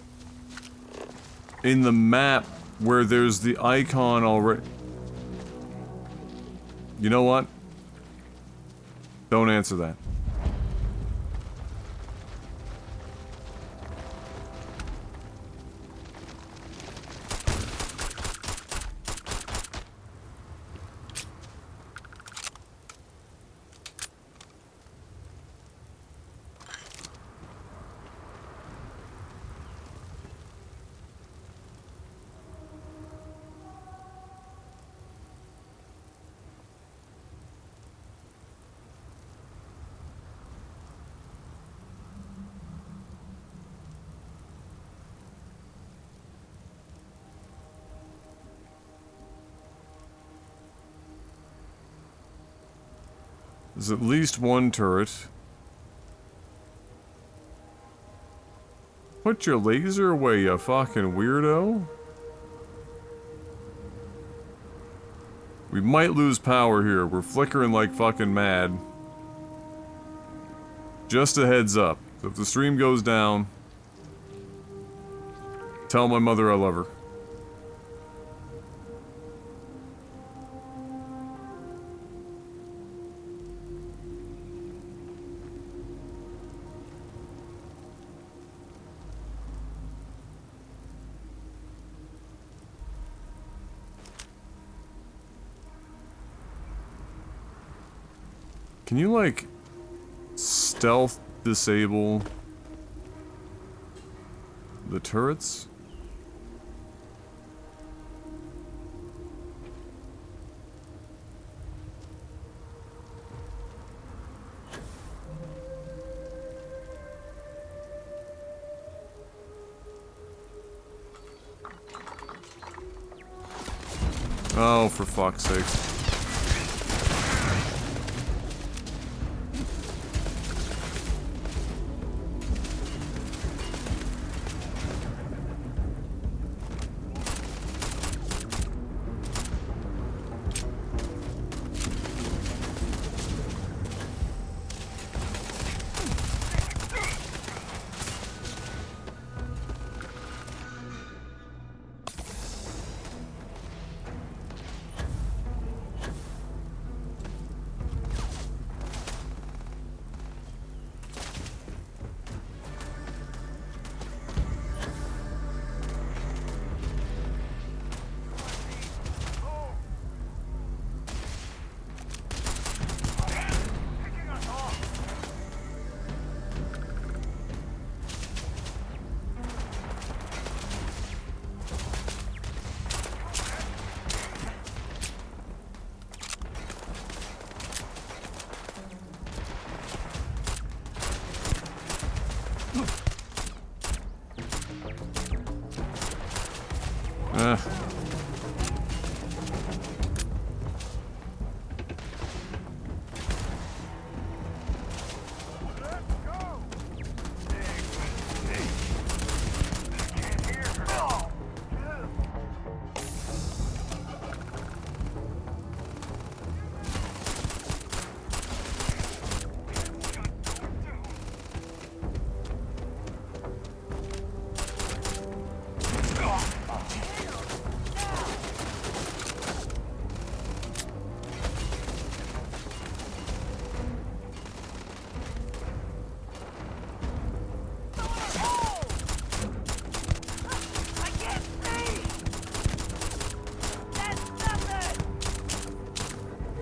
in the map where there's the icon already? You know what? Don't answer that. There's at least one turret. Put your laser away, you fucking weirdo. We might lose power here. We're flickering like fucking mad. Just a heads up. So if the stream goes down, tell my mother I love her. Can you, like, stealth disable the turrets? Oh, for fuck's sakes.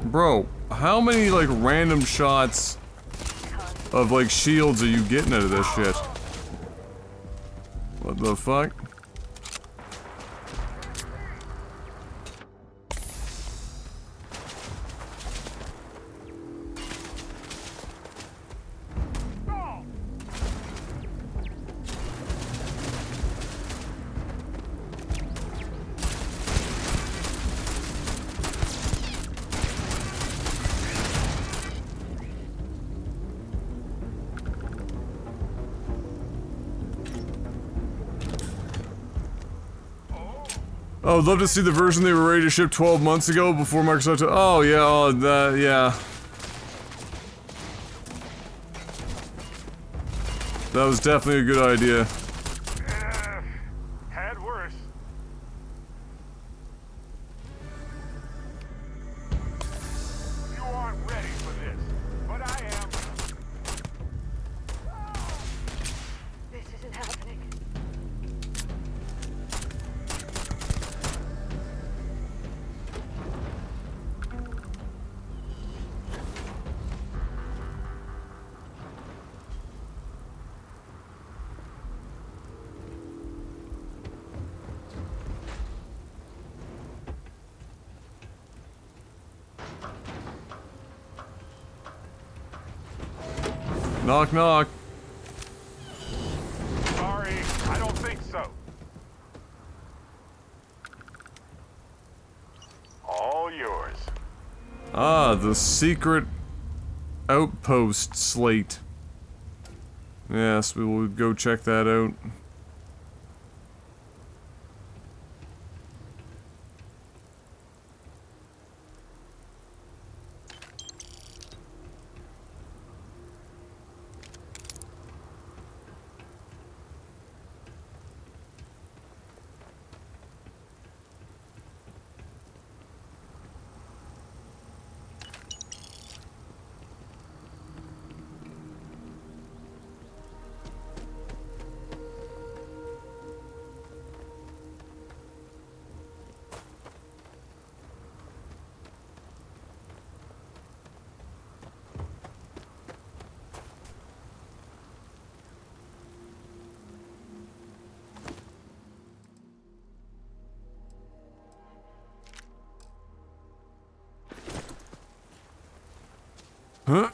Bro, how many, like, random shots of, like, shields are you getting out of this shit? What the fuck? I would love to see the version they were ready to ship 12 months ago before Microsoft. Oh yeah, oh, that yeah. That was definitely a good idea. Had worse. You aren't ready for this, but I am. This isn't happening. Knock knock. Sorry, I don't think so. All yours. Ah, the secret outpost slate. Yes, we will go check that out. Huh?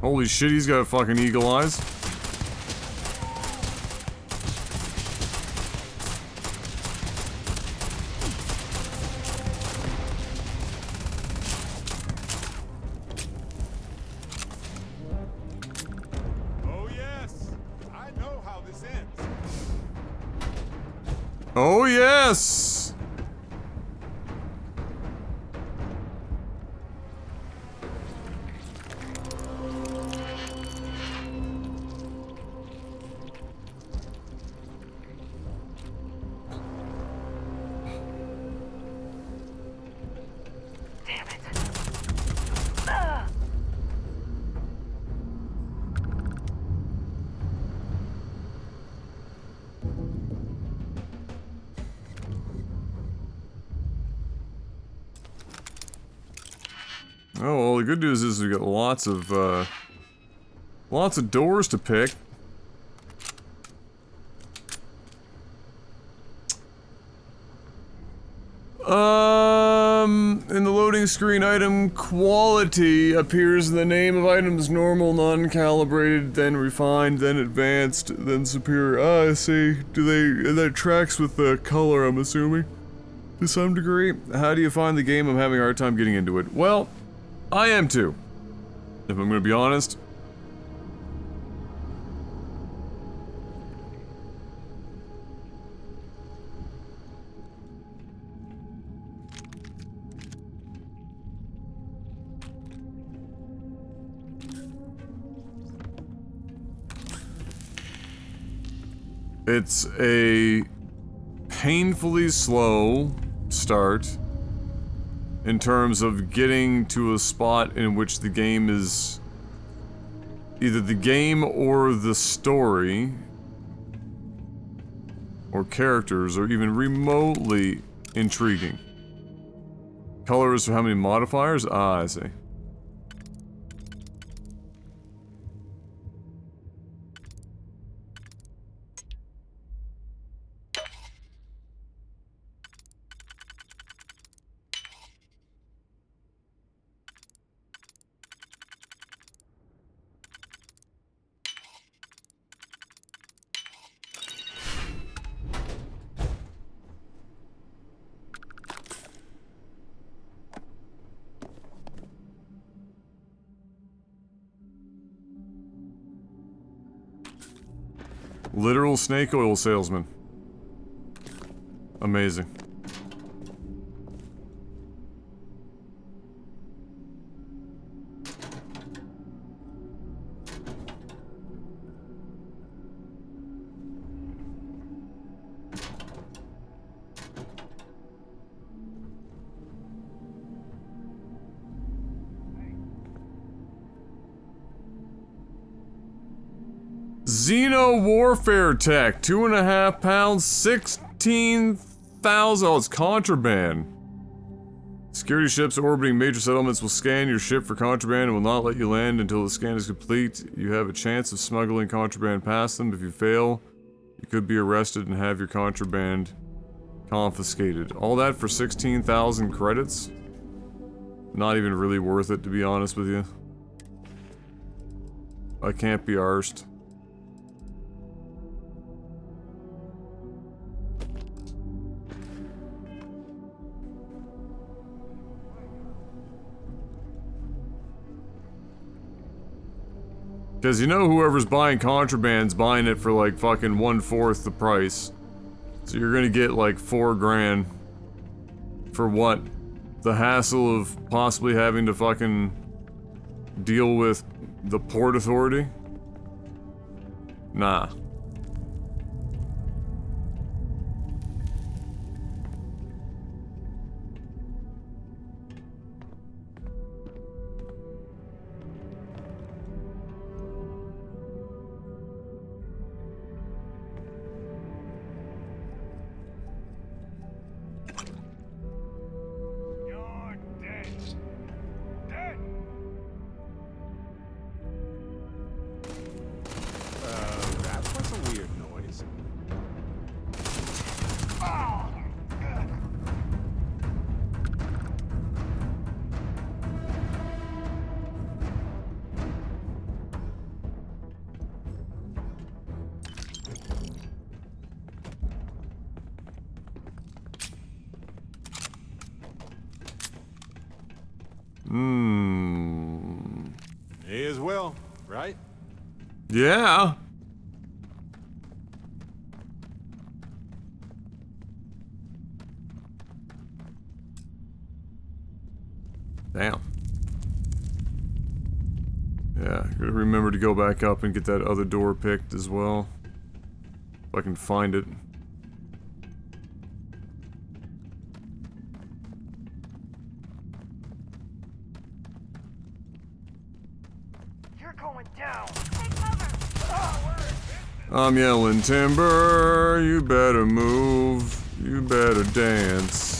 Holy shit, he's got fucking eagle eyes. Oh yes, I know how this ends. Oh yes! Oh, well, the good news is we got lots of doors to pick. in the loading screen, item quality appears in the name of items: normal, non-calibrated, then refined, then advanced, then superior. Ah, I see. That tracks with the color, I'm assuming, to some degree. How do you find the game? I'm having a hard time getting into it. Well, I am too, if I'm gonna be honest. It's a painfully slow start in terms of getting to a spot in which the game is either the game or the story or characters are even remotely intriguing. Colors for how many modifiers? Ah, I see. Literal snake oil salesman. Amazing. Xeno Warfare Tech, 2.5 pounds, 16,000. Oh, it's contraband. Security ships orbiting major settlements will scan your ship for contraband and will not let you land until the scan is complete. You have a chance of smuggling contraband past them. If you fail, you could be arrested and have your contraband confiscated. All that for 16,000 credits? Not even really worth it, to be honest with you. I can't be arsed. Because you know whoever's buying contraband's buying it for like fucking 1/4 the price. So you're gonna get like 4 grand. For what? The hassle of possibly having to fucking deal with the Port Authority? Nah. That's a weird noise. May as well, right? Yeah. Damn. Yeah, gotta remember to go back up and get that other door picked as well. If I can find it. You're going down. Take cover. I'm yelling timber, you better move, you better dance.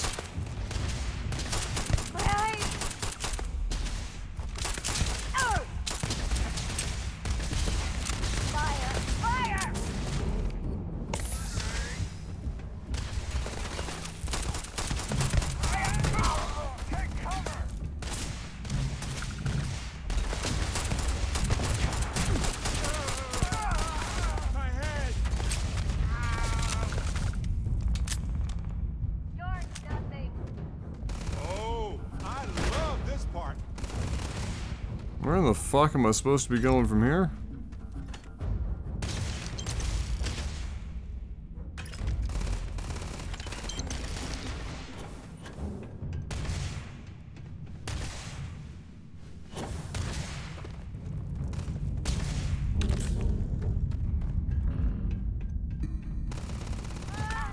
Where the fuck am I supposed to be going from here?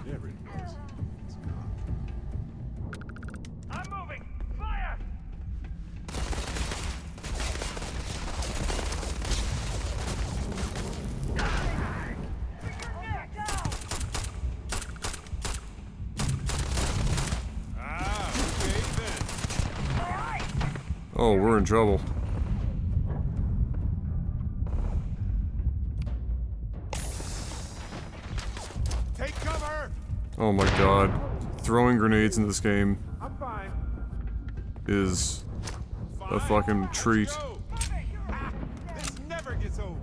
There it is. It's gone. I'm moving! Fire! Oh, we're in trouble. Take cover! Oh my god. Throwing grenades in this game I'm fine. is a fucking treat. This never gets old.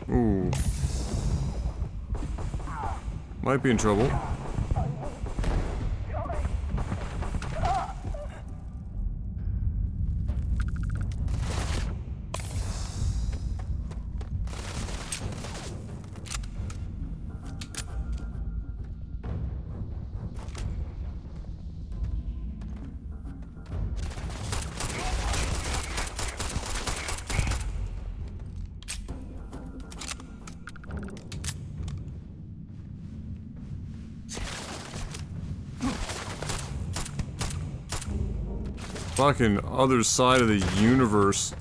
Ooh. Might be in trouble. Fucking other side of the universe.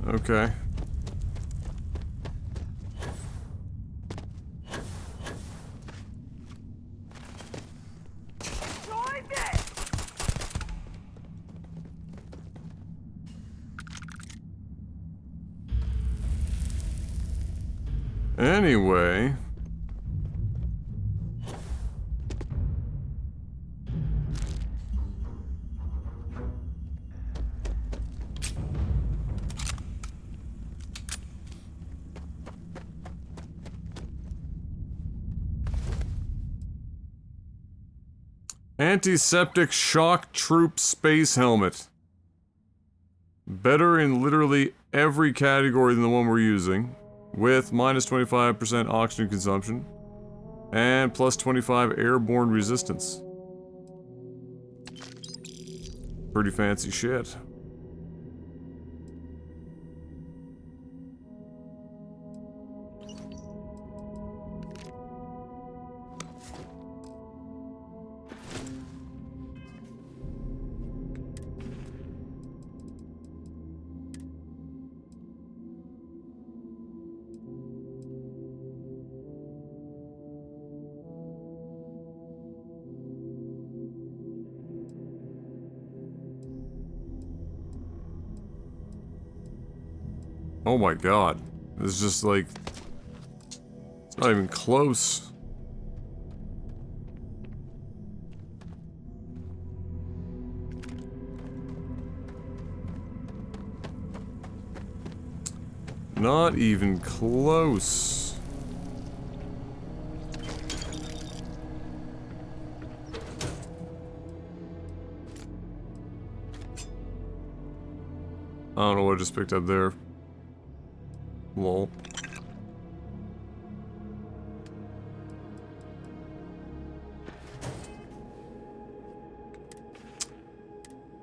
Okay. Anyway. Antiseptic shock troop space helmet. Better in literally every category than the one we're using. With minus 25% oxygen consumption. And plus 25 airborne resistance. Pretty fancy shit. Oh my god. It's just like... It's not even close. Not even close. I don't know what I just picked up there. Lol.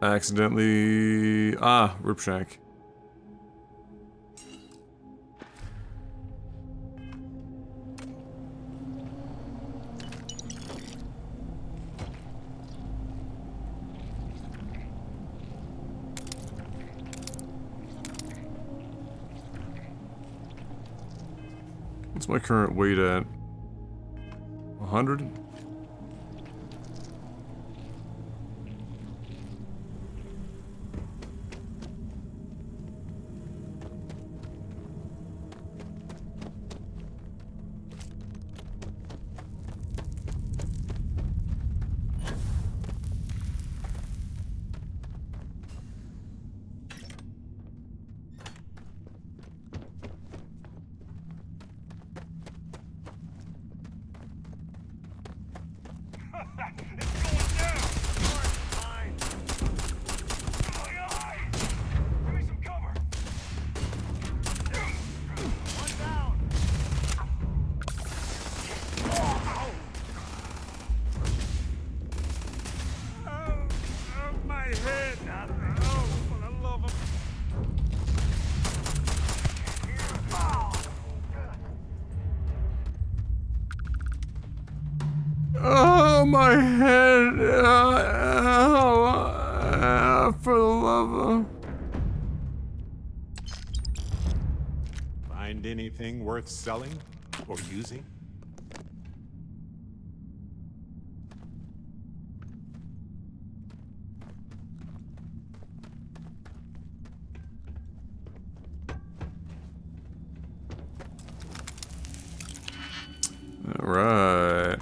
Accidentally... Ah, Ripshank. What's my current weight at? 100? Oh, my head. For the love of... Find anything worth selling or using? All right.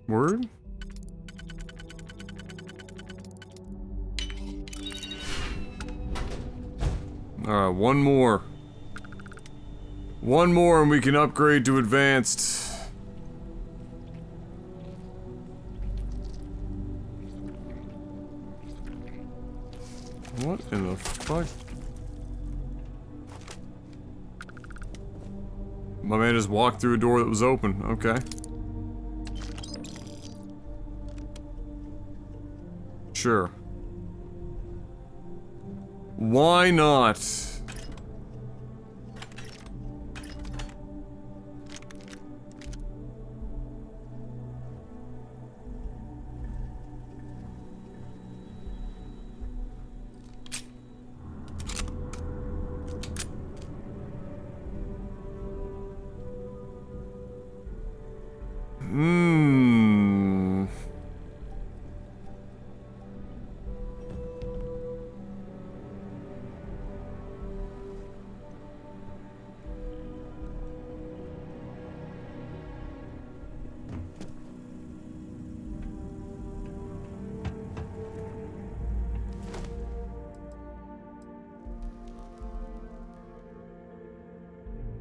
Word? Alright, one more. One more and we can upgrade to advanced. What in the fuck? My man just walked through a door that was open. Okay. Sure. Why not?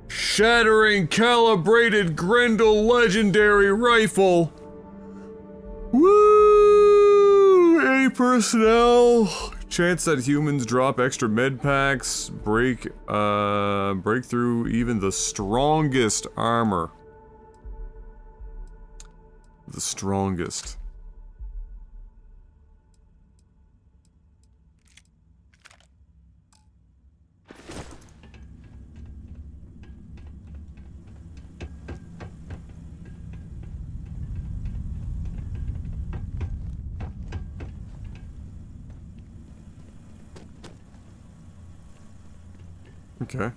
Shattering calibrated Grendel legendary rifle. Woo! Any personnel. Chance that humans drop extra med packs. Break through even the strongest armor. The strongest. Okay.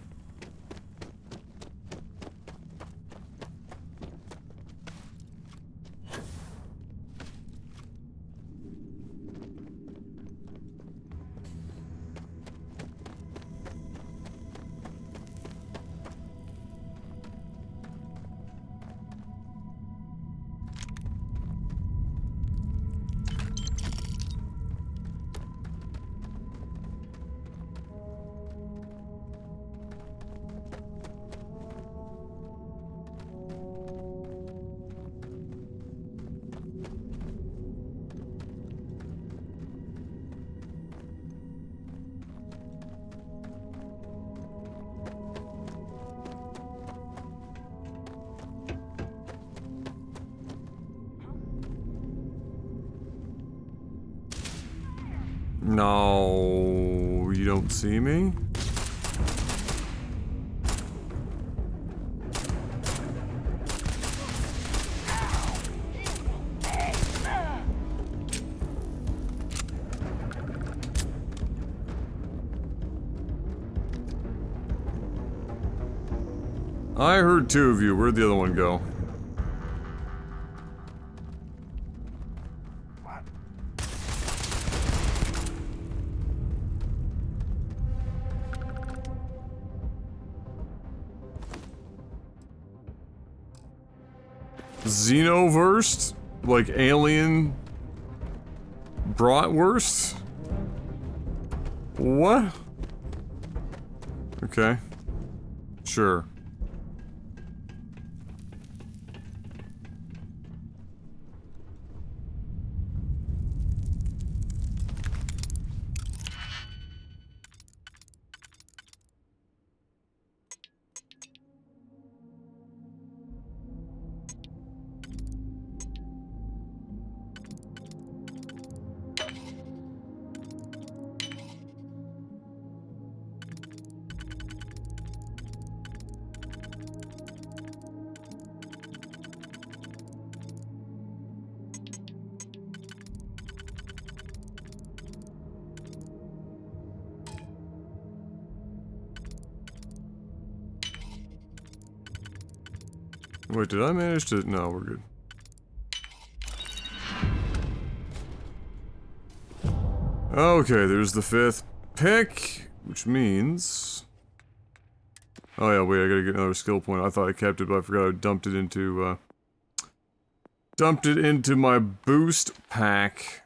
No, you don't see me? I heard two of you. Where'd the other one go? Xenoverse? Like alien bratwurst? What? Okay. Sure. Wait, did I manage to... No, we're good. Okay, there's the 5th pick, which means... Oh yeah, wait, I gotta get another skill point. I thought I kept it, but I forgot I dumped it into, my boost pack.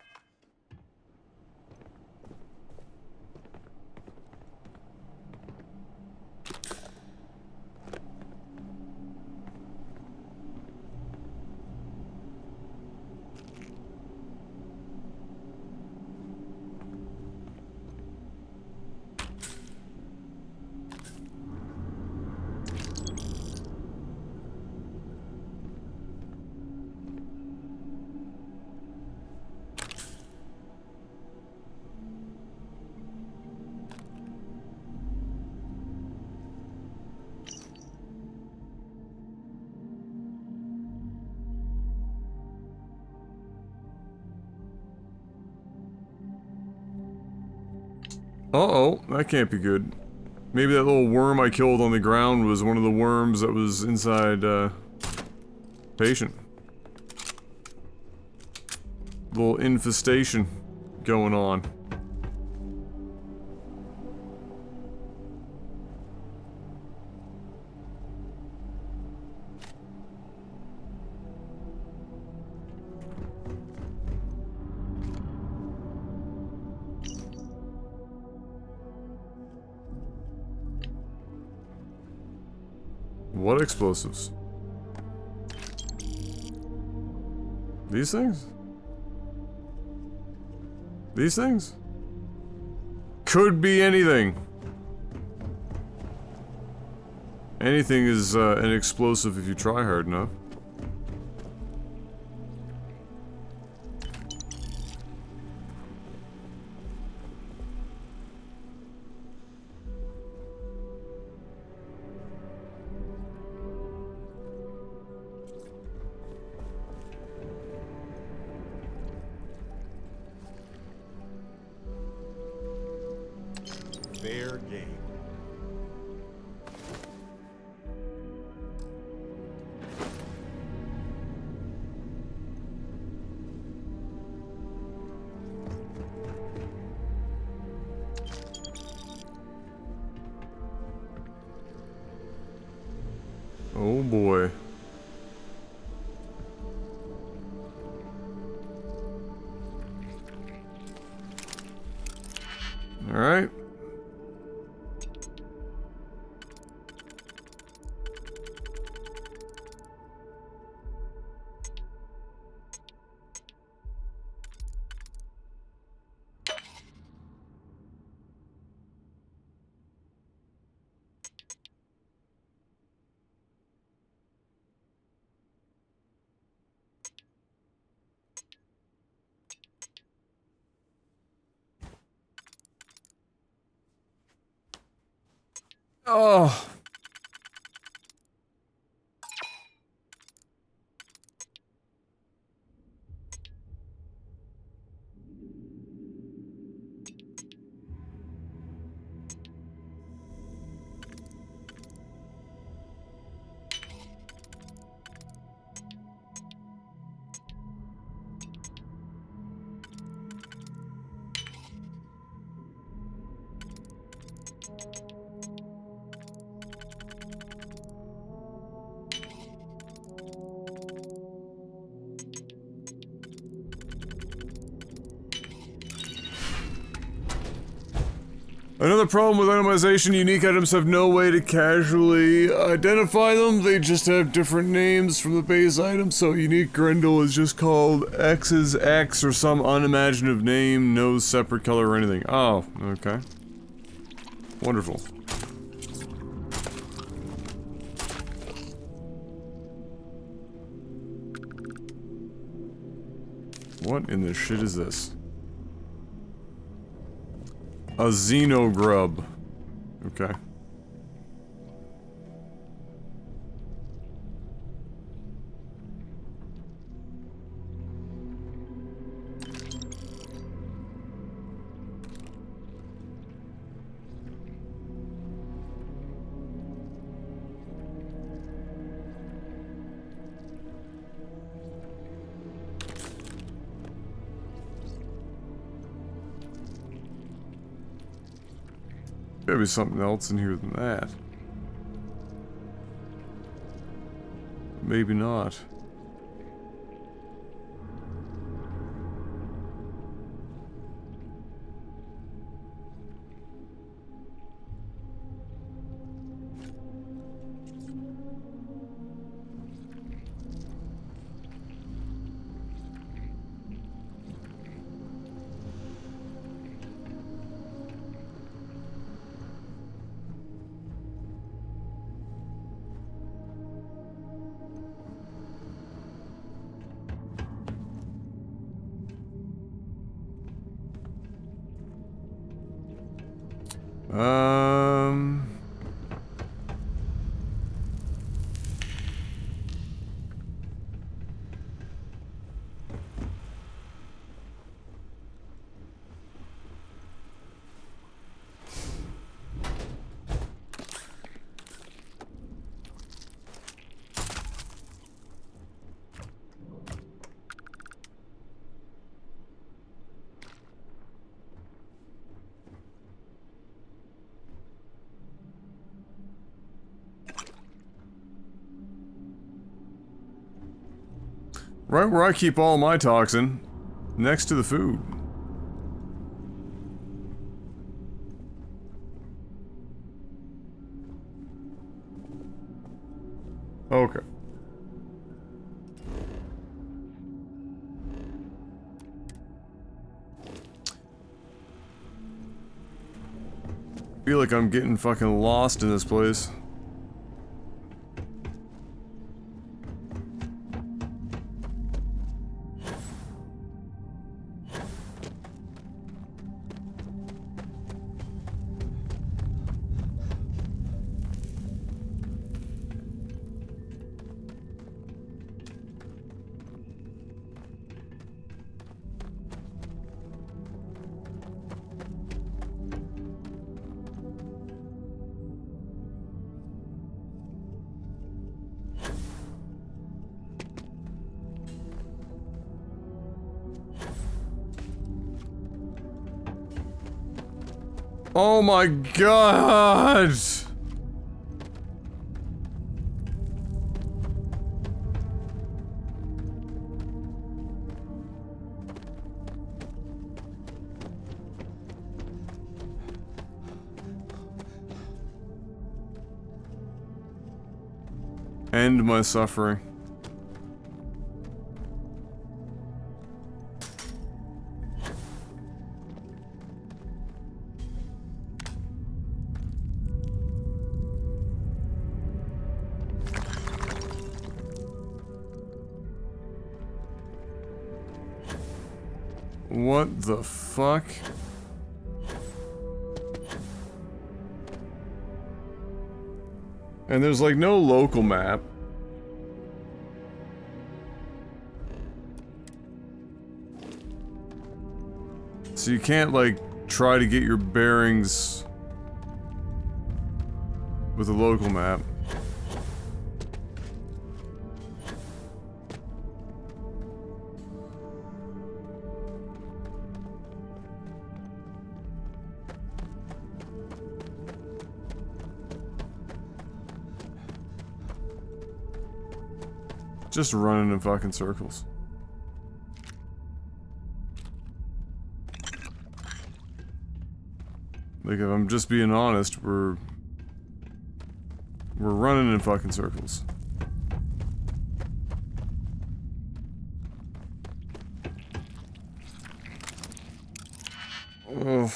Uh-oh, that can't be good. Maybe that little worm I killed on the ground was one of the worms that was inside, patient. Little infestation going on. What explosives? These things? These things? Could be anything. Anything is an explosive if you try hard enough. Fair game. Oh boy. All right. Oh. Another problem with itemization, unique items have no way to casually identify them. They just have different names from the base item, so unique Grendel is just called X's X or some unimaginative name, no separate color or anything. Oh, okay. Wonderful. What in the shit is this? A xenogrub. Okay. Gotta be something else in here than that. Maybe not. Right where I keep all my toxin, next to the food. Okay. Feel like I'm getting fucking lost in this place. Oh my god! End my suffering. What the fuck? And there's like no local map. So you can't like try to get your bearings with a local map. Just running in fucking circles. Like, if I'm just being honest, we're running in fucking circles. Ugh.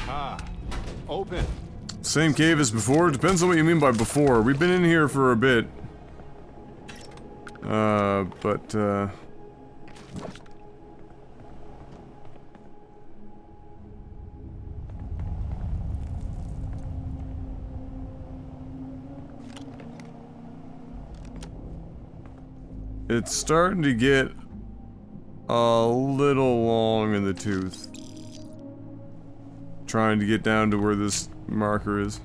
Ah, open. Same cave as before? Depends on what you mean by before. We've been in here for a bit. It's starting to get a little long in the tooth. Trying to get down to where this marker is.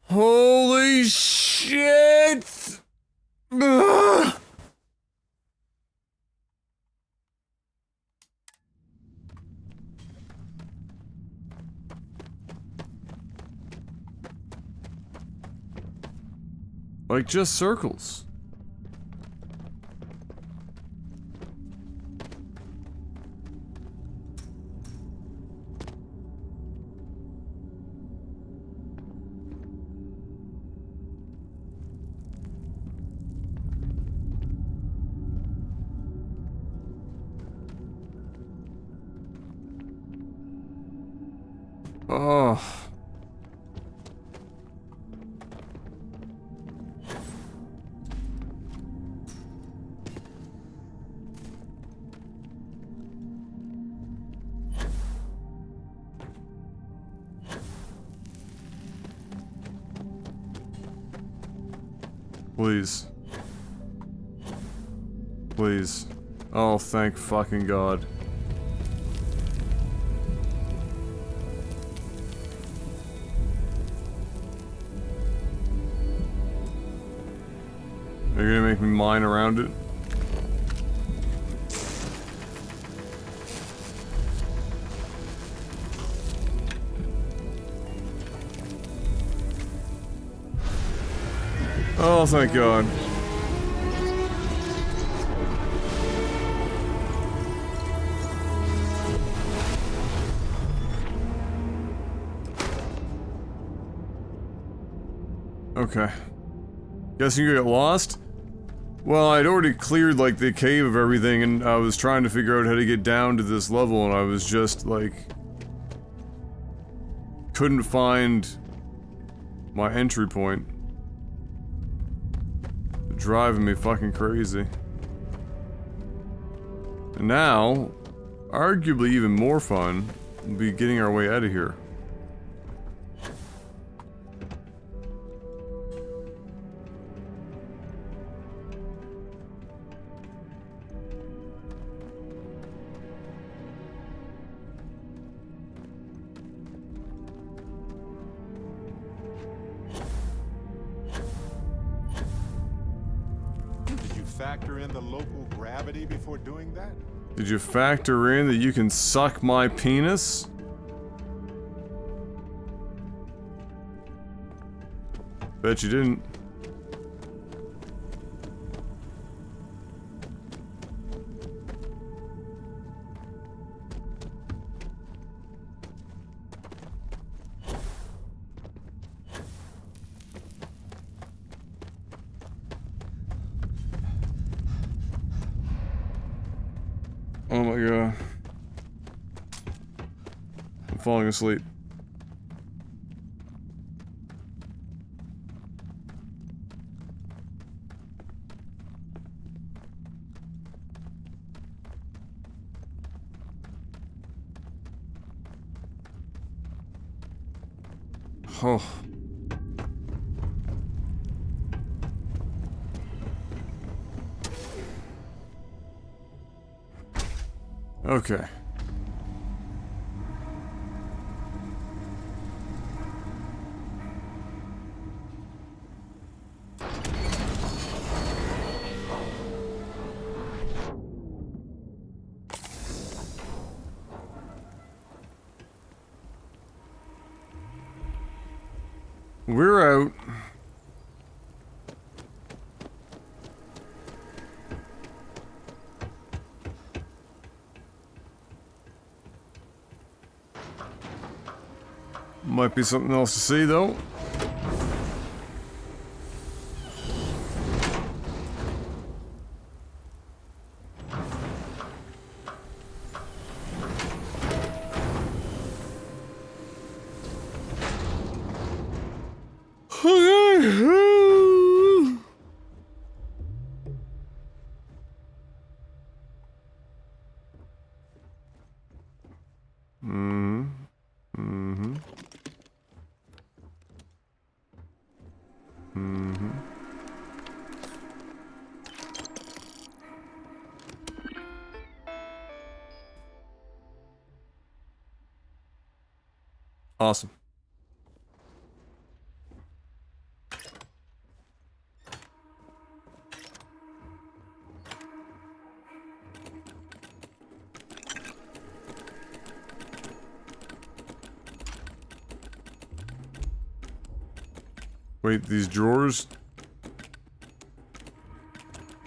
Holy shit! Ugh. Like just circles. Oh. Please. Please. Oh, thank fucking God. Are you gonna make me mine around it? Oh, thank God. Okay. Guessing you get lost? Well, I'd already cleared, like, the cave of everything, and I was trying to figure out how to get down to this level, and I was just, like... couldn't find... my entry point. Driving me fucking crazy. And now, arguably even more fun, will be getting our way out of here. Factor in the local gravity before doing that? Did you factor in that you can suck my penis? Bet you didn't. Oh my God. I'm falling asleep. Oh. Okay. We're out. Might be something else to see, though. Awesome. Wait, these drawers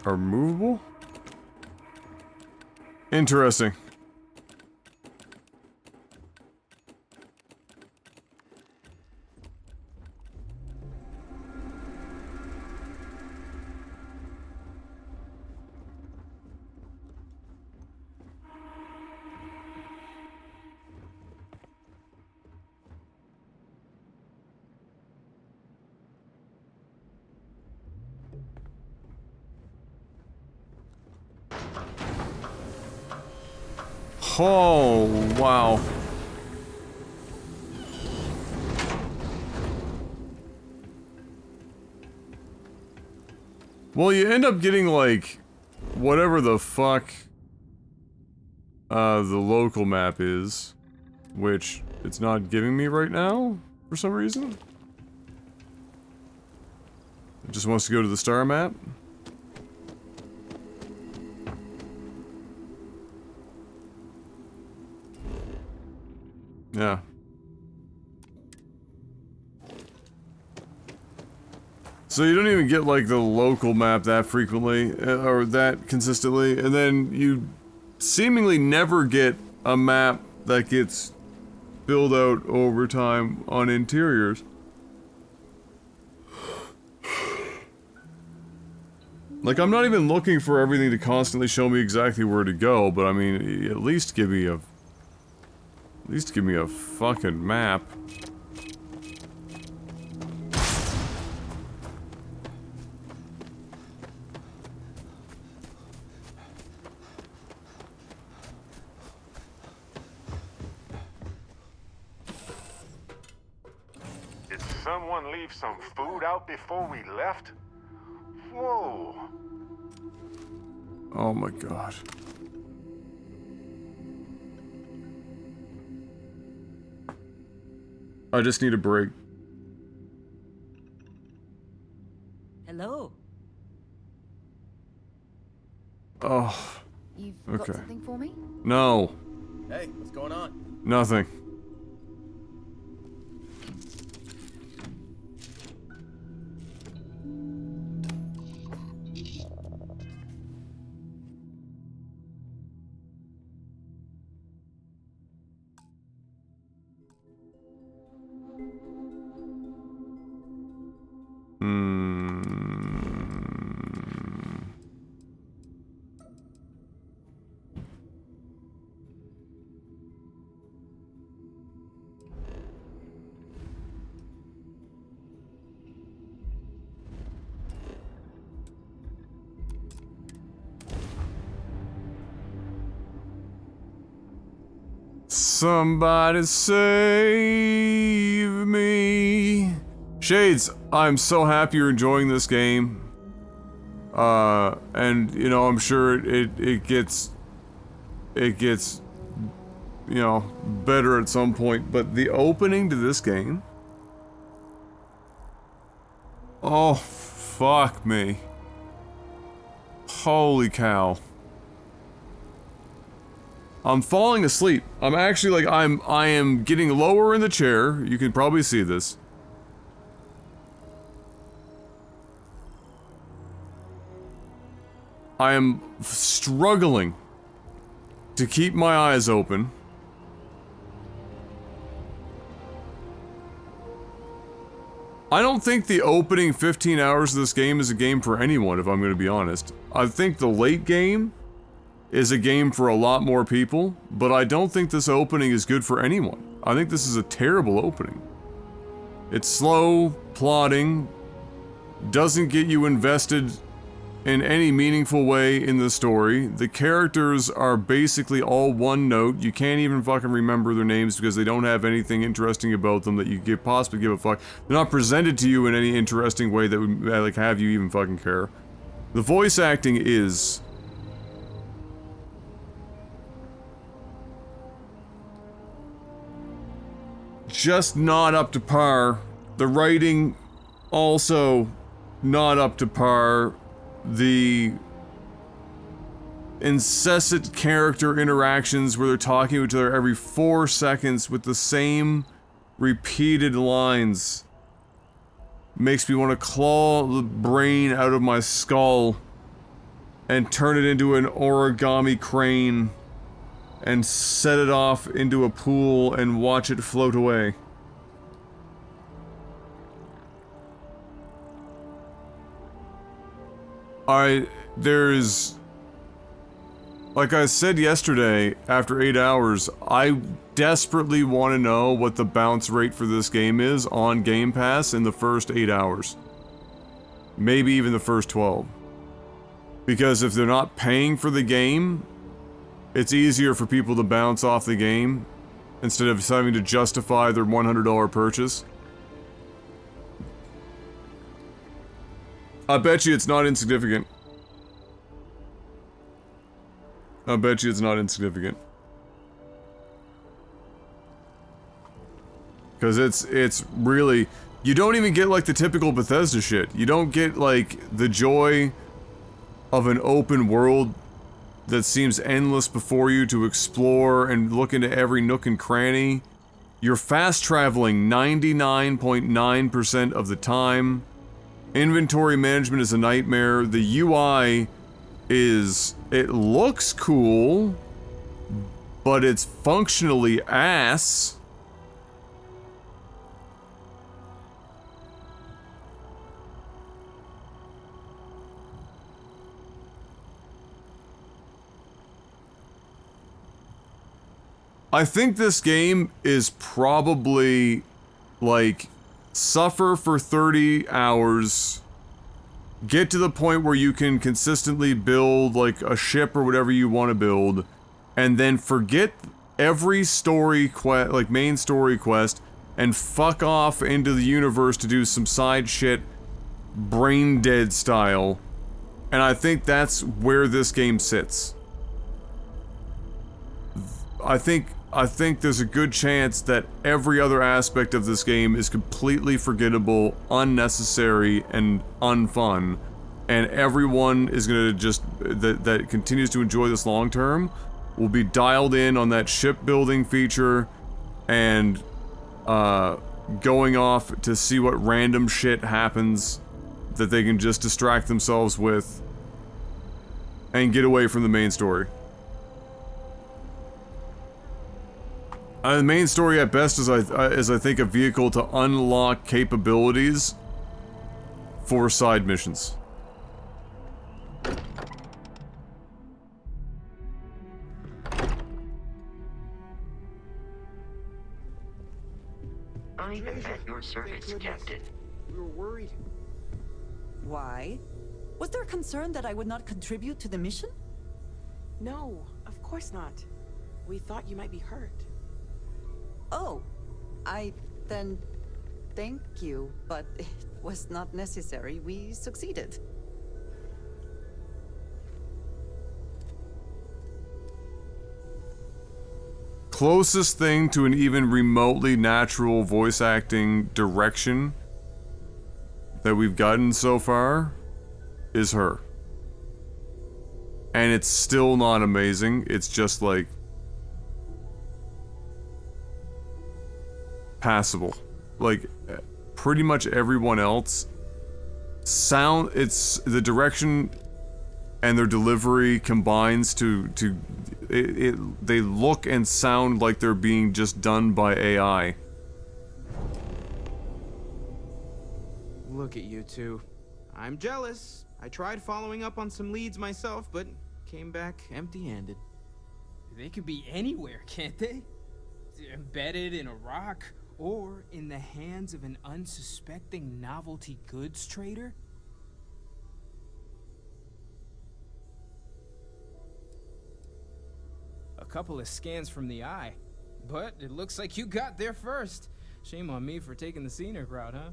are movable? Interesting. Oh, wow. Well, you end up getting, like, whatever the fuck, the local map is, which it's not giving me right now, for some reason. It just wants to go to the star map. Yeah. So you don't even get, like, the local map that frequently, or that consistently, and then you seemingly never get a map that gets filled out over time on interiors. Like, I'm not even looking for everything to constantly show me exactly where to go, but I mean, at least give me a fucking map. Did someone leave some food out before we left? Whoa. Oh my god. I just need a break. Hello. Oh. You've Okay. got something for me? No. Hey, what's going on? Nothing. Somebody save me. Shades, I'm so happy you're enjoying this game. And, you know, I'm sure it gets, you know, better at some point, but the opening to this game... Oh, fuck me. Holy cow. I'm falling asleep. I'm actually like, I am getting lower in the chair. You can probably see this. I am struggling to keep my eyes open. I don't think the opening 15 hours of this game is a game for anyone, if I'm going to be honest. I think the late game is a game for a lot more people, but I don't think this opening is good for anyone. I think this is a terrible opening. It's slow, plodding, doesn't get you invested in any meaningful way in the story. The characters are basically all one note. You can't even fucking remember their names because they don't have anything interesting about them that you could possibly give a fuck. They're not presented to you in any interesting way that would like have you even fucking care. The voice acting is just not up to par. The writing also not up to par. The incessant character interactions where they're talking to each other every 4 seconds with the same repeated lines makes me want to claw the brain out of my skull and turn it into an origami crane and set it off into a pool and watch it float away. There's... Like I said yesterday, after 8 hours, I desperately want to know what the bounce rate for this game is on Game Pass in the first 8 hours. Maybe even the first 12. Because if they're not paying for the game, it's easier for people to bounce off the game instead of having to justify their $100 purchase. I bet you it's not insignificant. I bet you it's not insignificant. Because it's really... You don't even get like the typical Bethesda shit. You don't get like the joy of an open world that seems endless before you to explore and look into every nook and cranny. You're fast traveling 99.9% of the time. Inventory management is a nightmare. The UI is... It looks cool, but it's functionally ass. I think this game is probably, like, suffer for 30 hours, get to the point where you can consistently build, like, a ship or whatever you want to build, and then forget every story quest, like, main story quest, and fuck off into the universe to do some side shit, brain dead style. And I think that's where this game sits. I think there's a good chance that every other aspect of this game is completely forgettable, unnecessary, and unfun. And everyone is gonna just, that continues to enjoy this long term, will be dialed in on that shipbuilding feature, and, going off to see what random shit happens that they can just distract themselves with, and get away from the main story. The main story at best is I think a vehicle to unlock capabilities for side missions. I am at your service, Captain. We were worried. Why? Was there a concern that I would not contribute to the mission? No, of course not. We thought you might be hurt. Oh, then thank you, but it was not necessary. We succeeded. Closest thing to an even remotely natural voice acting direction that we've gotten so far is her. And it's still not amazing. It's just like passable. Like pretty much everyone else it's the direction and their delivery combines to they look and sound like they're being just done by AI. Look at you two. I'm jealous. I tried following up on some leads myself, but came back empty-handed. They could be anywhere, can't they? Embedded in a rock, or in the hands of an unsuspecting novelty goods trader? A couple of scans from the eye, but it looks like you got there first. Shame on me for taking the scenic route, huh?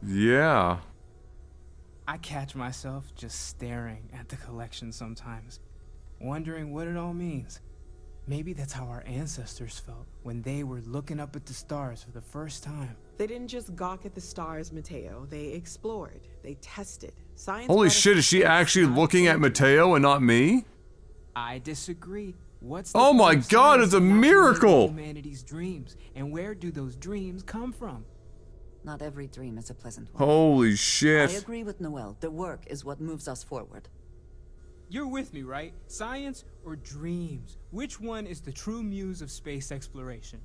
Yeah. I catch myself just staring at the collection sometimes, wondering what it all means. Maybe that's how our ancestors felt when they were looking up at the stars for the first time. They didn't just gawk at the stars, Mateo. They explored. They tested. Science. Holy shit, is she actually looking at Mateo and not me? I disagree. What's the oh my point of god, science it's a if not to live miracle! Humanity's dreams, and where do those dreams come from? Not every dream is a pleasant one. Holy shit. I agree with Noel. The work is what moves us forward. You're with me, right? Science or dreams? Which one is the true muse of space exploration?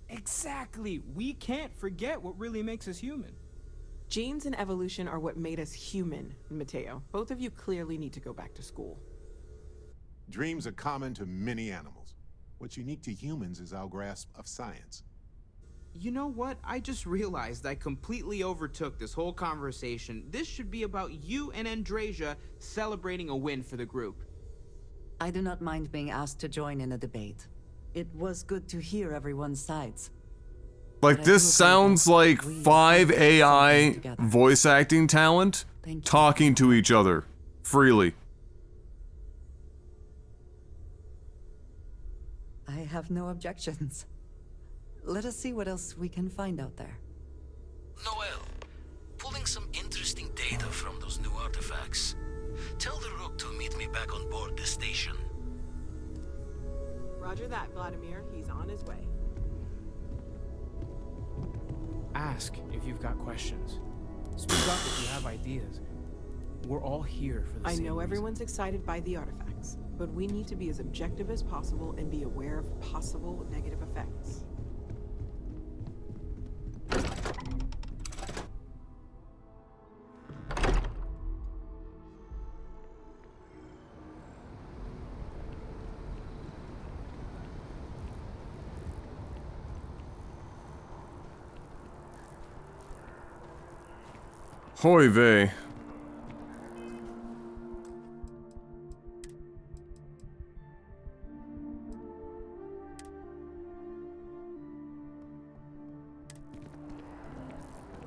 Exactly. We can't forget what really makes us human. Genes and evolution are what made us human, Mateo. Both of you clearly need to go back to school. Dreams are common to many animals. What's unique to humans is our grasp of science. You know what? I just realized I completely overtook this whole conversation. This should be about you and Andrasia celebrating a win for the group. I do not mind being asked to join in a debate. It was good to hear everyone's sides. Like, this sounds like 5 AI voice acting talent talking to each other freely. I have no objections. Let us see what else we can find out there. Noel, pulling some interesting data from those new artifacts. Tell the Rook to meet me back on board the station. Roger that, Vladimir. He's on his way. Ask if you've got questions. Speak up if you have ideas. We're all here for the I same know reason. everyone's excited by the artifacts, but we need to be as objective as possible and be aware of possible negative effects. Hoy vey.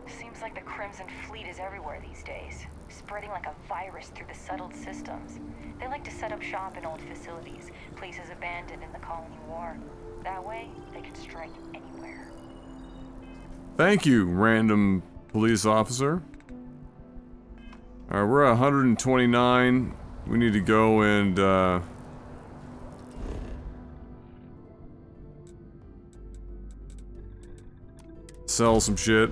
Seems like the Crimson Fleet is everywhere these days, spreading like a virus through the settled systems. They like to set up shop in old facilities, places abandoned in the colony war. That way, they can strike anywhere. Thank you, random police officer. Alright, we're at 129. We need to go and, sell some shit.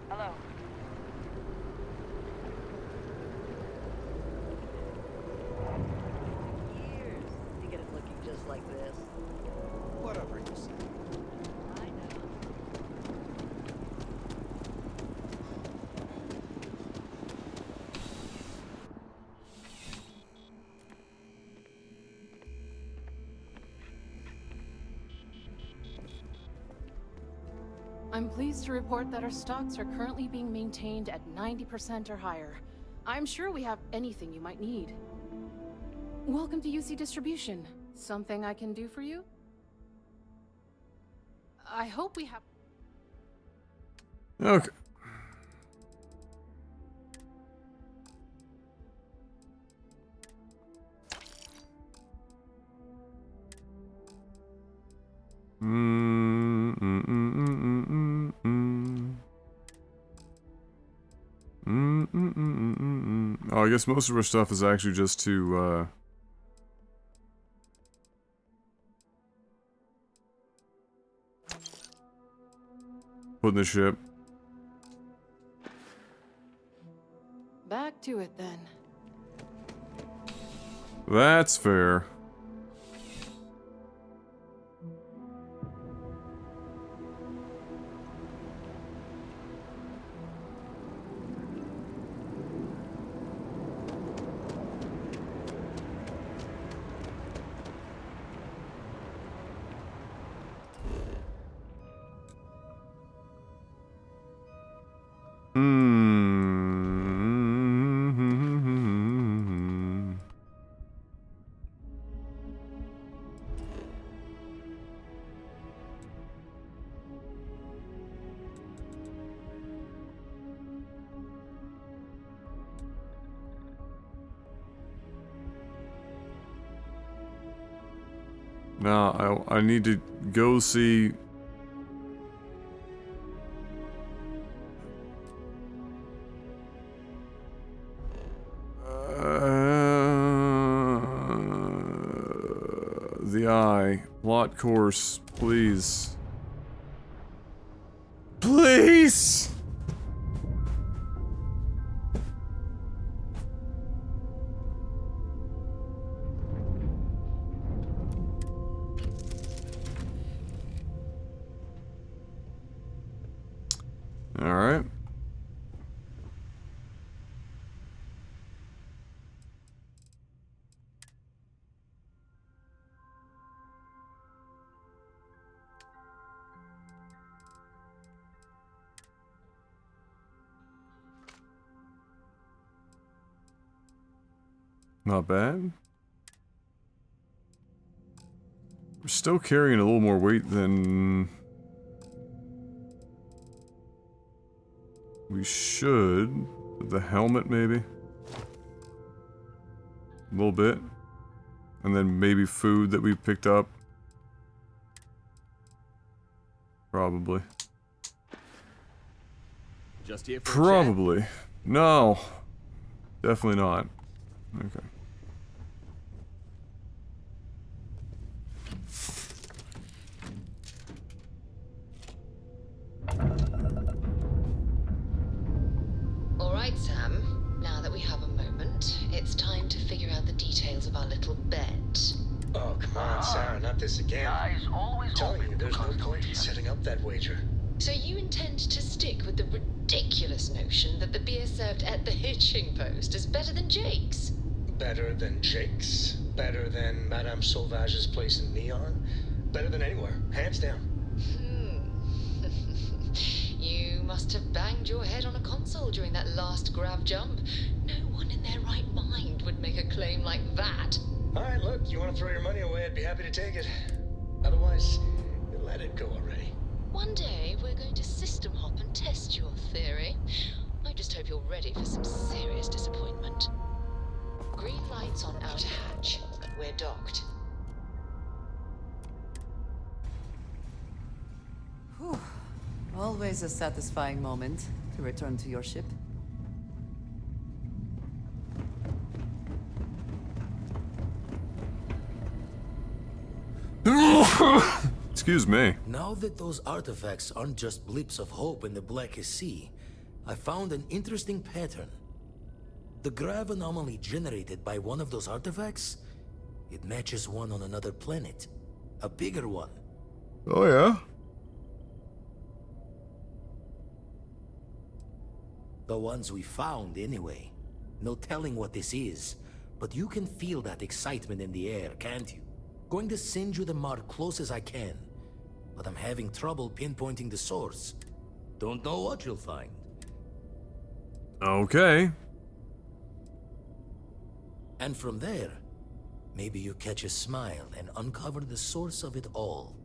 Hello. Years to get it looking just like this. Whatever you say. I know. I'm pleased to report that our stocks are currently being maintained at 90% or higher. I'm sure we have anything you might need. Welcome to UC Distribution. Something I can do for you? I hope we have... Okay. Oh, I guess most of our stuff is actually just to, put in the ship. Back to it, then. That's fair. Now, I need to go see... the eye. Plot course, please. Please! Alright. Not bad. We're still carrying a little more weight than we should. The helmet, maybe? A little bit. And then maybe food that we picked up. Probably. Just here for Probably. No. Definitely not. Okay. Alright, Sam. Now that we have a moment, it's time to figure out the details of our little bet. Oh, come on, Sarah, not this again. Guys, always Telling you, there's no point in setting up that wager. So you intend to stick with the ridiculous notion that the beer served at the hitching post is better than Jake's? Better than Jake's? Better than Madame Sauvage's place in Neon? Better than anywhere, hands down. You must have banged your head on a console during that last grav jump. No one in their right mind would make a claim like that. Alright, look, you want to throw your money away, I'd be happy to take it. Otherwise, let it go already. One day, we're going to system hop and test your theory. I just hope you're ready for some serious disappointment. Green lights on outer hatch. We're docked. Whew. Always a satisfying moment to return to your ship. Excuse me. Now that those artifacts aren't just blips of hope in the blackest sea, I found an interesting pattern. The grav anomaly generated by one of those artifacts, it matches one on another planet. A bigger one. Oh yeah? The ones we found, anyway. No telling what this is, but you can feel that excitement in the air, can't you? Going to send you the mark close as I can. but I'm having trouble pinpointing the source. Don't know what you'll find. Okay. And from there, maybe you catch a smile and uncover the source of it all.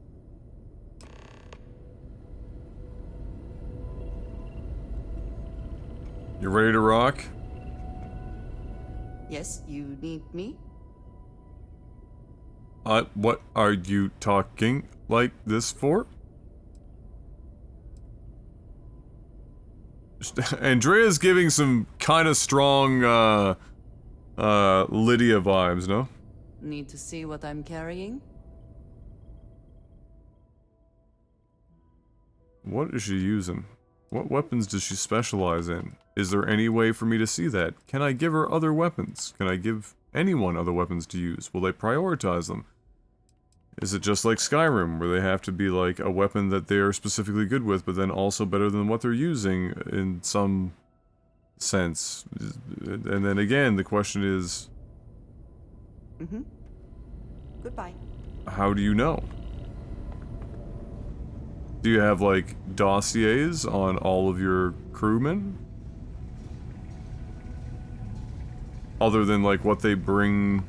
You ready to rock? Yes, you need me? What are you talking like this for? Andrea's giving some kind of strong, Lydia vibes, no? Need to see what I'm carrying? What is she using? What weapons does she specialize in? Is there any way for me to see that? Can I give her other weapons? Can I give anyone other weapons to use? Will they prioritize them? Is it just like Skyrim, where they have to be like a weapon that they're specifically good with, but then also better than what they're using in some sense? And then again, the question is... Mm-hmm. Goodbye. How do you know? Do you have, like, dossiers on all of your crewmen? Other than, like, what they bring...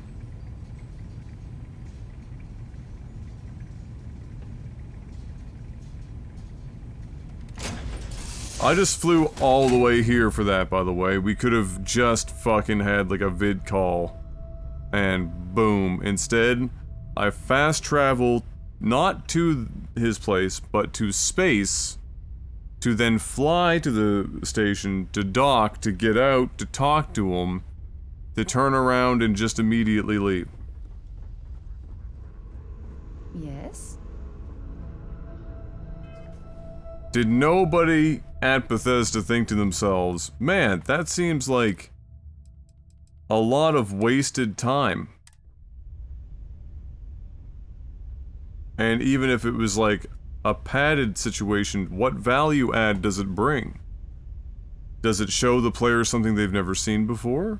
I just flew all the way here for that, by the way. We could have just fucking had, like, a vid call. And boom. Instead, I fast traveled not to his place, but to space, to then fly to the station, to dock, to get out, to talk to him, to turn around and just immediately leave. Yes? Did nobody at Bethesda think to themselves, man, that seems like a lot of wasted time? And even if it was like a padded situation, what value add does it bring? Does it show the player something they've never seen before?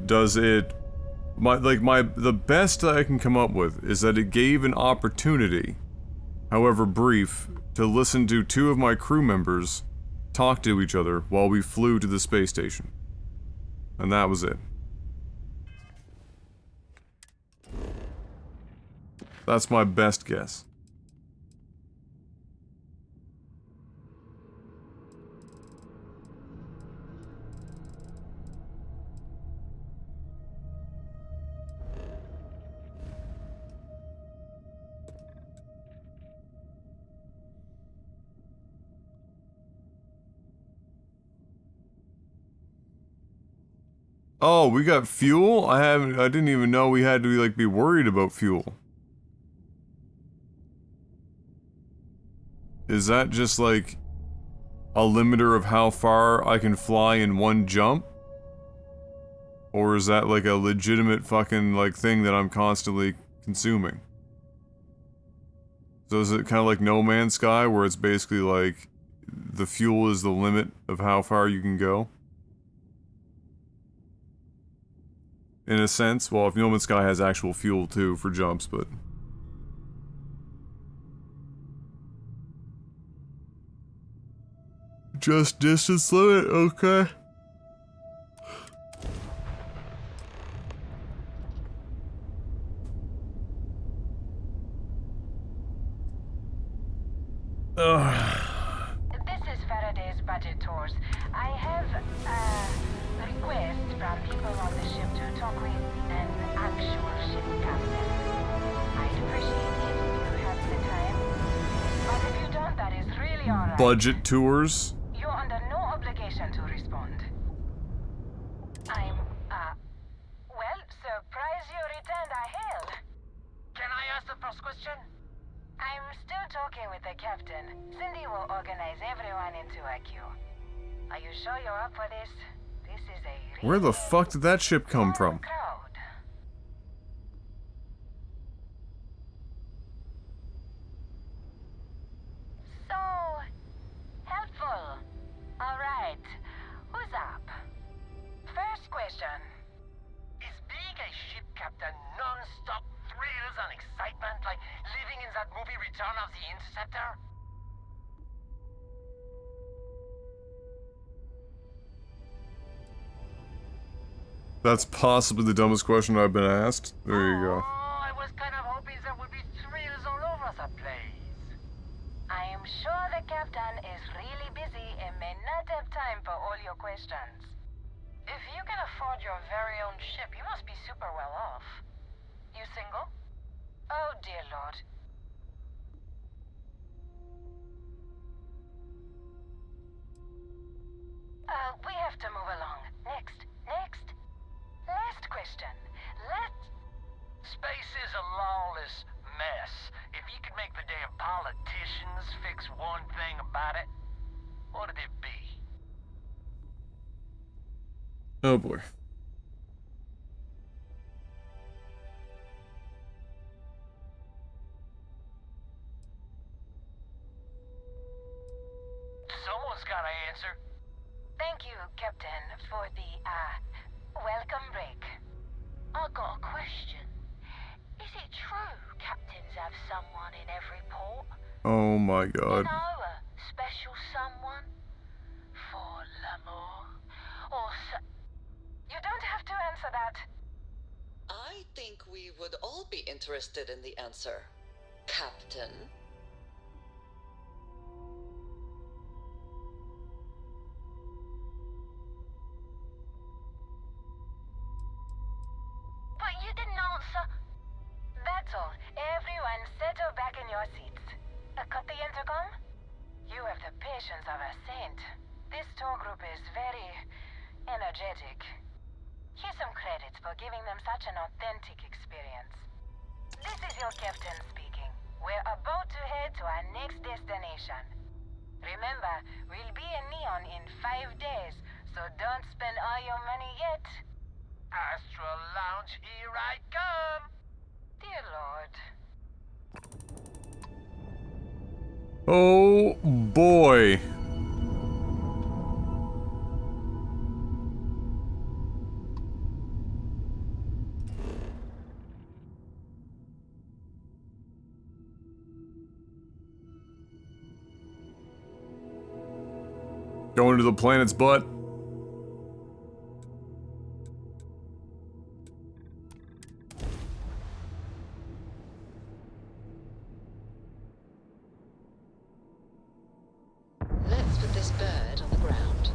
Does it... the best that I can come up with is that it gave an opportunity, however brief, to listen to two of my crew members talk to each other while we flew to the space station. And that was it. That's my best guess. Oh, we got fuel? I didn't even know we had to, like, be worried about fuel. Is that just, like, a limiter of how far I can fly in one jump? Or is that, like, a legitimate fucking, like, thing that I'm constantly consuming? So is it kind of like No Man's Sky, where it's basically, like, the fuel is the limit of how far you can go? In a sense, well, if No Man's Sky has actual fuel too for jumps, but... Just distance limit, okay. This is Faraday's budget tours. I have a request from people on the ship to talk with an actual ship captain. I'd appreciate it if you have the time. But if you don't, that is really alright. Budget tours? You're under no obligation to respond. I'm, well, surprised you returned our hail. Can I ask the first question? I'm still talking with the captain. Cindy will organize everyone into a queue. Are you sure you're up for this? This is a Where the fuck did that ship come from? crowd. So helpful. Alright. Who's up? First question. Is being like a ship captain, non-stop thrills and excitement, like living in that movie Return of the Interceptor? That's possibly the dumbest question I've been asked. There you go. I was kind of hoping there would be thrills all over the place. I am sure the captain is really busy and may not have time for all your questions. If you can afford your very own ship, you must be super well off. You single? Oh, dear Lord. We have to move along. Next. Last question. Space is a lawless mess. If you could make the damn politicians fix one thing about it, what'd it be? Oh boy. Someone's gotta answer. Thank you, Captain, for the, welcome break. I got a question. Is it true captains have someone in every port? Oh my god. You know, a special someone? For l'amour? Or You don't have to answer that. I think we would all be interested in the answer, Captain. But you didn't answer. That's all. Everyone settle back in your seats. Cut the intercom? You have the patience of a saint. This tour group is very energetic. Here's some credits for giving them such an authentic experience. This is your captain speaking. We're about to head to our next destination. Remember, we'll be in Neon in 5 days, so don't spend all your money yet. Astral Lounge, here I come! Dear Lord. Oh boy. Going to the planet's butt. Let's put this bird on the ground.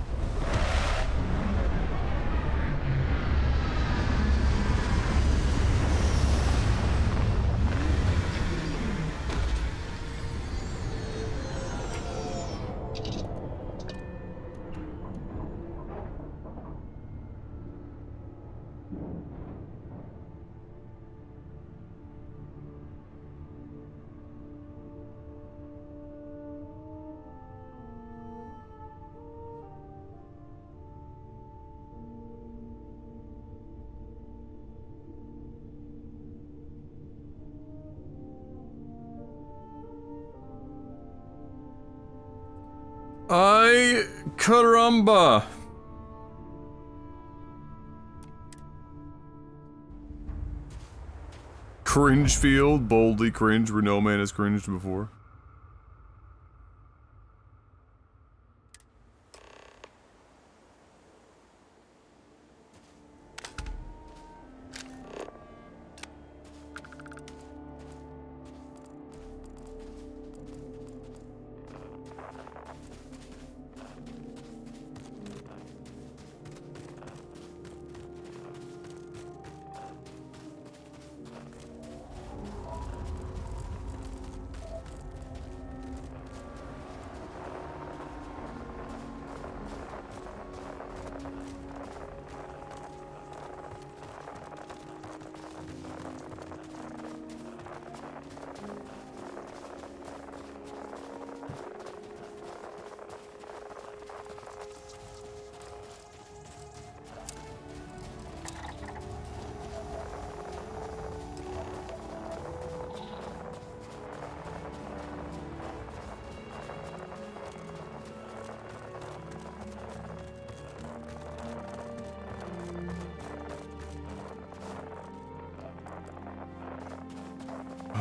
Ay, caramba. Cringe field, boldly cringe where no man has cringed before.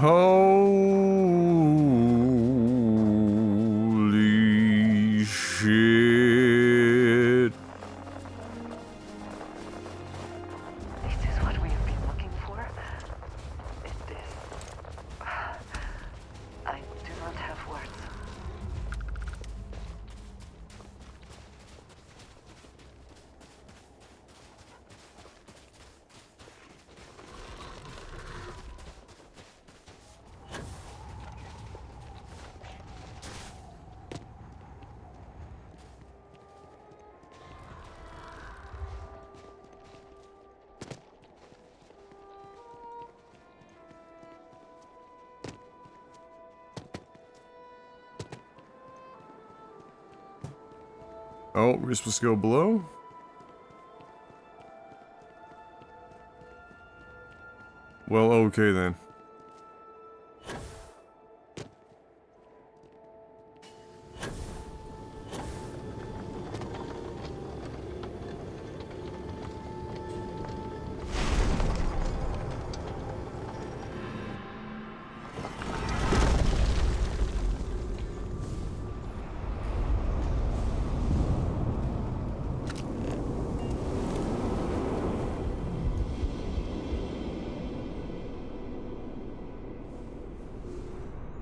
Holy shit. This is what we have been looking for? Is this... I do not have words. Oh, we're supposed to go below? Well, okay then.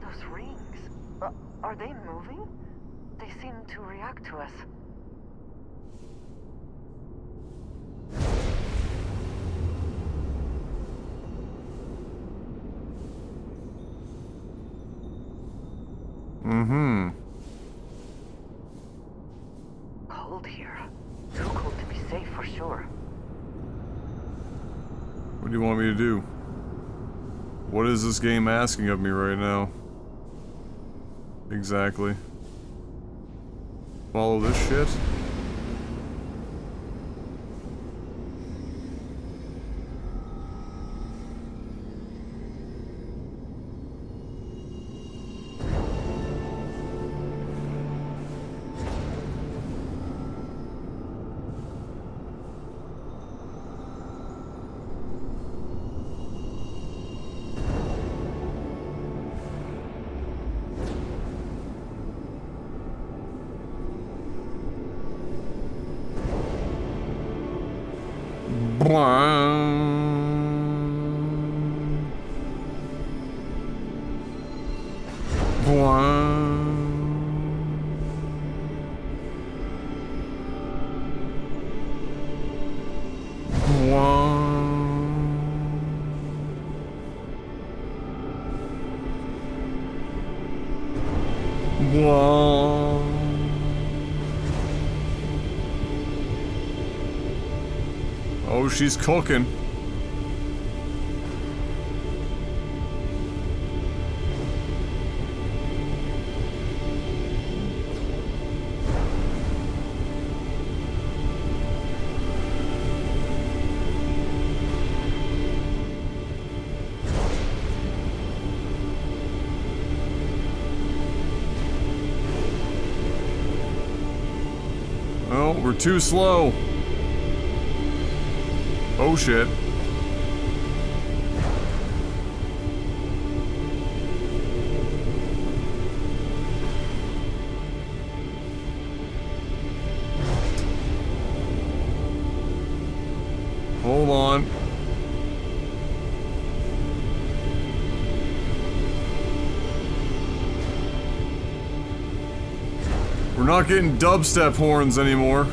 Those rings, are they moving? They seem to react to us. Mm-hmm. Cold here. Too cold to be safe for sure. What do you want me to do? What is this game asking of me right now? Exactly. Follow this shit? Oh, she's cooking. Oh, we're too slow. Oh shit. Hold on. We're not getting dubstep horns anymore.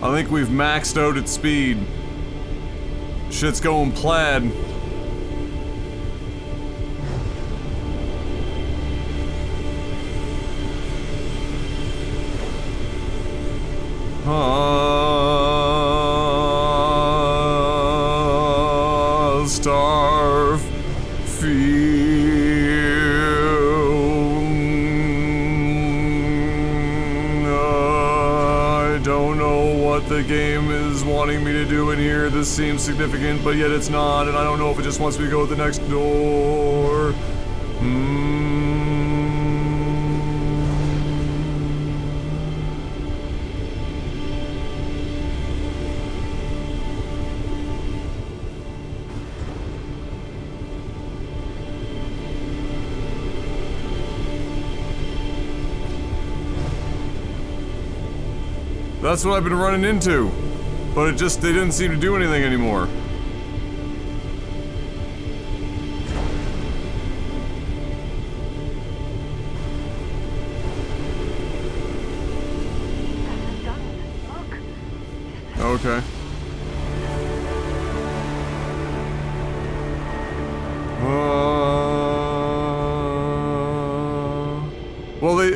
I think we've maxed out at speed. Shit's going plaid. Starfield. I don't know what the game is wanting me to do in here. This seems significant, but yet it's not, and I don't know if it just wants me to go to the next door. That's what I've been running into. But it just, they didn't seem to do anything anymore. Okay.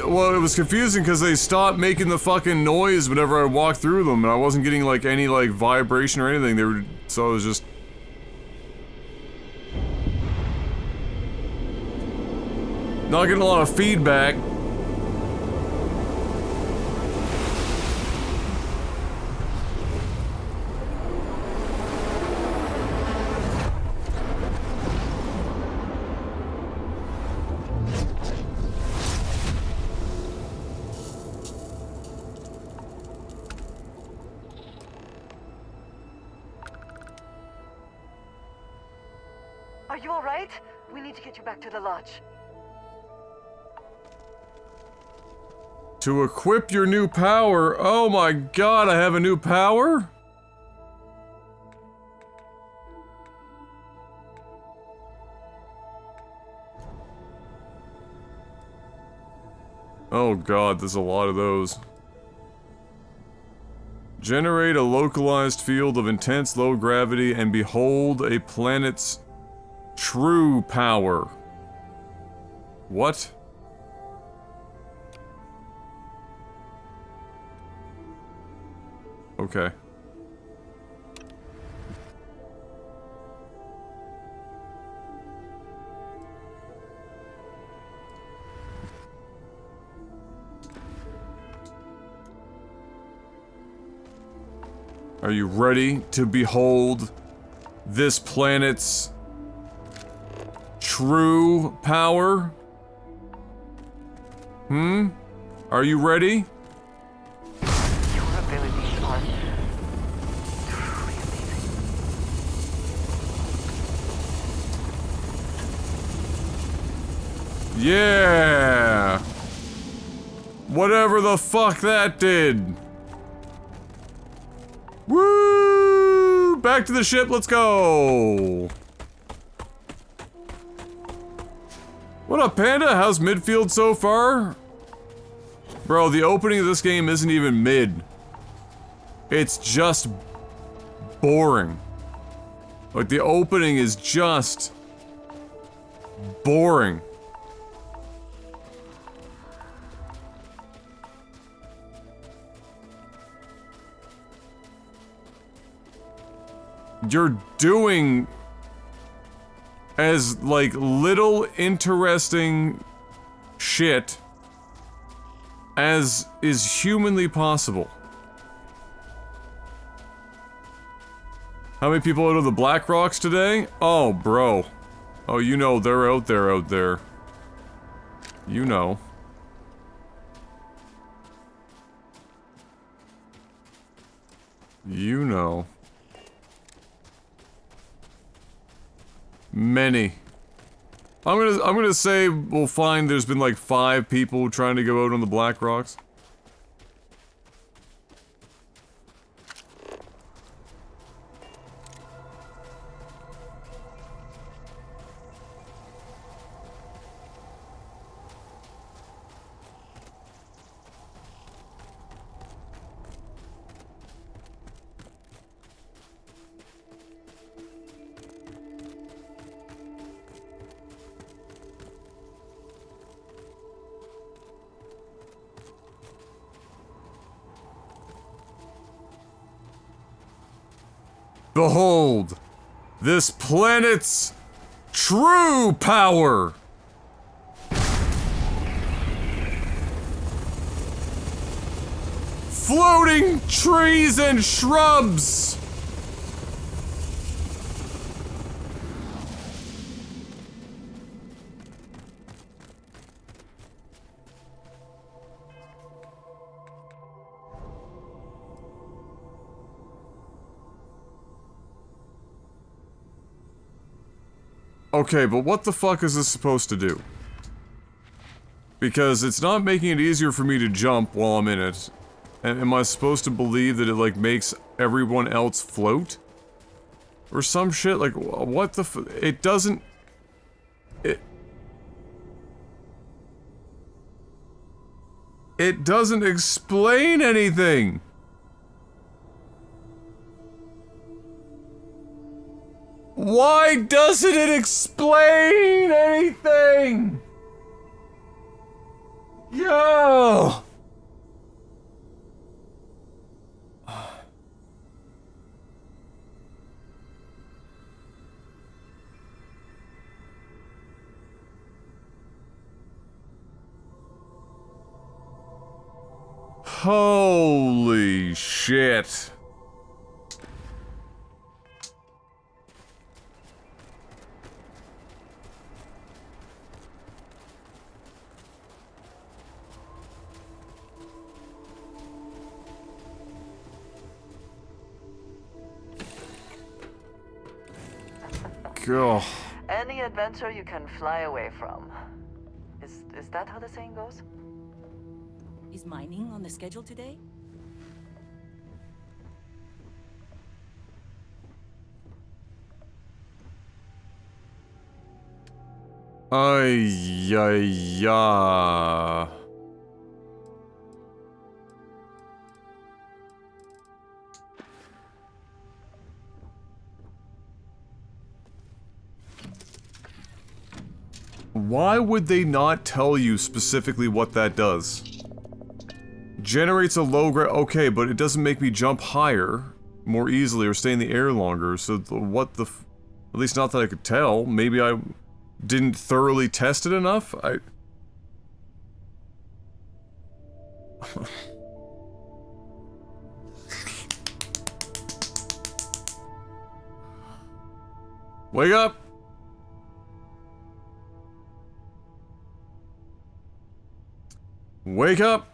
Well, it was confusing because they stopped making the fucking noise whenever I walked through them, and I wasn't getting like any like vibration or anything. They were, so it was just not getting a lot of feedback. Are you alright? We need to get you back to the lodge. To equip your new power. Oh my god, I have a new power? Oh god, there's a lot of those. Generate a localized field of intense low gravity and behold a planet's true power. What? Okay. Are you ready to behold this planet's true power? Hmm? Are you ready? Your abilities are truly amazing. Yeah! Whatever the fuck that did. Woo! Back to the ship, let's go! What up, Panda? How's midfield so far? Bro, the opening of this game isn't even mid. It's just boring. Like, the opening is just boring. You're doing as, like, little interesting shit as is humanly possible. How many people out of the Black Rocks today? Oh, bro. Oh, you know, they're out there. You know. You know. Many. I'm gonna say we'll find there's been like 5 people trying to go out on the Black Rocks. Behold, this planet's true power! Floating trees and shrubs! Okay, but what the fuck is this supposed to do? Because it's not making it easier for me to jump while I'm in it. Am I supposed to believe that it, like, makes everyone else float? Or some shit? Like, what the f- It doesn't... It doesn't explain anything! Why doesn't it explain anything? Yo! Holy shit. God. Any adventure you can fly away from. Is that how the saying goes? Is mining on the schedule today? Ay, ay, ay. Why would they not tell you specifically what that does? Generates a low grade. Okay, but it doesn't make me jump higher more easily or stay in the air longer. So what the f- At least not that I could tell. Maybe I didn't thoroughly test it enough? Wake up! Wake up!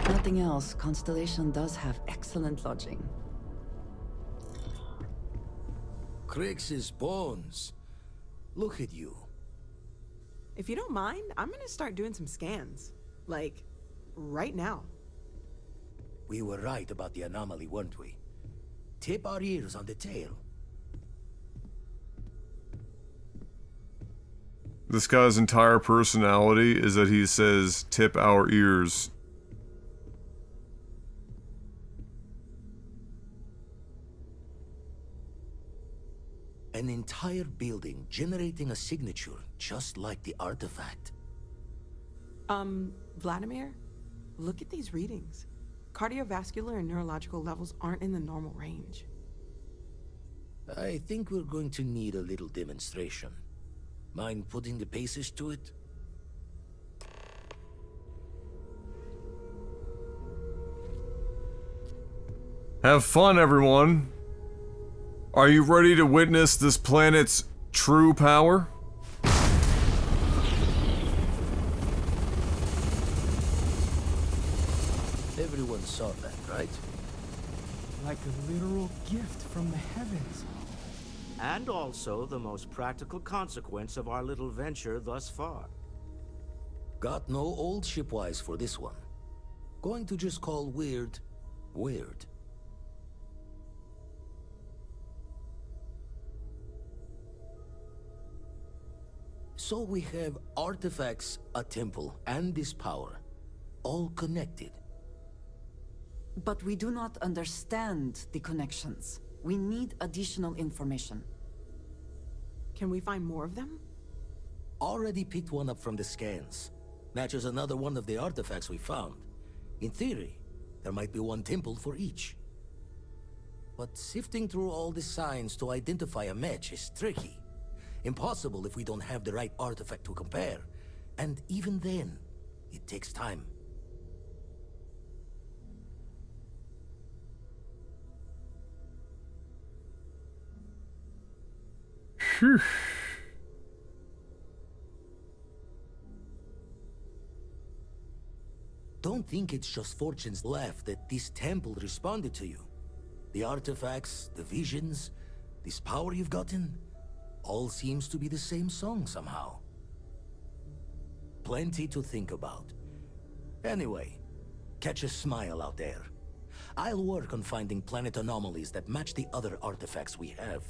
Nothing else, Constellation does have excellent lodging. Crix's bones. Look at you. If you don't mind, I'm gonna start doing some scans. Like, right now. We were right about the anomaly, weren't we? Tip our ears on the tail. This guy's entire personality is that he says, tip our ears. An entire building generating a signature just like the artifact. Vladimir, look at these readings. Cardiovascular and neurological levels aren't in the normal range. I think we're going to need a little demonstration. Mind putting the paces to it? Have fun, everyone. Are you ready to witness this planet's true power? Everyone saw that, right? Like a literal gift from the heavens. And also the most practical consequence of our little venture thus far. Got no old shipwise for this one. Going to just call weird, weird. So we have artifacts, a temple, and this power. All connected. But we do not understand the connections. We need additional information. Can we find more of them? Already picked one up from the scans. Matches another one of the artifacts we found. In theory, there might be one temple for each. But sifting through all the signs to identify a match is tricky. Impossible if we don't have the right artifact to compare. And even then, it takes time. Phew. Don't think it's just Fortune's laugh that this temple responded to you. The artifacts, the visions, this power you've gotten, all seems to be the same song somehow. Plenty to think about. Anyway, catch a smile out there. I'll work on finding planet anomalies that match the other artifacts we have.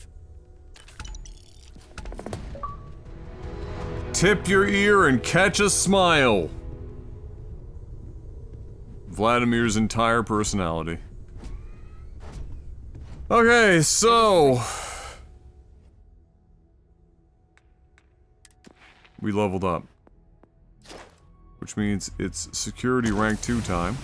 Tip your ear and catch a smile. Vladimir's entire personality. Okay, so... we leveled up. Which means it's security rank 2 time.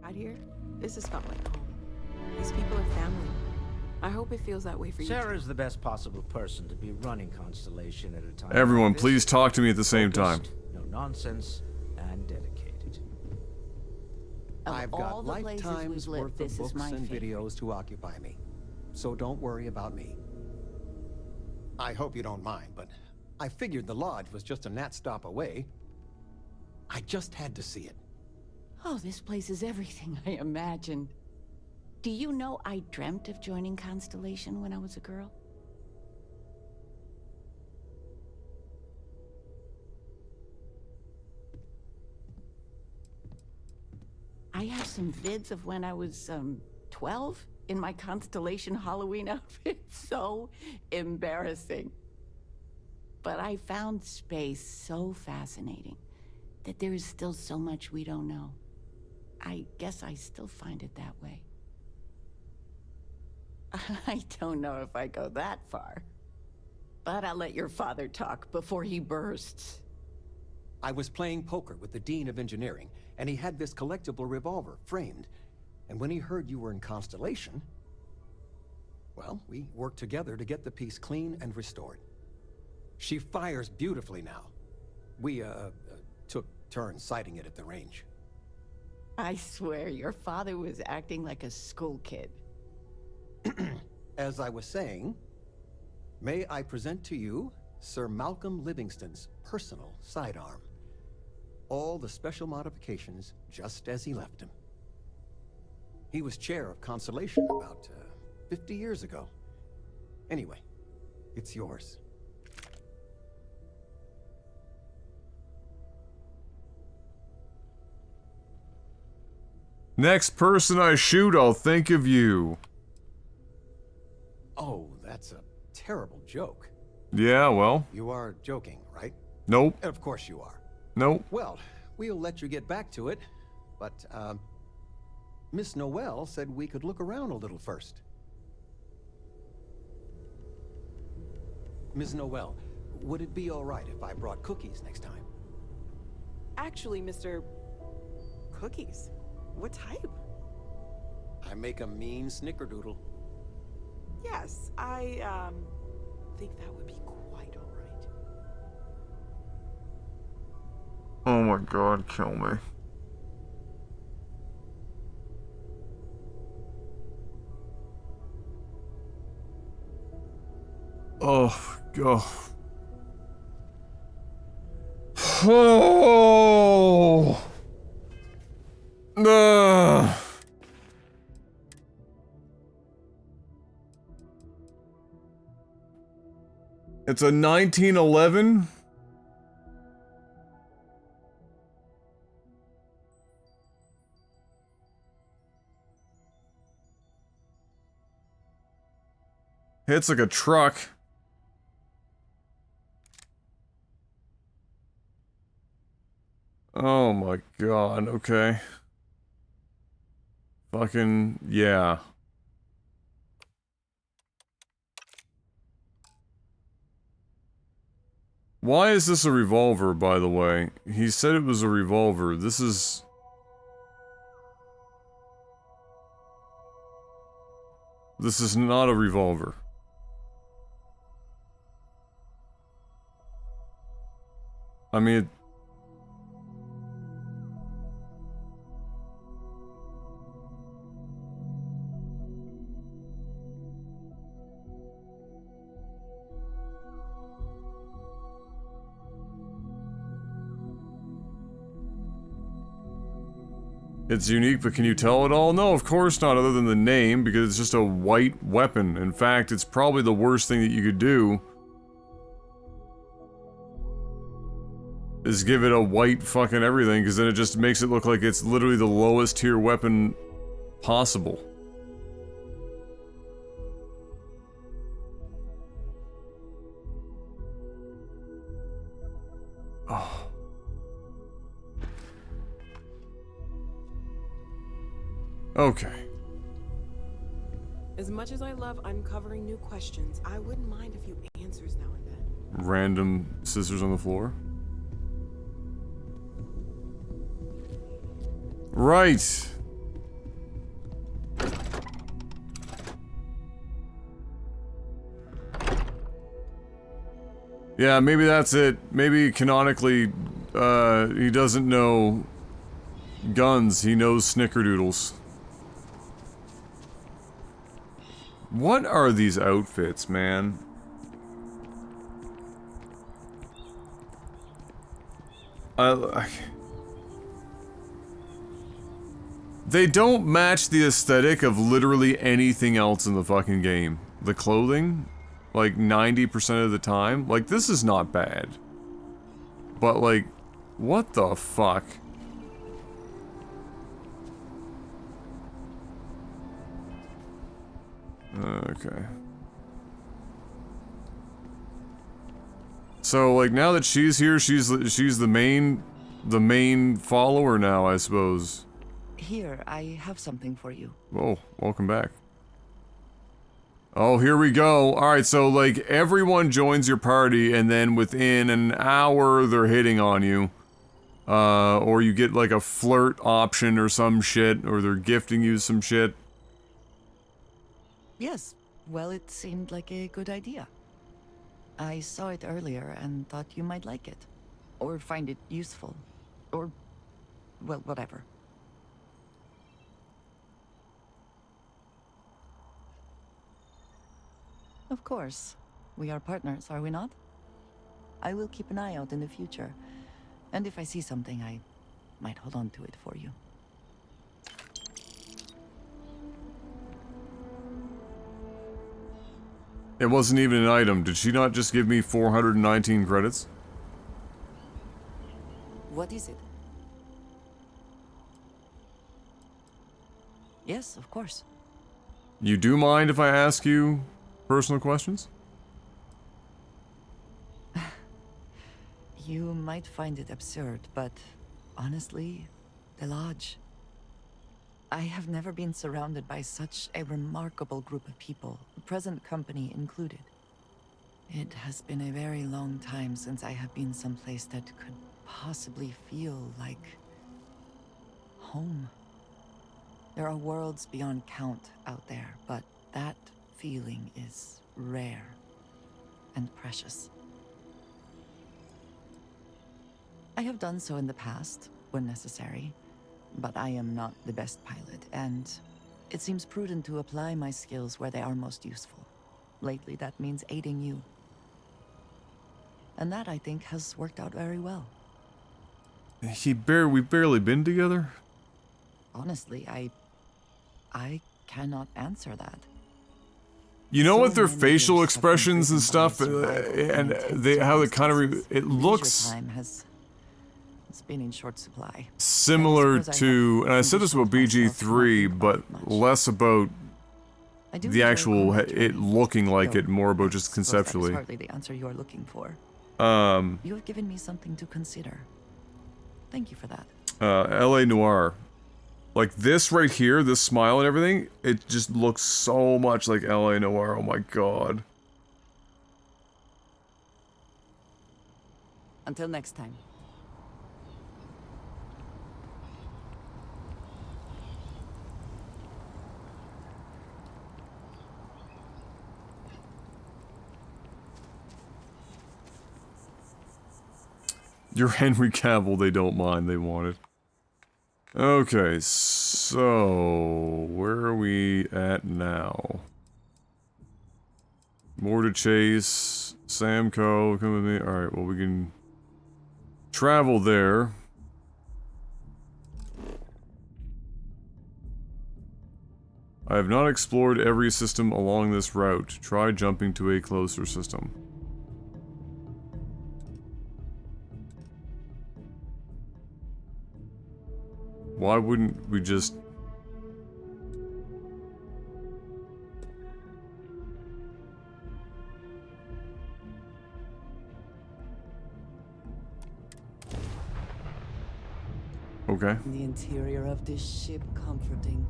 Out here, this has felt like home. These people are family. I hope it feels that way for you. Sarah's the best possible person to be running Constellation at a time. Everyone, like this. please talk to me at the same time. Focused, no nonsense, and dedicated. I've got lifetimes worth of books and videos to occupy me. So don't worry about me. I hope you don't mind, but I figured the lodge was just a gnat stop away. I just had to see it. Oh, this place is everything I imagined. Do you know I dreamt of joining Constellation when I was a girl? I have some vids of when I was, 12 in my Constellation Halloween outfit. So embarrassing. But I found space so fascinating that there is still so much we don't know. I guess I still find it that way. I don't know if I go that far. But I'll let your father talk before he bursts. I was playing poker with the Dean of Engineering, and he had this collectible revolver framed. And when he heard you were in Constellation, well, we worked together to get the piece clean and restored. She fires beautifully now. We, took turns sighting it at the range. I swear, your father was acting like a school kid. As I was saying, may I present to you Sir Malcolm Livingston's personal sidearm. All the special modifications just as he left him. He was chair of Constellation about 50 years ago. Anyway, it's yours. Next person I shoot, I'll think of you. Oh, that's a terrible joke. Yeah, well. You are joking, right? Nope. Of course you are. Nope. Well, we'll let you get back to it, but, Miss Noel said we could look around a little first. Ms. Noel, would it be all right if I brought cookies next time? Actually, Mr. Cookies. What type? I make a mean snickerdoodle. Yes, I, think that would be quite all right. Oh my god, kill me. Oh, God. Oh! It's a 1911? Hits like a truck. Oh my god, okay. Fucking, yeah. Why is this a revolver, by the way? He said it was a revolver. This is... This is not a revolver. I mean... It's unique, but can you tell at all? No, of course not, other than the name, because it's just a white weapon. In fact, it's probably the worst thing that you could do. Is give it a white fucking everything, because then it just makes it look like it's literally the lowest tier weapon possible. Oh. Okay. As much as I love uncovering new questions, I wouldn't mind a few answers now and then. Random scissors on the floor. Right. Yeah, maybe that's it. Maybe canonically, he doesn't know guns, he knows snickerdoodles. What are these outfits, man? They don't match the aesthetic of literally anything else in the fucking game. The clothing, like 90% of the time, like this is not bad. But like, what the fuck? Okay. So like now that she's here, she's the main follower now, I suppose. Here, I have something for you. Oh, welcome back. Oh, here we go. Alright, so like everyone joins your party and then within an hour they're hitting on you. Or you get like a flirt option or some shit, or they're gifting you some shit. Yes, well, it seemed like a good idea. I saw it earlier and thought you might like it. Or find it useful. Or, well, whatever. Of course. We are partners, are we not? I will keep an eye out in the future. And if I see something, I might hold on to it for you. It wasn't even an item. Did she not just give me 419 credits? What is it? Yes, of course. You do mind if I ask you personal questions? You might find it absurd, but honestly, the Lodge. I have never been surrounded by such a remarkable group of people, present company included. It has been a very long time since I have been someplace that could possibly feel like home. There are worlds beyond count out there, but that feeling is rare and precious. I have done so in the past, when necessary, but I am not the best pilot, and it seems prudent to apply my skills where they are most useful. Lately, that means aiding you. And that, I think, has worked out very well. We've barely been together? Honestly, I cannot answer that. You know what their facial expressions and stuff, and how it kind of, it looks it's been in short supply. Similar to, and I said this about BG3, but less about the actual, it looking like it, more about just conceptually. That is hardly the answer you're looking for. You have given me something to consider. Thank you for that. LA Noire. Like this right here, this smile and everything, it just looks so much like LA Noire. Oh my god. Until next time. You're Henry Cavill, they don't mind, they want it. Okay, so where are we at now? More to chase. Samco, come with me. Alright, well we can travel there. I have not explored every system along this route. Try jumping to a closer system. Why wouldn't we just... Okay. The interior of this ship comforting.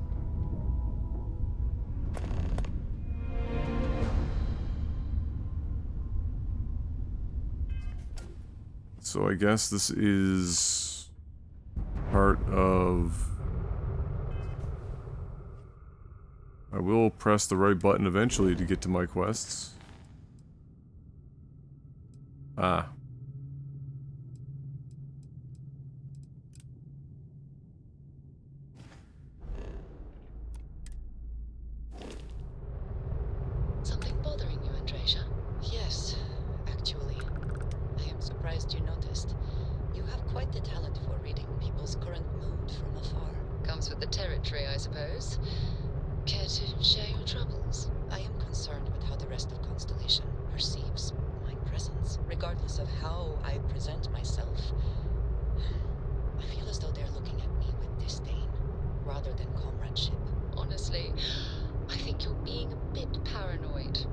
So I guess this is part of... I will press the right button eventually to get to my quests. Ah. Something bothering you, Andreja? Yes, actually. I am surprised you noticed. You have quite the talent for reading people's current mood from afar. Comes with the territory, I suppose. Care to share your troubles? I am concerned with how the rest of Constellation perceives my presence, regardless of how I present myself. I feel as though they're looking at me with disdain, rather than comradeship. Honestly, I think you're being a bit paranoid.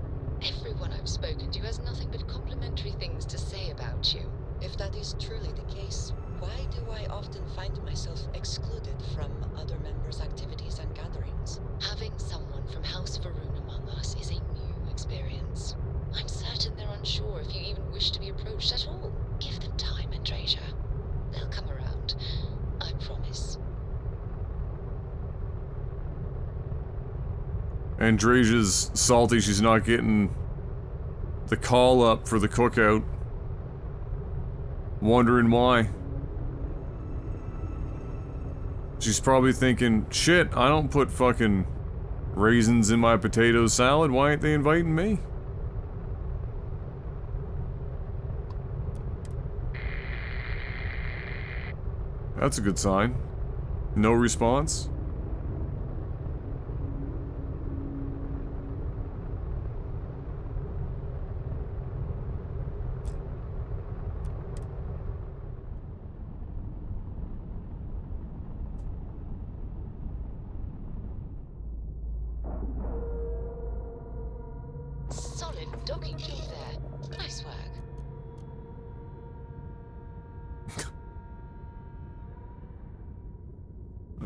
Everyone I've spoken to has nothing but complimentary things to say about you. If that is truly the case, why do I often find myself excluded from other members' activities and gatherings? Having someone from House Varun among us is a new experience. I'm certain they're unsure if you even wish to be approached at all. Give them time, Andreja. They'll come around. I promise. Andreja's salty she's not getting the call up for the cookout. Wondering why. She's probably thinking, shit, I don't put fucking raisins in my potato salad, why ain't they inviting me? That's a good sign. No response? Solid docking job there. Nice work.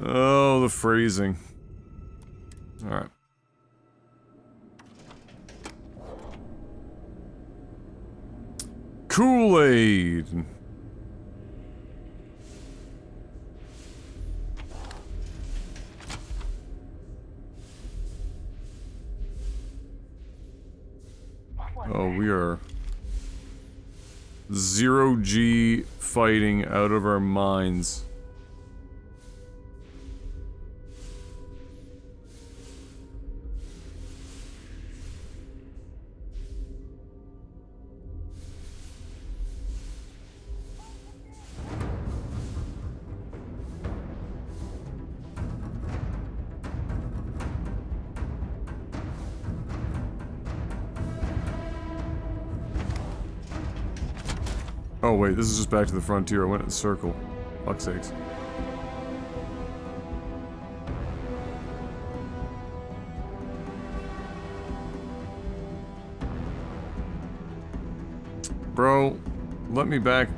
Oh, the phrasing. Alright. Kool-Aid! Oh, we are 0G fighting out of our minds. Oh wait, this is just back to the frontier. I went in a circle. Fuck's sakes. Bro, let me back.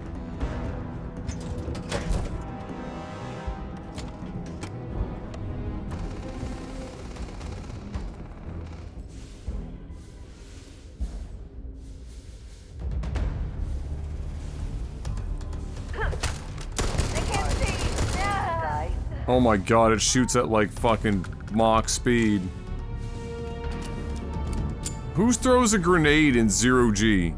Oh my god, it shoots at like fucking Mach speed. Who throws a grenade in 0G?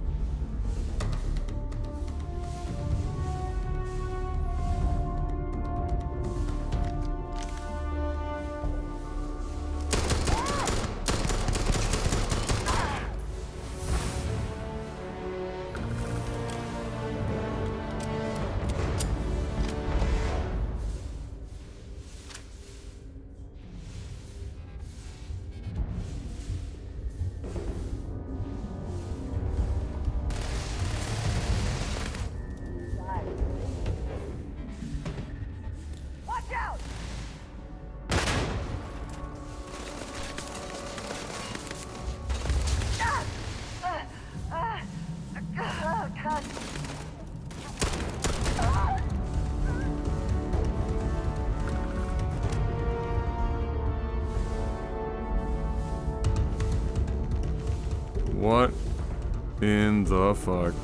What in the fuck?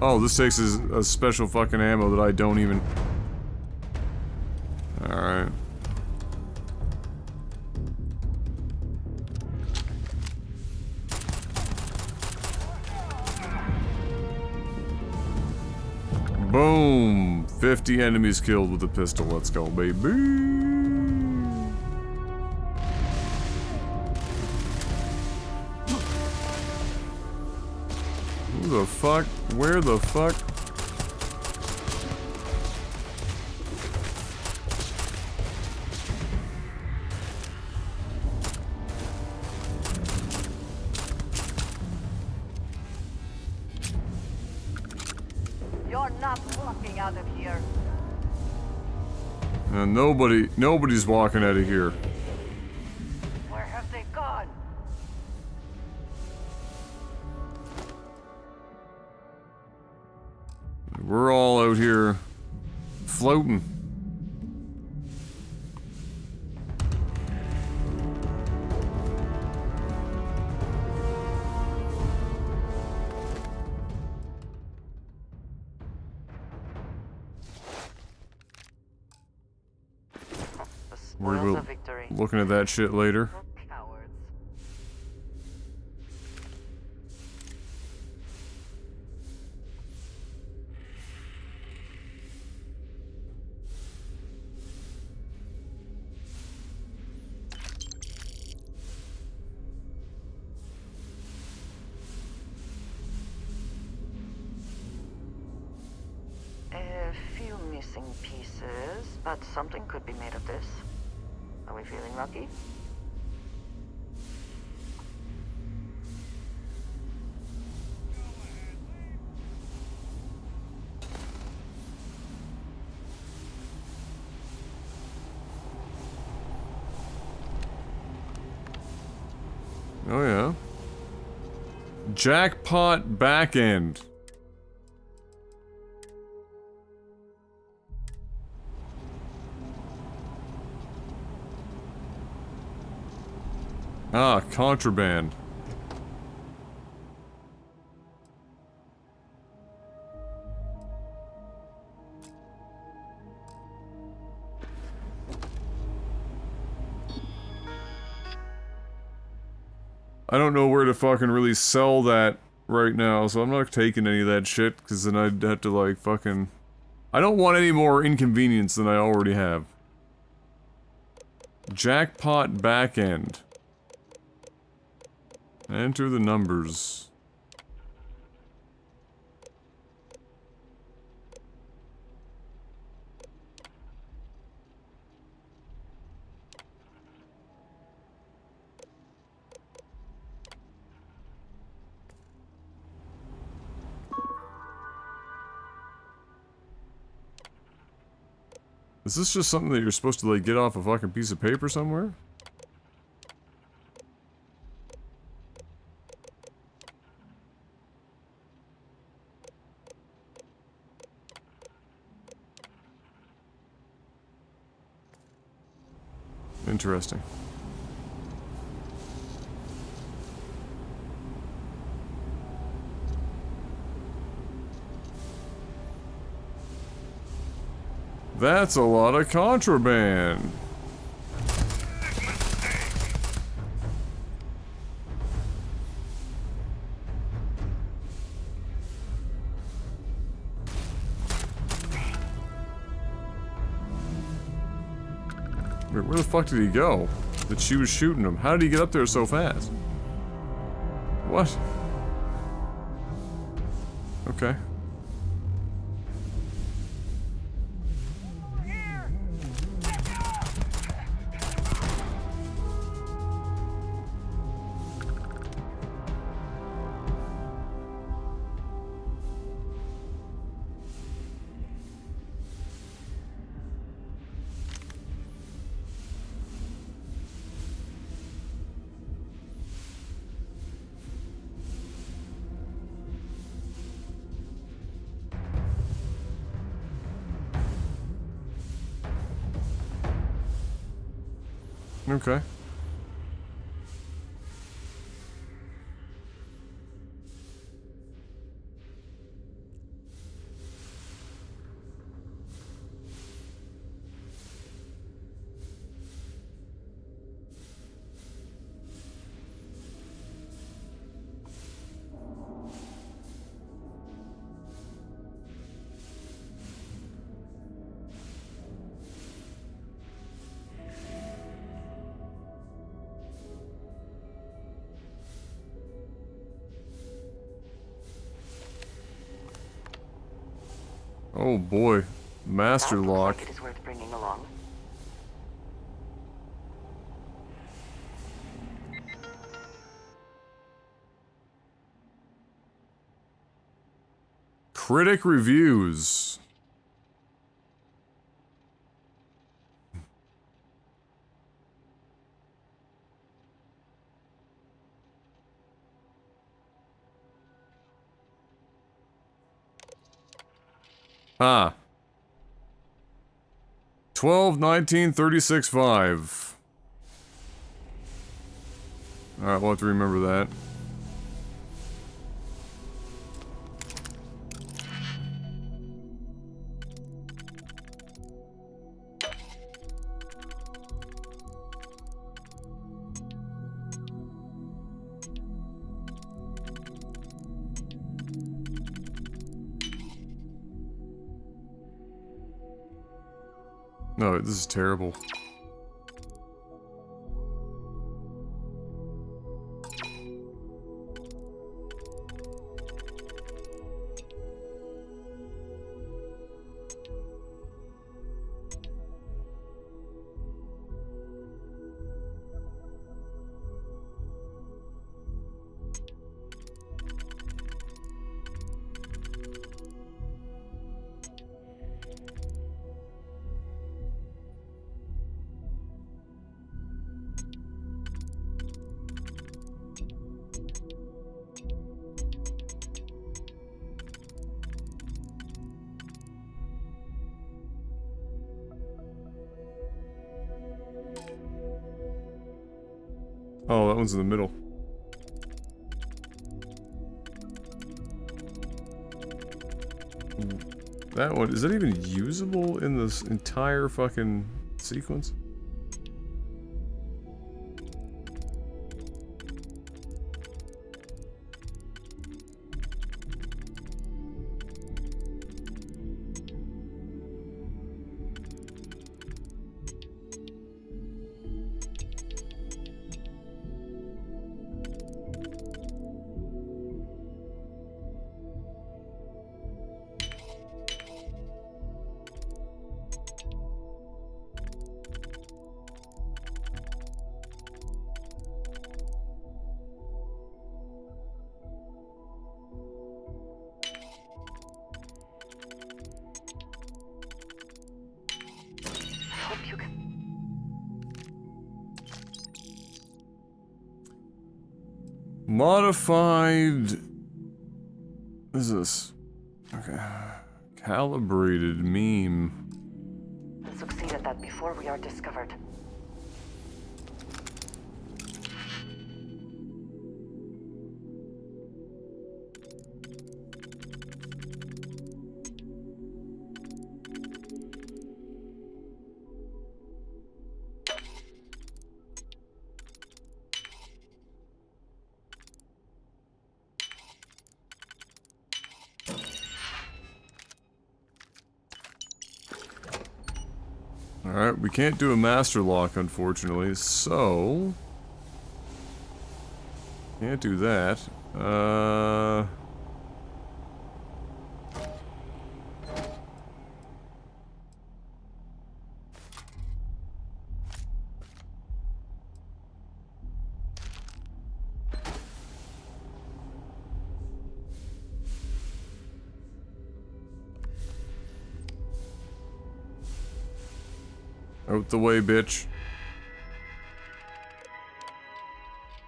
Oh, this takes a special fucking ammo that I don't even... Alright. Boom! 50 enemies killed with a pistol. Let's go, baby! Who the fuck? Where the fuck? You're not walking out of here. Nobody's walking out of here. Where have they gone? We're all out here floating. We're looking at that shit later. A few missing pieces, but something could be made of this. Are we feeling lucky? Oh yeah. Jackpot backend. Ah, contraband. I don't know where to fucking really sell that right now, so I'm not taking any of that shit, because then I'd have to like fucking... I don't want any more inconvenience than I already have. Jackpot backend. Enter the numbers. Is this just something that you're supposed to like get off a fucking piece of paper somewhere? Interesting. That's a lot of contraband. Wait, where the fuck did he go? That she was shooting him. How did he get up there so fast? What? Okay. Okay. Oh boy, master lock. It is worth bringing along. Critic reviews. Ah. 12/19/36/5. Alright, we'll have to remember that. No, this is terrible. Oh, that one's in the middle. That one, is that even usable in this entire fucking sequence? Modified... What is this? Okay. Calibrated meme. We'll succeed at that before we are discovered. Alright, we can't do a master lock, unfortunately, so... Can't do that. Out the way, bitch.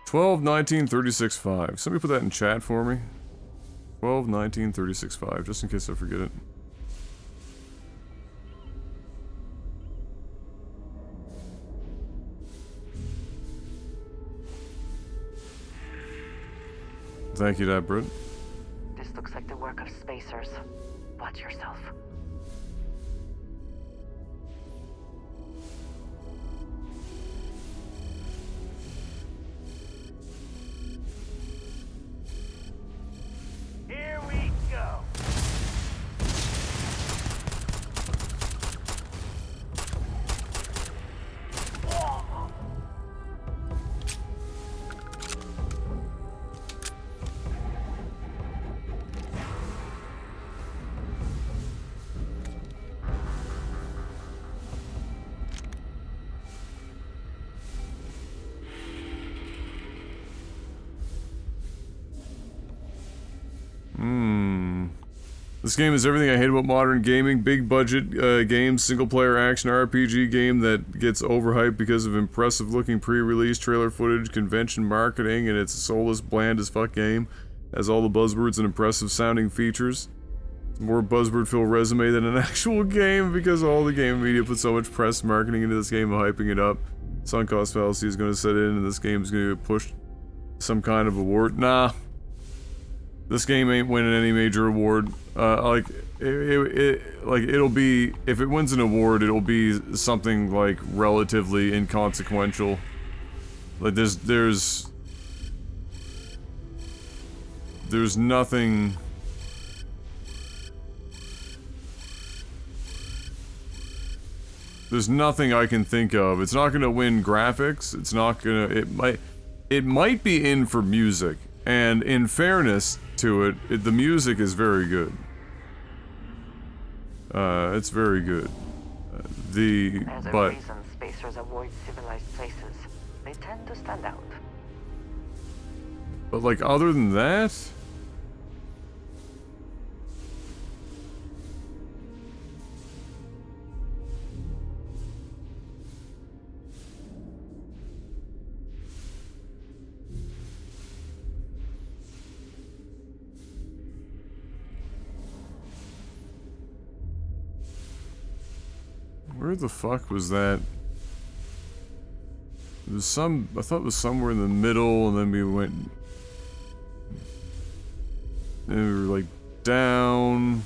12, 19, 36, 5. Somebody put that in chat for me. 12, 19, 36, 5, just in case I forget it. Thank you, that Brit. This looks like the work of spacers. Watch yourself. Here we go. This game is everything I hate about modern gaming. Big budget game, single player action RPG game that gets overhyped because of impressive looking pre-release trailer footage, convention marketing, and it's a soulless, bland as fuck game. Has all the buzzwords and impressive sounding features. It's more buzzword-filled resume than an actual game because all the game media put so much press marketing into this game and hyping it up. Sunk cost fallacy is going to set in and this game is going to get pushed some kind of award. Nah. This game ain't winning any major award. Like, it'll be, if it wins an award, it'll be something, like, relatively inconsequential. Like, there's nothing... There's nothing I can think of. It's not gonna win graphics. It's not gonna... It might be in for music. And in fairness to it, the music is very good. It's very good. There's a reason spacers avoid civilized places. They tend to stand out. But like, other than that... Where the fuck was that? There's some... I thought it was somewhere in the middle, and then we went... And we were like, down...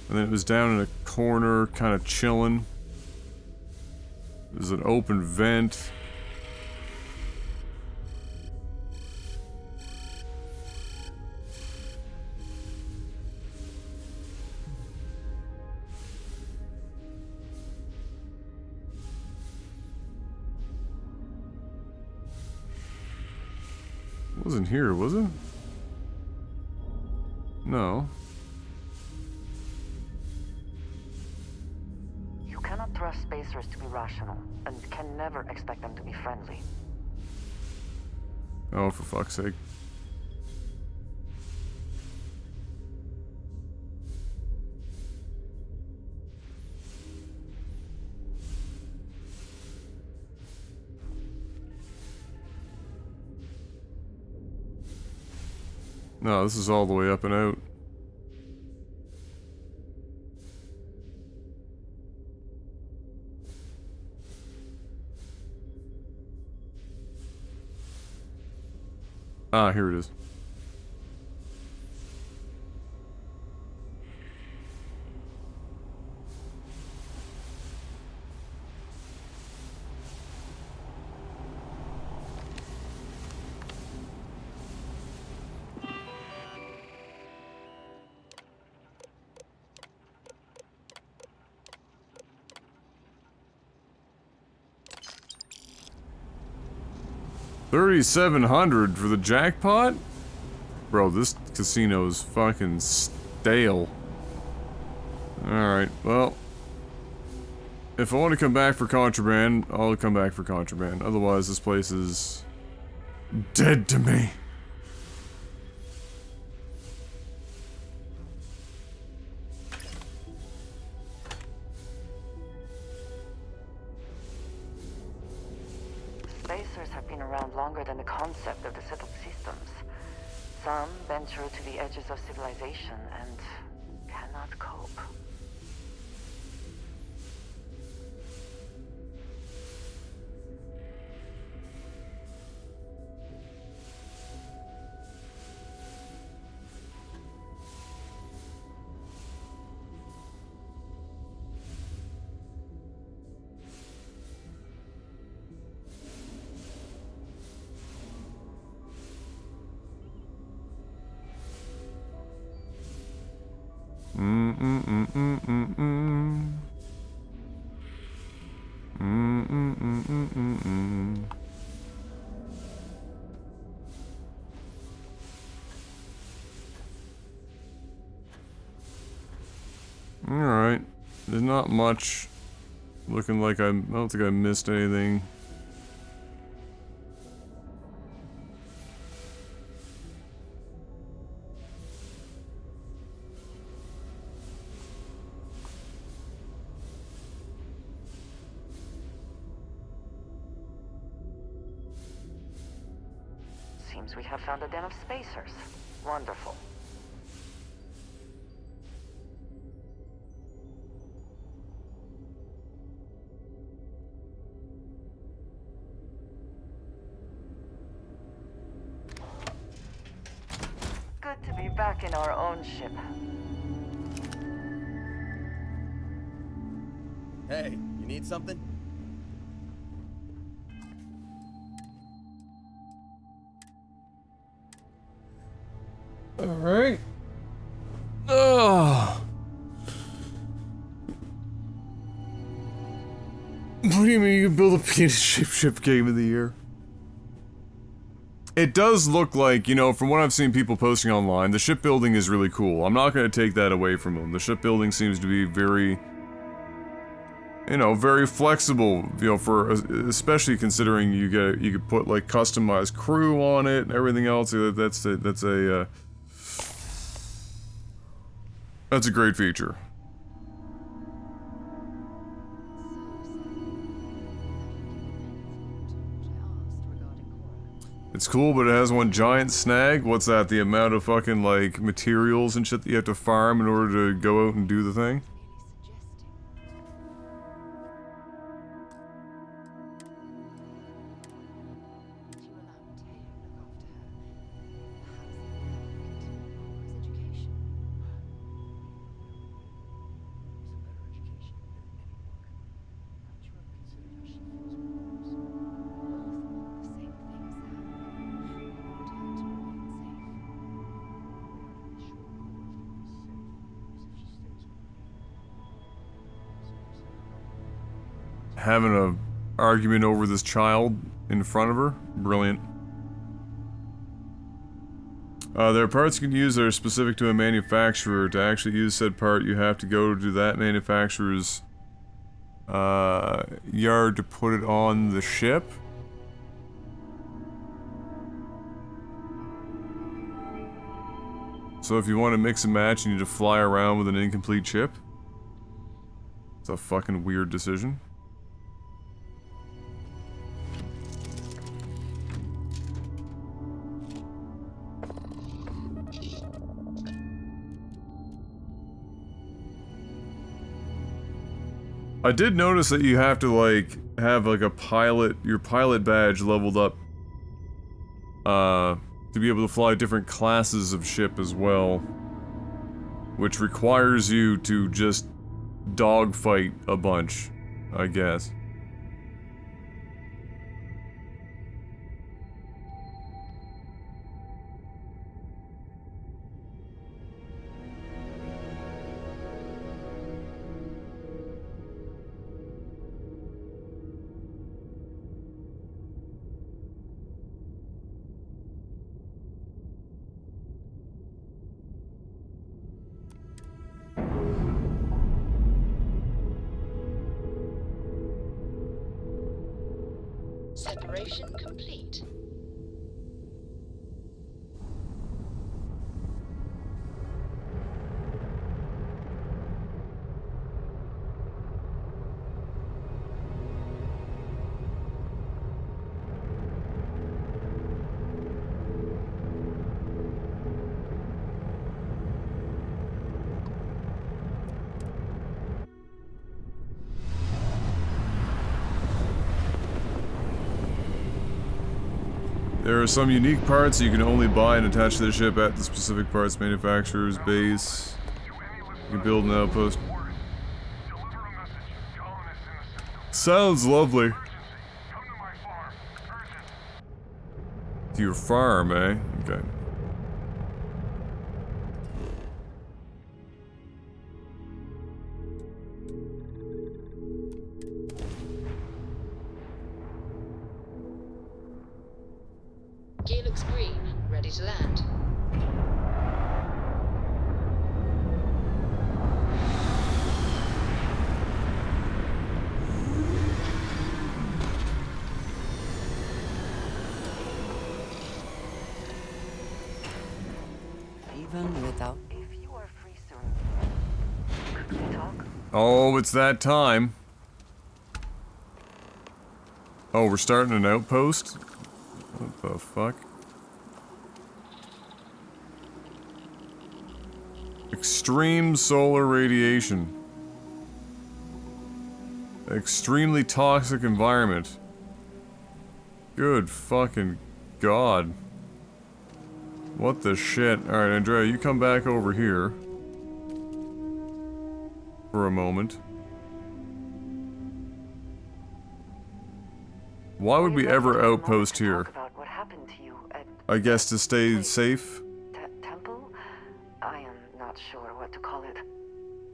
And then it was down in a corner, kind of chilling. There's an open vent. It wasn't here, was it? No. You cannot trust spacers to be rational, and can never expect them to be friendly. Oh, for fuck's sake. No, this is all the way up and out. Ah, here it is. $3,700 for the jackpot? Bro, this casino's fucking stale. Alright, well. If I want to come back for contraband, I'll come back for contraband. Otherwise, this place is dead to me. Spacers have been around longer than the concept of the settled systems. Some venture to the edges of civilization and cannot cope. Alright. There's not much. Looking like I don't think I missed anything. Seems we have found a den of spacers. Wonderful. Good to be back in our own ship. Hey, you need something? Alright. Oh. What do you mean you can build a penis ship game of the year? It does look like, you know, from what I've seen people posting online, the shipbuilding is really cool. I'm not going to take that away from them. The shipbuilding seems to be very, you know, very flexible, you know, for, especially considering you could put, like, customized crew on it and everything else. That's a great feature. It's cool, but it has one giant snag. What's that? The amount of fucking, like, materials and shit that you have to farm in order to go out and do the thing? Having a argument over this child in front of her? Brilliant. There are parts you can use that are specific to a manufacturer. To actually use said part, you have to go to that manufacturer's yard to put it on the ship. So if you want to mix and match, you need to fly around with an incomplete chip. It's a fucking weird decision. I did notice that you have to, like, have, like, your pilot badge leveled up, to be able to fly different classes of ship as well. Which requires you to just dogfight a bunch, I guess. Separation complete. There are some unique parts that you can only buy and attach to the ship at the specific parts manufacturer's base. You can build an outpost. Sounds lovely. To your farm, eh? Okay. Gear looks green, ready to land. Even without... If you are free soon, could we talk? Oh, it's that time. Oh, we're starting an outpost? What the fuck? Extreme solar radiation. Extremely toxic environment. Good fucking god. What the shit? Alright, Andrea, you come back over here. For a moment. Why would we ever outpost here? What happened to you at I guess to stay safe? Temple? I am not sure what to call it.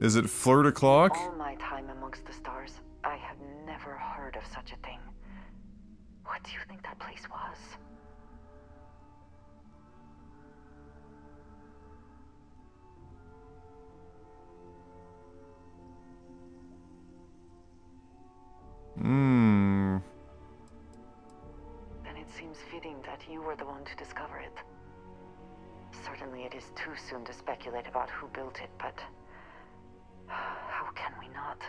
Is it flirt o'clock? All my time amongst the stars, I have never heard of such a thing. What do you think that place was? Then it seems fitting that you were the one to discover it. Certainly it is too soon to speculate about who built it, but how can we not?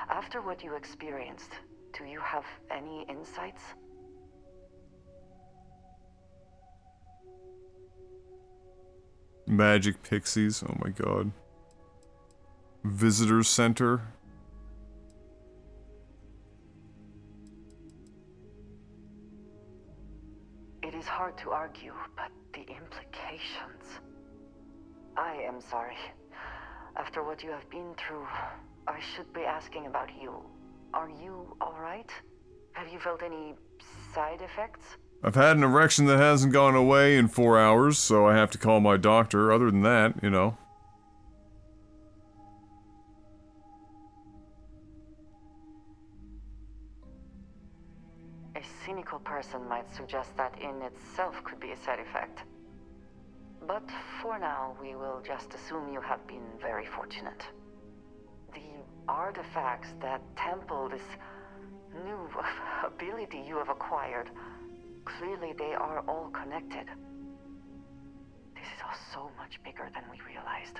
After what you experienced, do you have any insights? Magic pixies, oh my god. Visitor center. It is hard to argue, but the implications... I am sorry. After what you have been through, I should be asking about you. Are you alright? Have you felt any side effects? I've had an erection that hasn't gone away in 4 hours, so I have to call my doctor. Other than that, you know. A cynical person might suggest that in itself could be a side effect. But for now, we will just assume you have been very fortunate. The artifacts that temple this new ability you have acquired, clearly they are all connected. This is all so much bigger than we realized.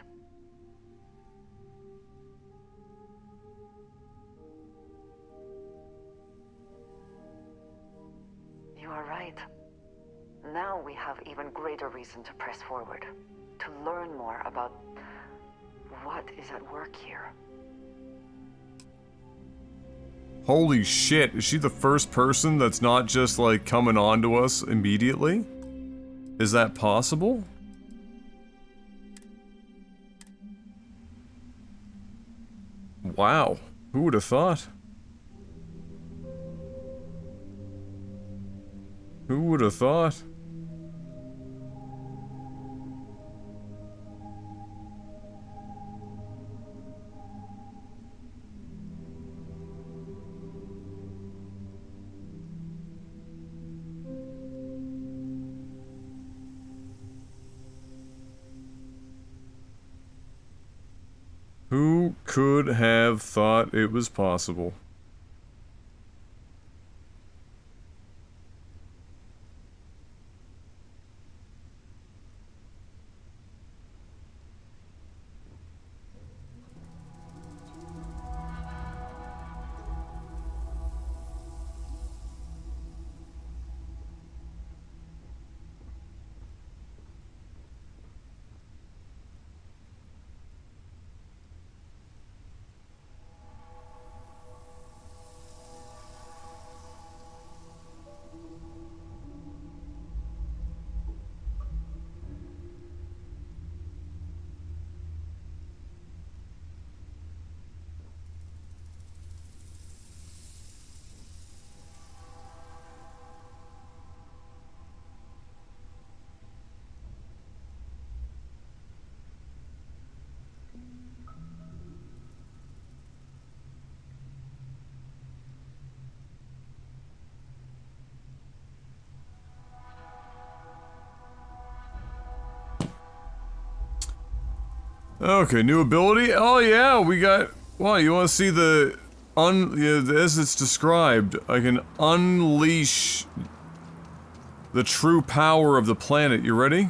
You are right. Now we have even greater reason to press forward, to learn more about what is at work here. Holy shit, is she the first person that's not just like coming on to us immediately? Is that possible? Wow, who would have thought? Who would have thought? Who could have thought it was possible? Okay, new ability? Oh yeah, we got... Wow, you want to see the... as it's described, I can unleash the true power of the planet. You ready?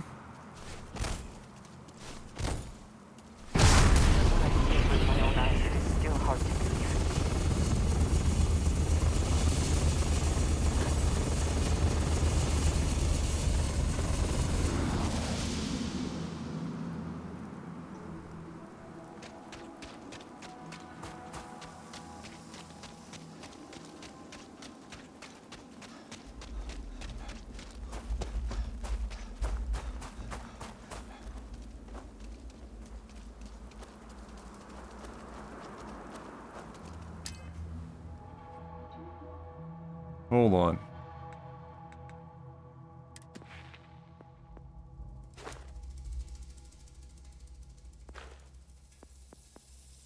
Hold on.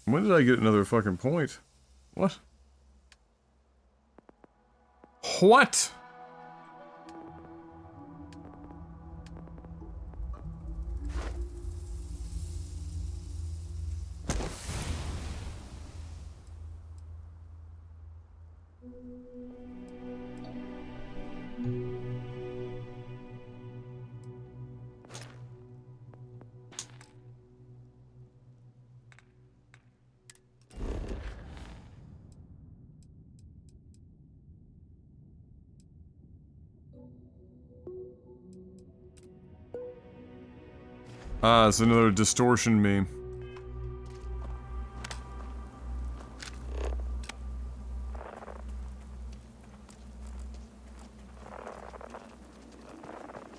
When did I get another fucking point? What? What? Ah, it's another distortion meme.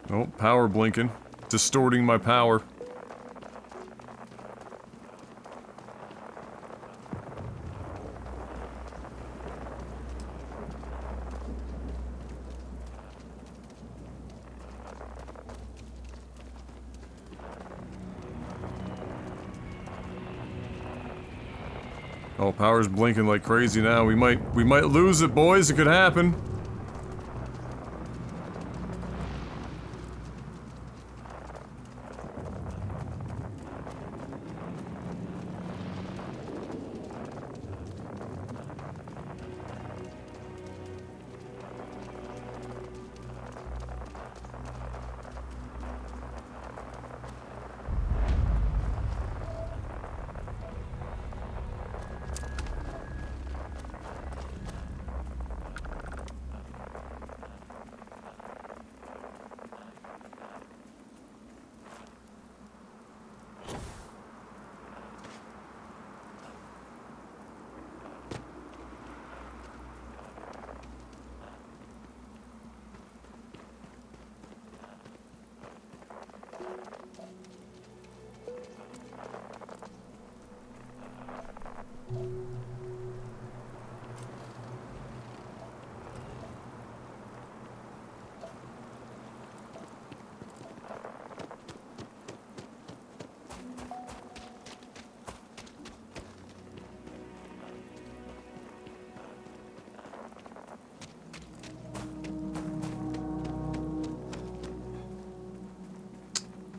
Oh, power blinking. Distorting my power. Oh, power's blinking like crazy now. We might lose it, boys. It could happen.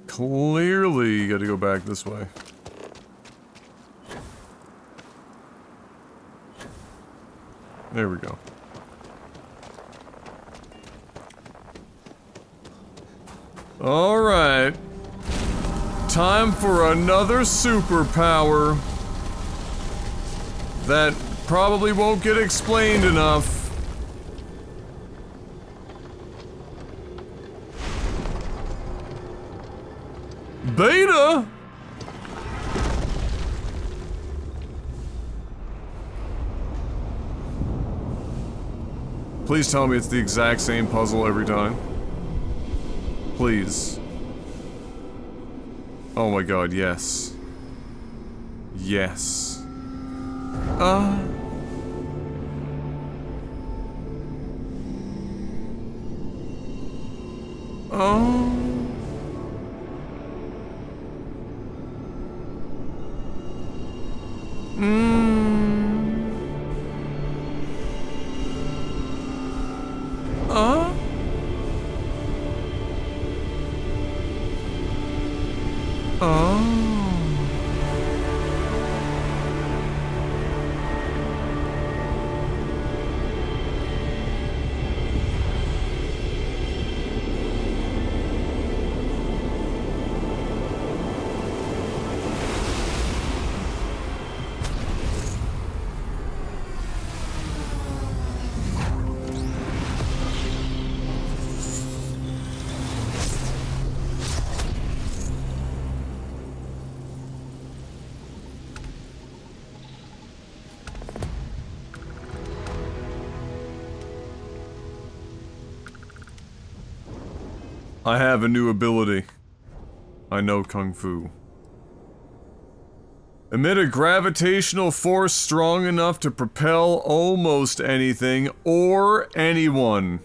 Clearly, you gotta go back this way. There we go. Alright. Time for another superpower that probably won't get explained enough. Beta? Please tell me it's the exact same puzzle every time. Please. Oh my god, yes. Yes. Oh. I have a new ability. I know Kung Fu. Emit a gravitational force strong enough to propel almost anything or anyone.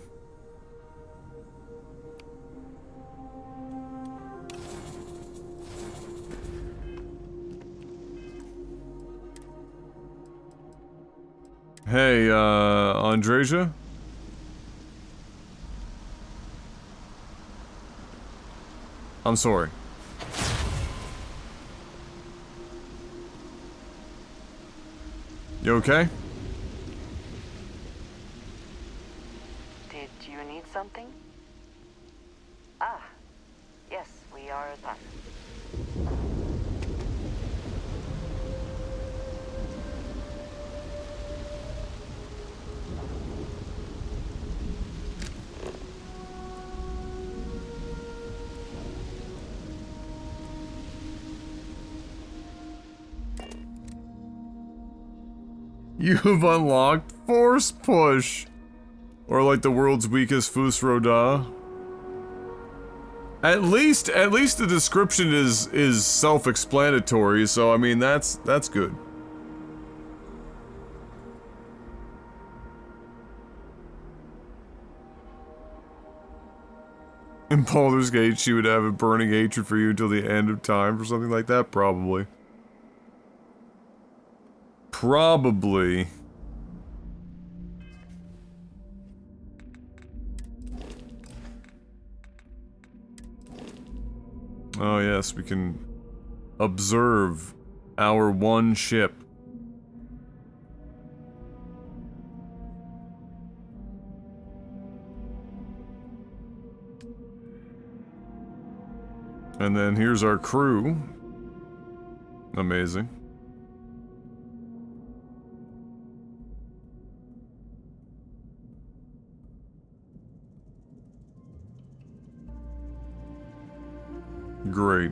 Hey, Andreja? I'm sorry. You okay? Did you need something? Ah, yes, we are done. You've unlocked Force Push! Or like the world's weakest Fus Roda. At least the description is self-explanatory, so I mean that's good. In Baldur's Gate, she would have a burning hatred for you until the end of time, or something like that, probably. Probably. Oh yes, we can observe our one ship. And then here's our crew. Amazing. Great.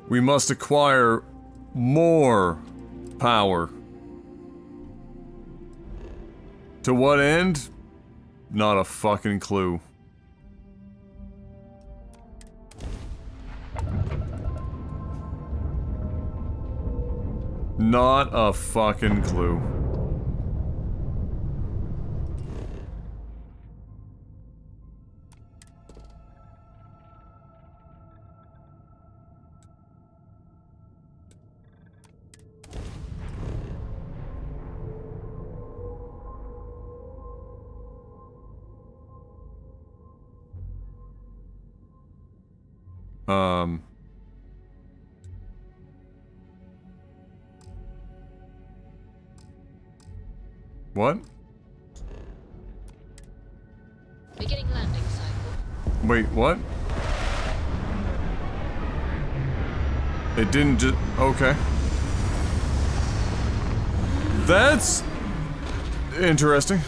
We must acquire more power. To what end? Not a fucking clue. Not a fucking clue. What? Beginning landing cycle. Wait, what? It didn't just... okay. That's... interesting.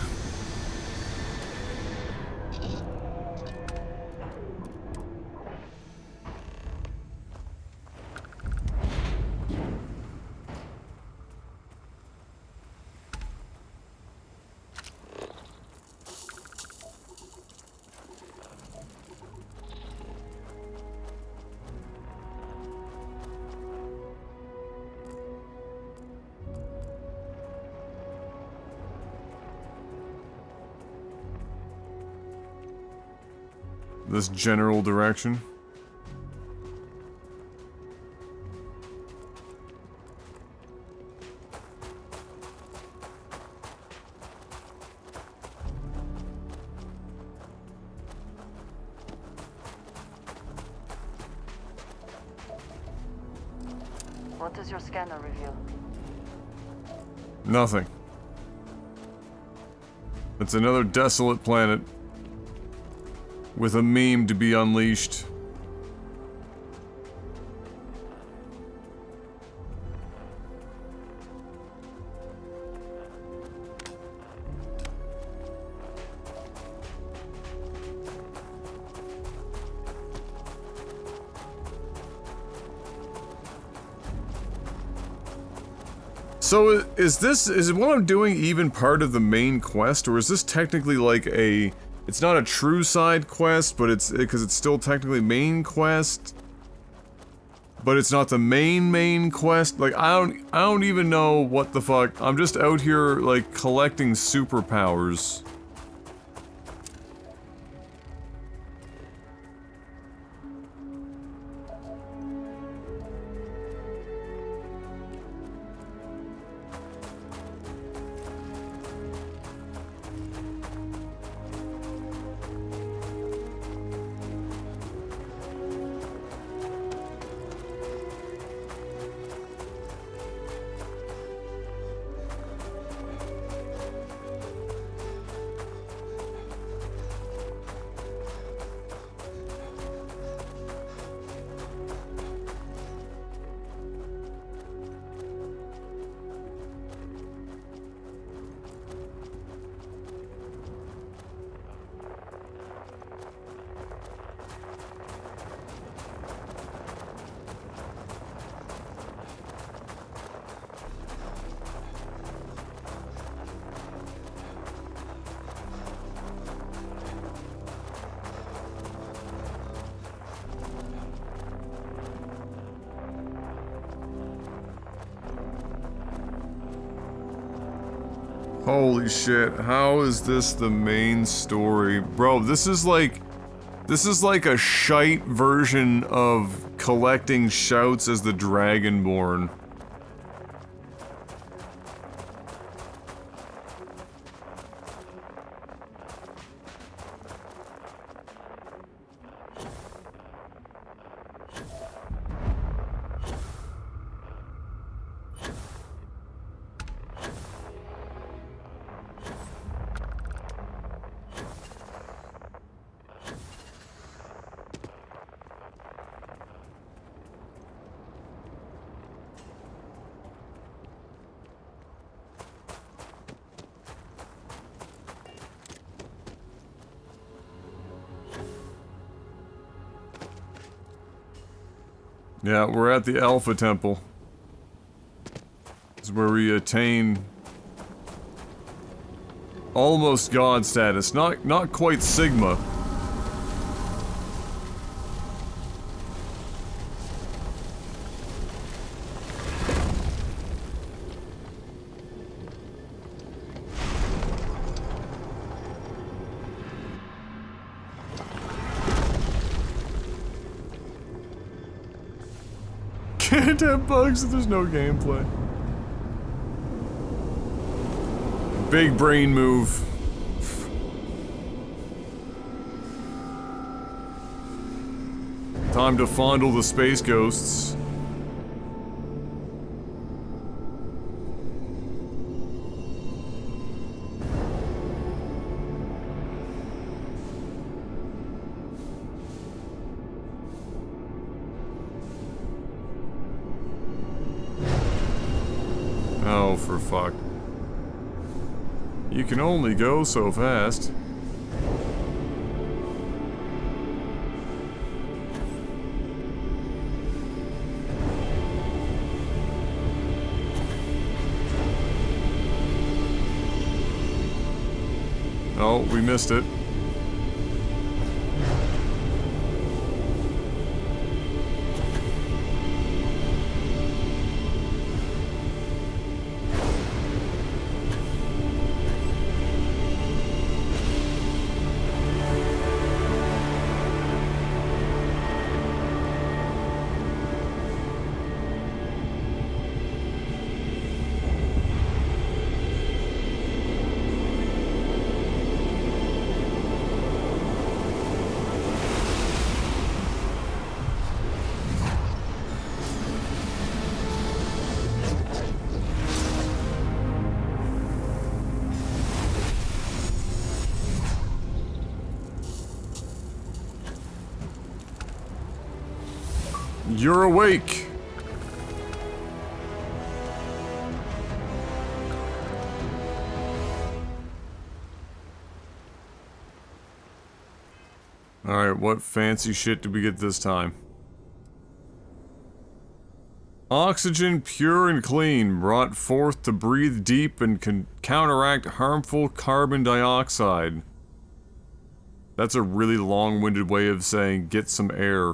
This general direction. What does your scanner reveal? Nothing. It's another desolate planet with a meme to be unleashed. So is what I'm doing even part of the main quest, or is this technically like a? It's not a true side quest, but it's because it's still technically main quest. But it's not the main quest. Like I don't even know what the fuck. I'm just out here like collecting superpowers. Holy shit, how is this the main story? Bro, this is like a shite version of collecting shouts as the Dragonborn. Yeah, we're at the Alpha Temple. This is where we attain almost God status. Not quite Sigma. Can't have bugs if there's no gameplay. Big brain move. Time to fondle the space ghosts. Oh, for fuck. You can only go so fast. Oh, we missed it. You're awake. Alright, what fancy shit did we get this time? Oxygen pure and clean, brought forth to breathe deep and counteract harmful carbon dioxide. That's a really long-winded way of saying get some air.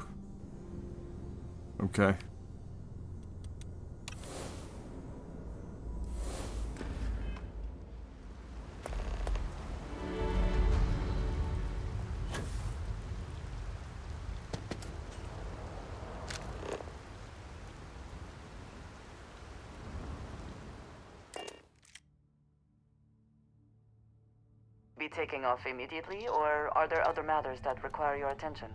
Okay. Be taking off immediately, or are there other matters that require your attention?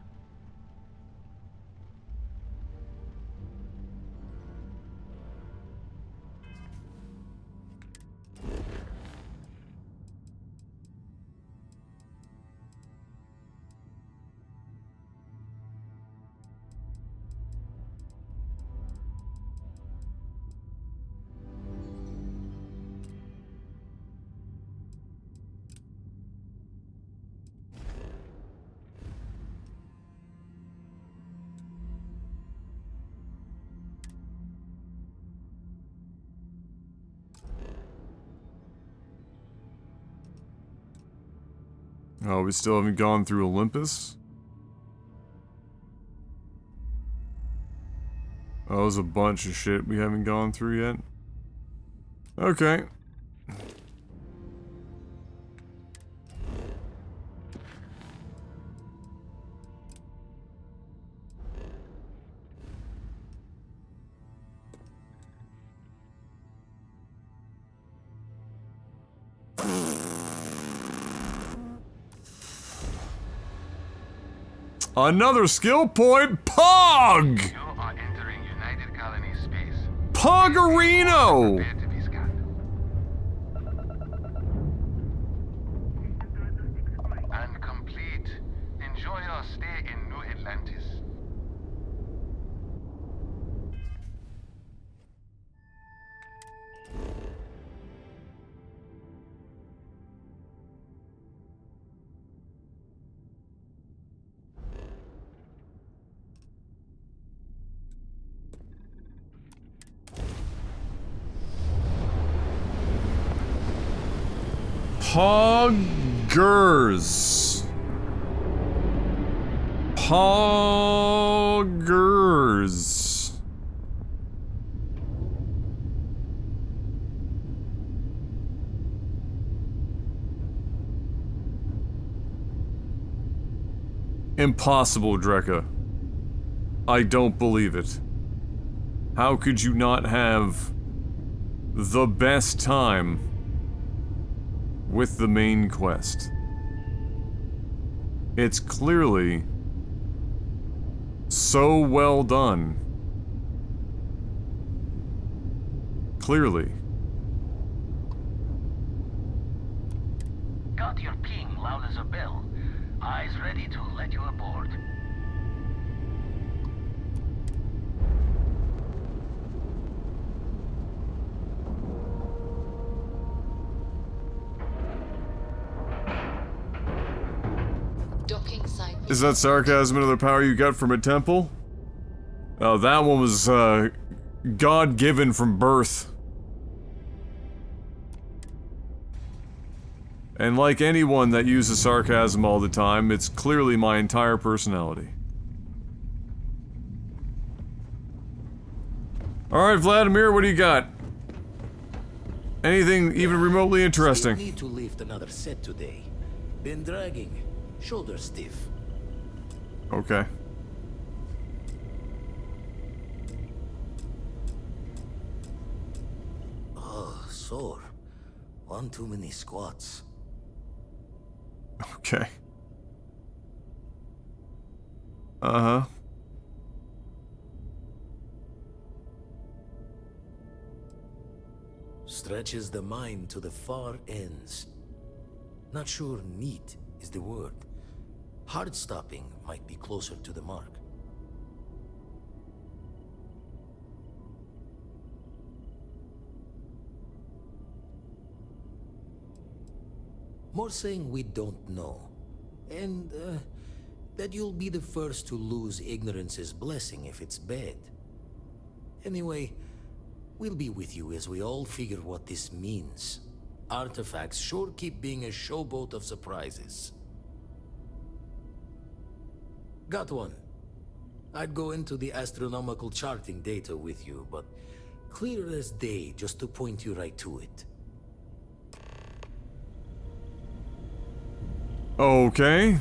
Oh, we still haven't gone through Olympus? Oh, there's a bunch of shit we haven't gone through yet. Okay. Another skill point, Pog! You are entering United Colony space. Poggerino! And complete. Enjoy your stay in New Atlantis. Poggers. Poggers. Impossible, Drekka. I don't believe it. How could you not have the best time with the main quest? It's clearly so well done. Clearly. Got your ping loud as a bell. Eyes ready to let you aboard. Docking site. Is that sarcasm another power you got from a temple? Oh, that one was, God-given from birth. And like anyone that uses sarcasm all the time, it's clearly my entire personality. Alright, Vladimir, what do you got? Anything even remotely interesting? Still need to lift another set today. Been dragging. Shoulder stiff. Okay. Oh, sore. One too many squats. Okay. Uh-huh. Stretches the mind to the far ends. Not sure neat is the word. Hard stopping might be closer to the mark. More saying we don't know. And, that you'll be the first to lose ignorance's blessing if it's bad. Anyway, we'll be with you as we all figure what this means. Artifacts sure keep being a showboat of surprises. Got one. I'd go into the astronomical charting data with you, but clear as day just to point you right to it. Okay.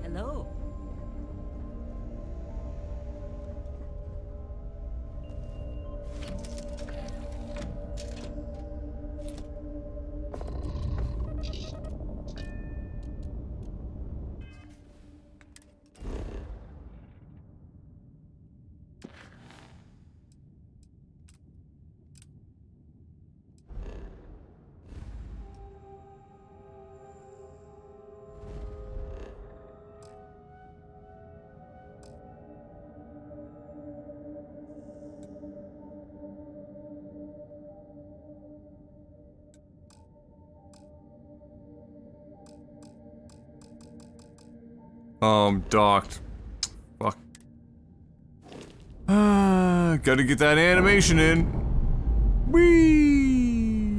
Hello. Docked. Fuck. Gotta get that animation in. Whee!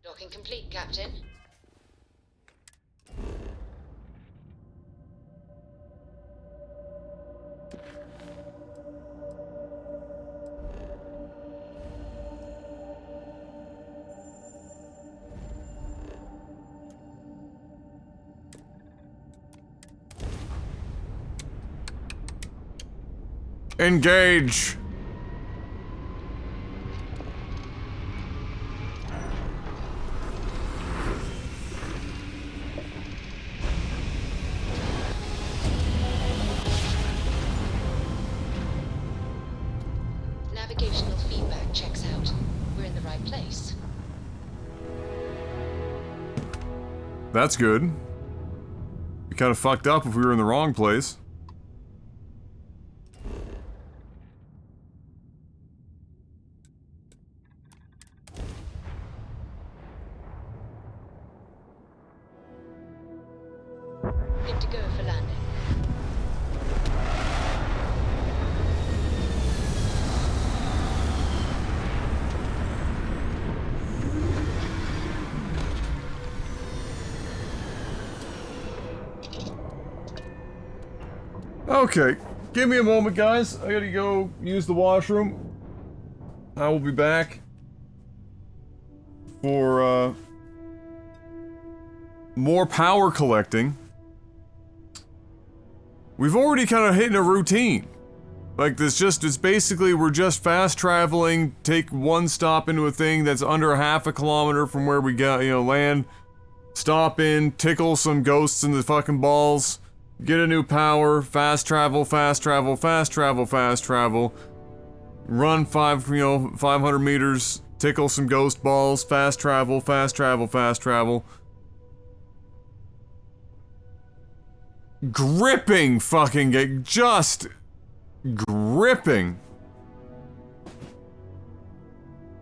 Docking complete, Captain. Engage! Navigational feedback checks out. We're in the right place. That's good. Be kind of fucked up if we were in the wrong place. Good to go for landing. Okay, give me a moment, guys. I gotta go use the washroom. I will be back for, more power collecting. We've already kind of hit a routine. Like, it's basically, we're just fast traveling, take one stop into a thing that's under half a kilometer from where we got, land, stop in, tickle some ghosts in the fucking balls, get a new power, fast travel, fast travel, fast travel, fast travel, run 500 meters, tickle some ghost balls, fast travel, fast travel, fast travel. Gripping fucking just gripping.